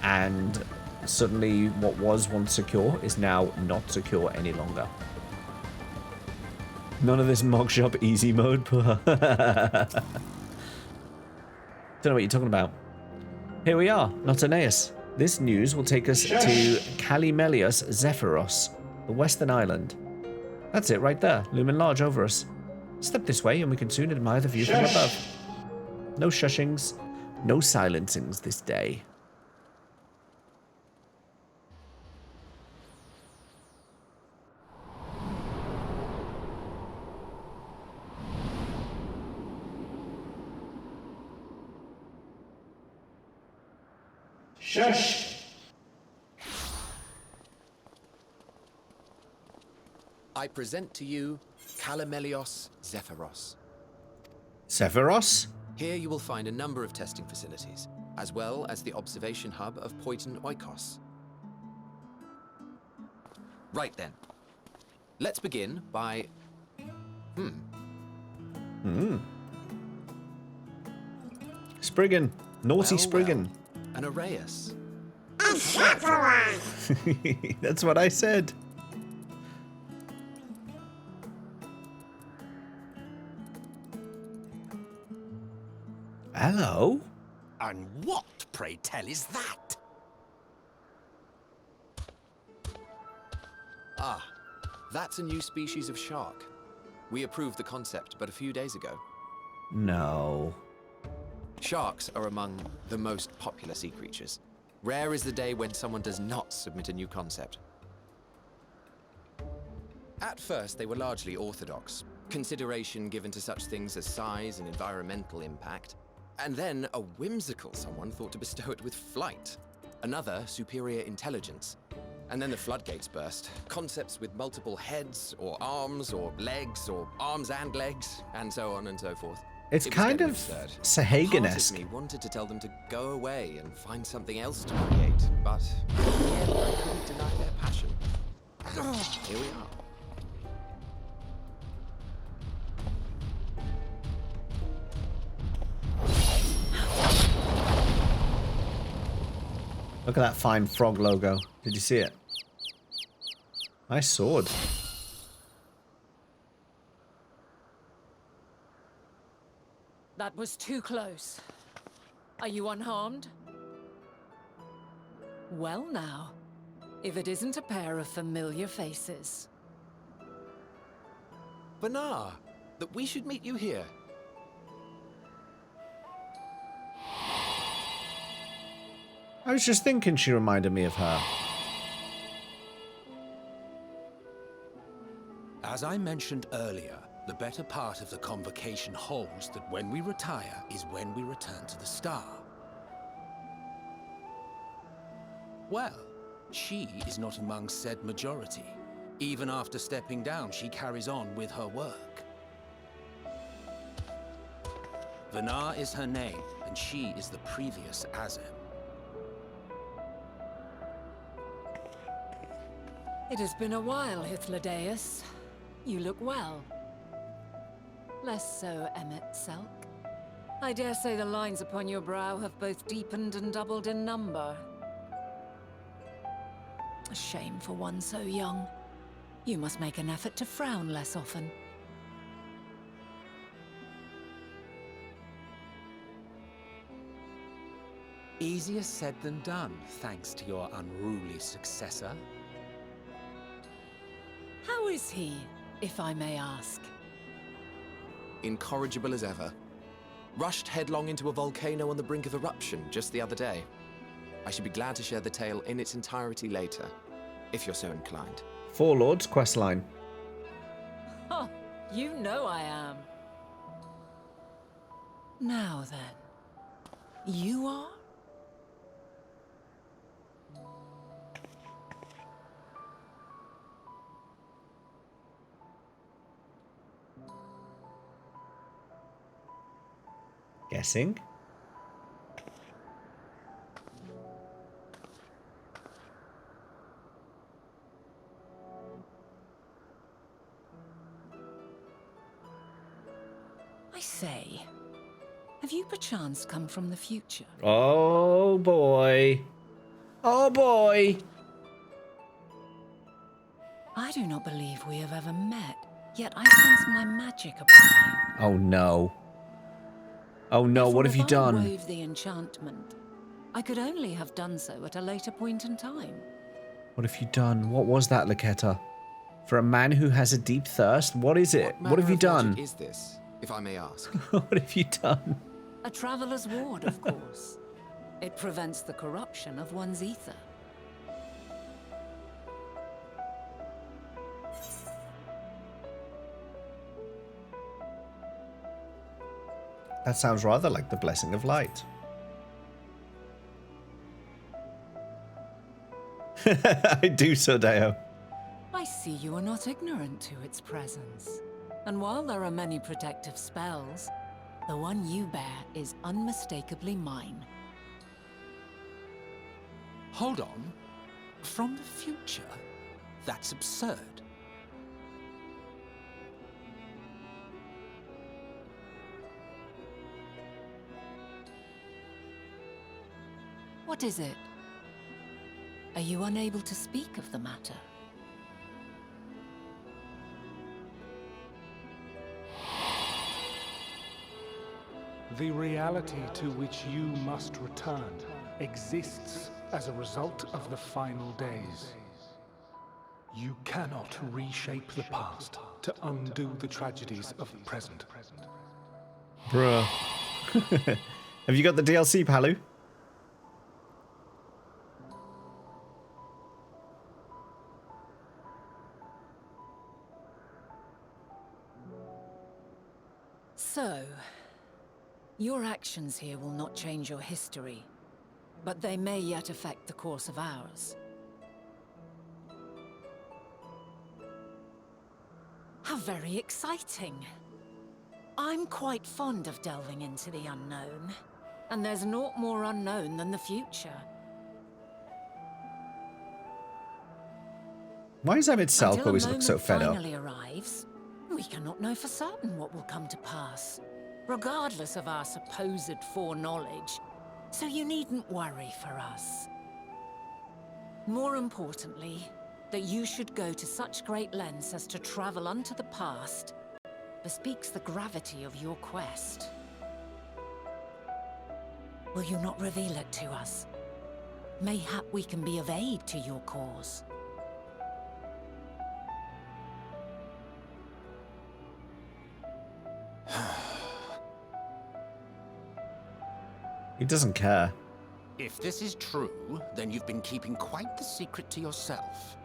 And suddenly what was once secure is now not secure any longer. None of this mock shop easy mode. Don't know what you're talking about. Here we are, Notaneus. This news will take us to Kalimelius Zephyros, the western island. That's it right there, looming large over us. Step this way and we can soon admire the view from above. No shushings, no silencings this day. Shush! I present to you Kalimelios Zephyros. Zephyros? Here you will find a number of testing facilities, as well as the observation hub of Poiton Oikos. Right then. Let's begin by... Spriggan. Naughty Well, Spriggan. well, an Arrhaeus. That's what I said. Hello? And what, pray tell, is that? Ah, that's a new species of shark. We approved the concept but a few days ago. No. Sharks are among the most popular sea creatures. Rare is the day when someone does not submit a new concept. At first, they were largely orthodox, consideration given to such things as size and environmental impact, and then a whimsical someone thought to bestow it with flight, another superior intelligence. And then the floodgates burst. Concepts with multiple heads, or arms and legs, and so on and so forth. It's It was kind getting of absurd. Part Sahagan-esque. of me wanted to tell them to go away and find something else to create, but in the end, I couldn't deny their passion. Here we are. Look at that fine frog logo. Did you see it? Nice sword. That was too close. Are you unharmed? Well now, if it isn't a pair of familiar faces. Banar, that we should meet you here. I was just thinking she reminded me of her. As I mentioned earlier, the better part of the convocation holds that when we retire is when we return to the star. Well, she is not among said majority. Even after stepping down, she carries on with her work. Vanar is her name, and she is the previous Azem. It has been a while, Hythlodaeus. You look well. Less so, Emmet Selk. I dare say the lines upon your brow have both deepened and doubled in number. A shame for one so young. You must make an effort to frown less often. Easier said than done, thanks to your unruly successor. How is he, if I may ask? Incorrigible as ever. Rushed headlong into a volcano on the brink of eruption just the other day. I should be glad to share the tale in its entirety later, if you're so inclined. Four Lords questline. Huh, you know I am. Now then, you are? blessing. I say, have you perchance come from the future? Oh boy. Oh boy. I do not believe we have ever met, yet I sense my magic upon you. Oh no. Oh no, what have you If I done? wove the enchantment, I could only have done so at a later point in time. What have you done? What was that, Laketa? For a man who has a deep thirst, what is it? What have you done? What is this, if I may ask? What have you done? A traveler's ward, of course. It prevents the corruption of one's ether. That sounds rather like the blessing of light. I do, Sodeo. I see you are not ignorant to its presence. And while there are many protective spells, the one you bear is unmistakably mine. Hold on. From the future? That's absurd. What is it? Are you unable to speak of the matter? The reality to which you must return exists as a result of the final days. You cannot reshape the past to undo the tragedies of the present. Bruh. Have you got the DLC, Palu? So, your actions here will not change your history, but they may yet affect the course of ours. How very exciting. I'm quite fond of delving into the unknown, and there's naught more unknown than the future. Why does Emmett Selk Until always a look so moment fed up? finally arrives, we cannot know for certain what will come to pass, regardless of our supposed foreknowledge, so you needn't worry for us. More importantly, that you should go to such great lengths as to travel unto the past bespeaks the gravity of your quest. Will you not reveal it to us? Mayhap we can be of aid to your cause. He doesn't care. If this is true, then you've been keeping quite the secret to yourself.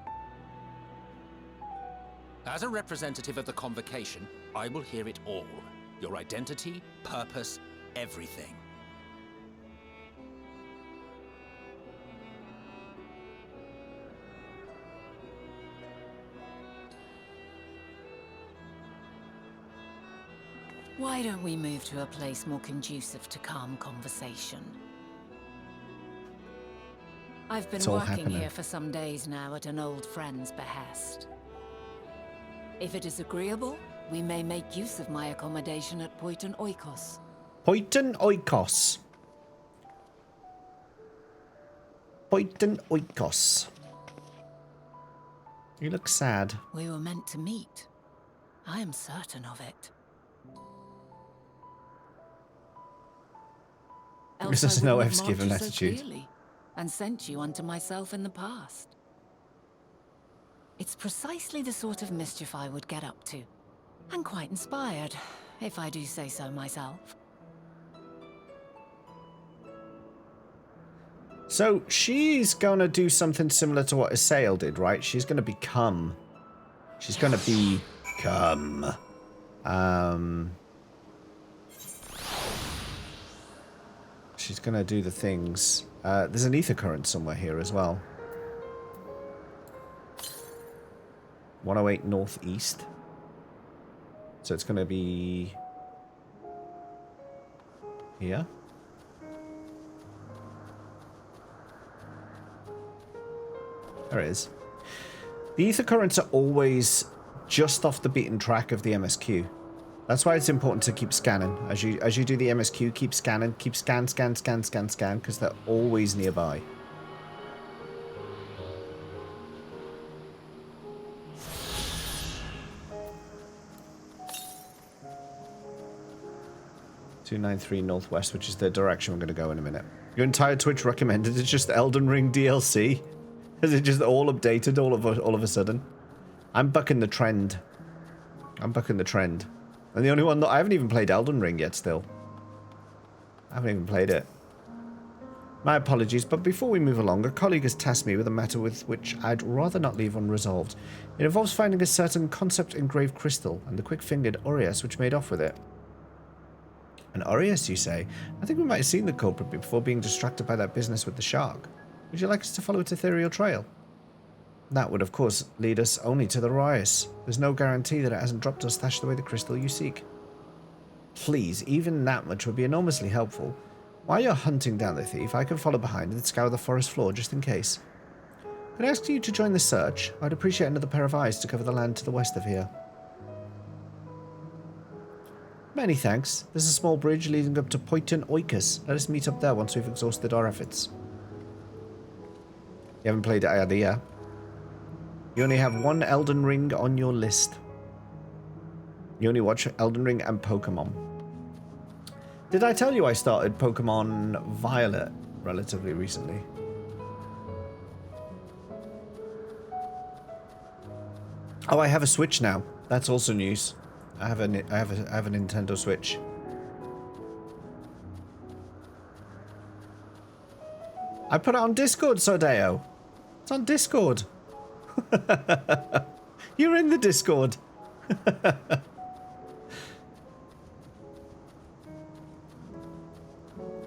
As a representative of the Convocation, I will hear it all. Your identity, purpose, everything. Why don't we move to a place more conducive to calm conversation? I've been It's all working happening. here for some days now at an old friend's behest. If it is agreeable, we may make use of my accommodation at Poiton Oikos. Poiton Oikos. Poiton Oikos. You look sad. We were meant to meet. I am certain of it. This Else is I no wouldn't F's have given marked you so attitude. clearly and sent you unto myself in the past. It's precisely the sort of mischief I would get up to. And quite inspired, if I do say so myself. So she's gonna do something similar to what Assail did, right? She's gonna become. She's gonna become. She's gonna do the things. There's an ether current somewhere here as well. 108 northeast. So it's gonna be here. There it is. The ether currents are always just off the beaten track of the MSQ. That's why it's important to keep scanning. As you do the MSQ, keep scanning, keep scan, because they're always nearby. .293 northwest, which is the direction we're going to go in a minute. Your entire Twitch recommended it's just Elden Ring DLC. Is it just all updated all of a sudden? I'm bucking the trend. I'm bucking the trend. And the only one that I haven't even played Elden Ring yet still. I haven't even played it. My apologies, but before we move along, a colleague has tasked me with a matter with which I'd rather not leave unresolved. It involves finding a certain concept engraved crystal and the quick-fingered Aureus which made off with it. An Aureus, you say? I think we might have seen the culprit before being distracted by that business with the shark. Would you like us to follow its ethereal trail? That would, of course, lead us only to the Aureus. There's no guarantee that it hasn't dropped or stashed away the crystal you seek. Please, even that much would be enormously helpful. While you're hunting down the thief, I can follow behind and scour the forest floor just in case. Could I ask you to join the search? I'd appreciate another pair of eyes to cover the land to the west of here. Many thanks. There's a small bridge leading up to Poiton Oikos. Let us meet up there once we've exhausted our efforts. You haven't played it either, yeah? You only have one Elden Ring on your list. You only watch Elden Ring and Pokemon. Did I tell you I started Pokemon Violet relatively recently? Oh, I have a Switch now. That's also news. I have a Nintendo Switch. I put it on Discord, Sodeo. It's on Discord. You're in the Discord.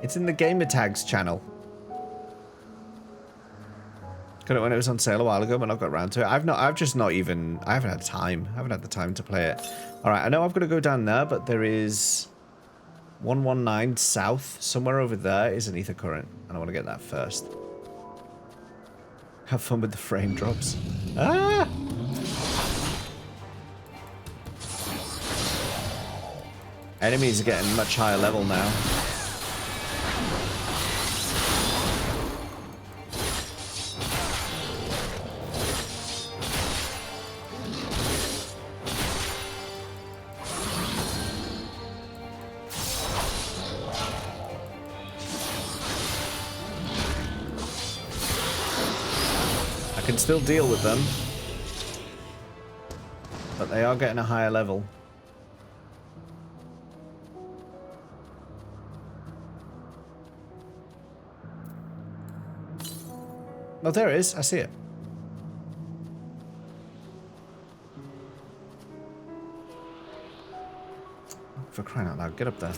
It's in the Gamer Tags channel. Got it when it was on sale a while ago, but I've got around to it. I haven't had time. I haven't had the time to play it. Alright, I know I've got to go down there, but there is 119 south. Somewhere over there is an ether current, and I want to get that first. Have fun with the frame drops. Ah! Enemies are getting much higher level now. I can still deal with them, but they are getting a higher level. Oh, there it is. I see it. For crying out loud, get up there.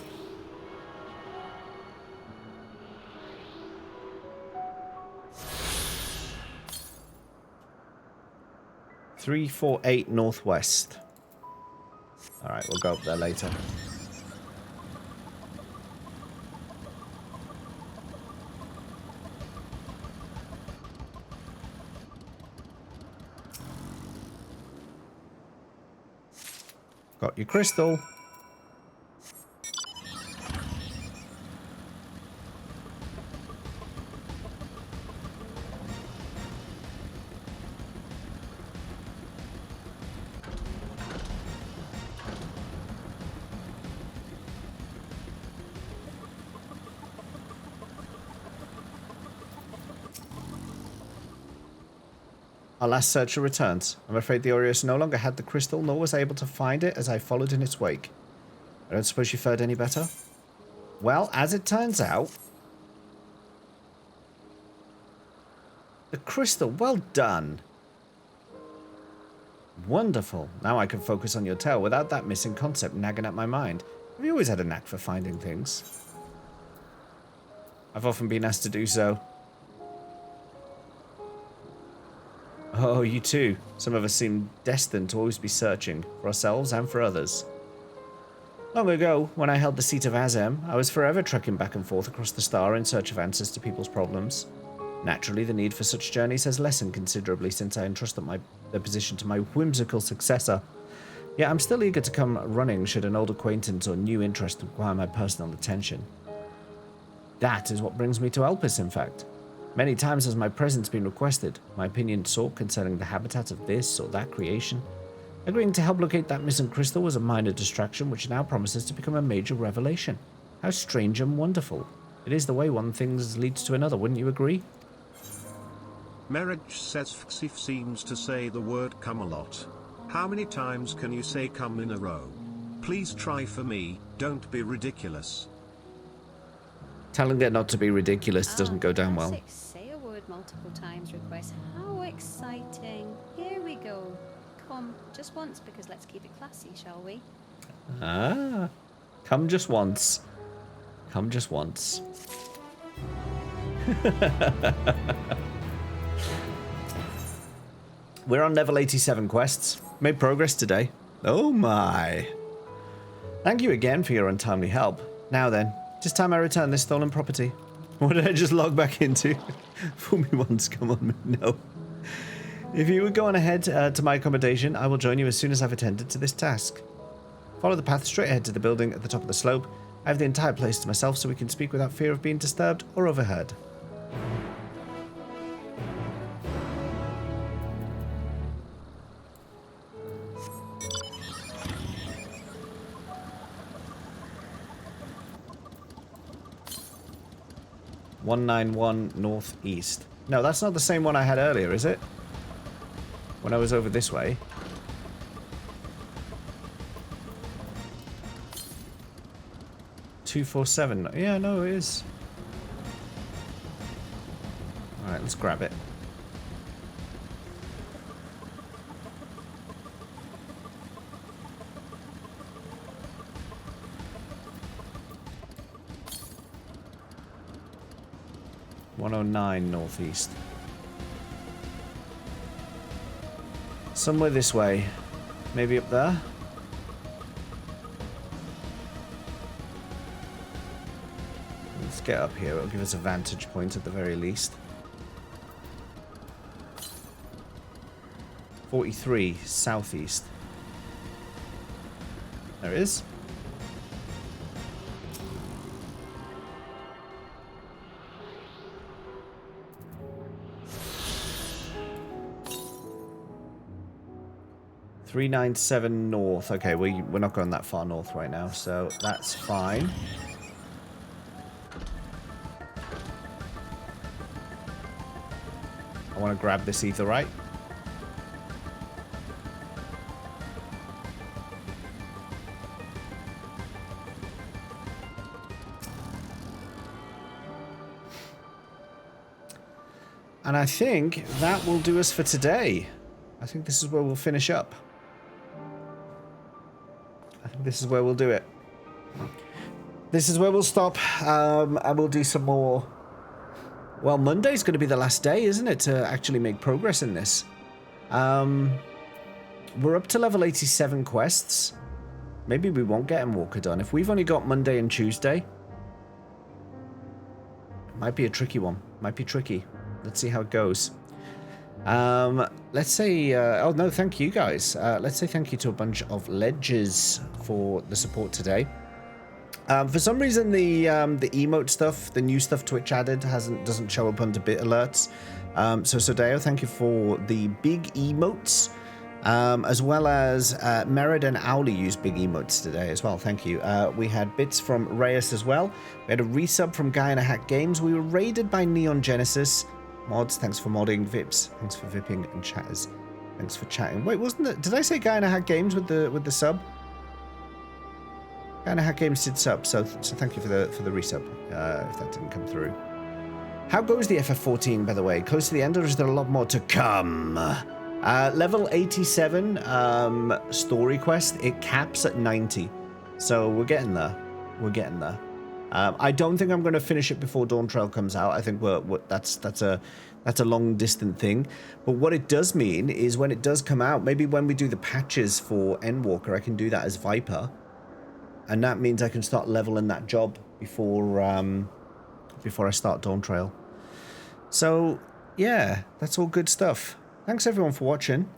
.348 northwest. Alright, we'll go up there later. Got your crystal. Our last searcher returns. I'm afraid the Aureus no longer had the crystal, nor was I able to find it as I followed in its wake. I don't suppose you fared any better? Well, as it turns out... The crystal, well done. Wonderful. Now I can focus on your tale without that missing concept nagging at my mind. Have you always had a knack for finding things? I've often been asked to do so. Oh, you too. Some of us seem destined to always be searching, for ourselves and for others. Long ago, when I held the seat of Azem, I was forever trekking back and forth across the star in search of answers to people's problems. Naturally, the need for such journeys has lessened considerably since I entrusted the position to my whimsical successor. Yet I'm still eager to come running should an old acquaintance or new interest require my personal attention. That is what brings me to Elpis, in fact. Many times has my presence been requested, my opinion sought concerning the habitat of this or that creation. Agreeing to help locate that missing crystal was a minor distraction which now promises to become a major revelation. How strange and wonderful. It is the way one thing leads to another, wouldn't you agree? Marriage says Fxif seems to say the word come a lot. How many times can you say come in a row? Please try for me, don't be ridiculous. Telling it not to be ridiculous doesn't go down well. Say a word multiple times request. How exciting. Here we go. Come just once, because let's keep it classy, shall we? Ah, come just once. Come just once. We're on level 87 quests. Made progress today. Oh my. Thank you again for your untimely help. Now then, it's time I return this stolen property. What did I just log back into? Fool me once, come on, no. If you would go on ahead to my accommodation, I will join you as soon as I've attended to this task. Follow the path straight ahead to the building at the top of the slope. I have the entire place to myself so we can speak without fear of being disturbed or overheard. (191) northeast. No, that's not the same one I had earlier, is it? When I was over this way. (247). Yeah, no, it is. Alright, let's grab it. (109) northeast. Somewhere this way. Maybe up there? Let's get up here. It'll give us a vantage point at the very least. 43 southeast. There it is. (397) north. Okay, we're not going that far north right now, so that's fine. I want to grab this etherite. And I think that will do us for today. I think this is where we'll finish up. I think this is where we'll do it. This is where we'll stop, and we'll do some more. Well, Monday's going to be the last day, isn't it, to actually make progress in this? We're up to level 87 quests. Maybe we won't get Endwalker done. If we've only got Monday and Tuesday, it might be a tricky one. Might be tricky. Let's see how it goes. Let's say, oh no, thank you guys. Let's say thank you to a bunch of ledges for the support today. For some reason, the emote stuff, the new stuff Twitch added, doesn't show up under bit alerts. So Sodeo, thank you for the big emotes, as well as Merid and Owly used big emotes today as well. Thank you. We had bits from Reyes as well. We had a resub from Guy in a Hat Games. We were raided by Neon Genesis. Mods, thanks for modding. Vips, thanks for vipping, and chatters, thanks for chatting. Wait, wasn't it? Did I say Guy in a Hat Games with the sub? Guy in a Hat Games did sub, so thank you for the resub. If that didn't come through. How goes the FF14, by the way? Close to the end, or is there a lot more to come? Level 87 story quest. It caps at 90, so we're getting there. We're getting there. I don't think I'm going to finish it before Dawn Trail comes out. I think that's a long distant thing. But what it does mean is when it does come out, maybe when we do the patches for Endwalker, I can do that as Viper. and that means I can start leveling that job before I start Dawn Trail. So yeah, that's all good stuff. Thanks everyone for watching.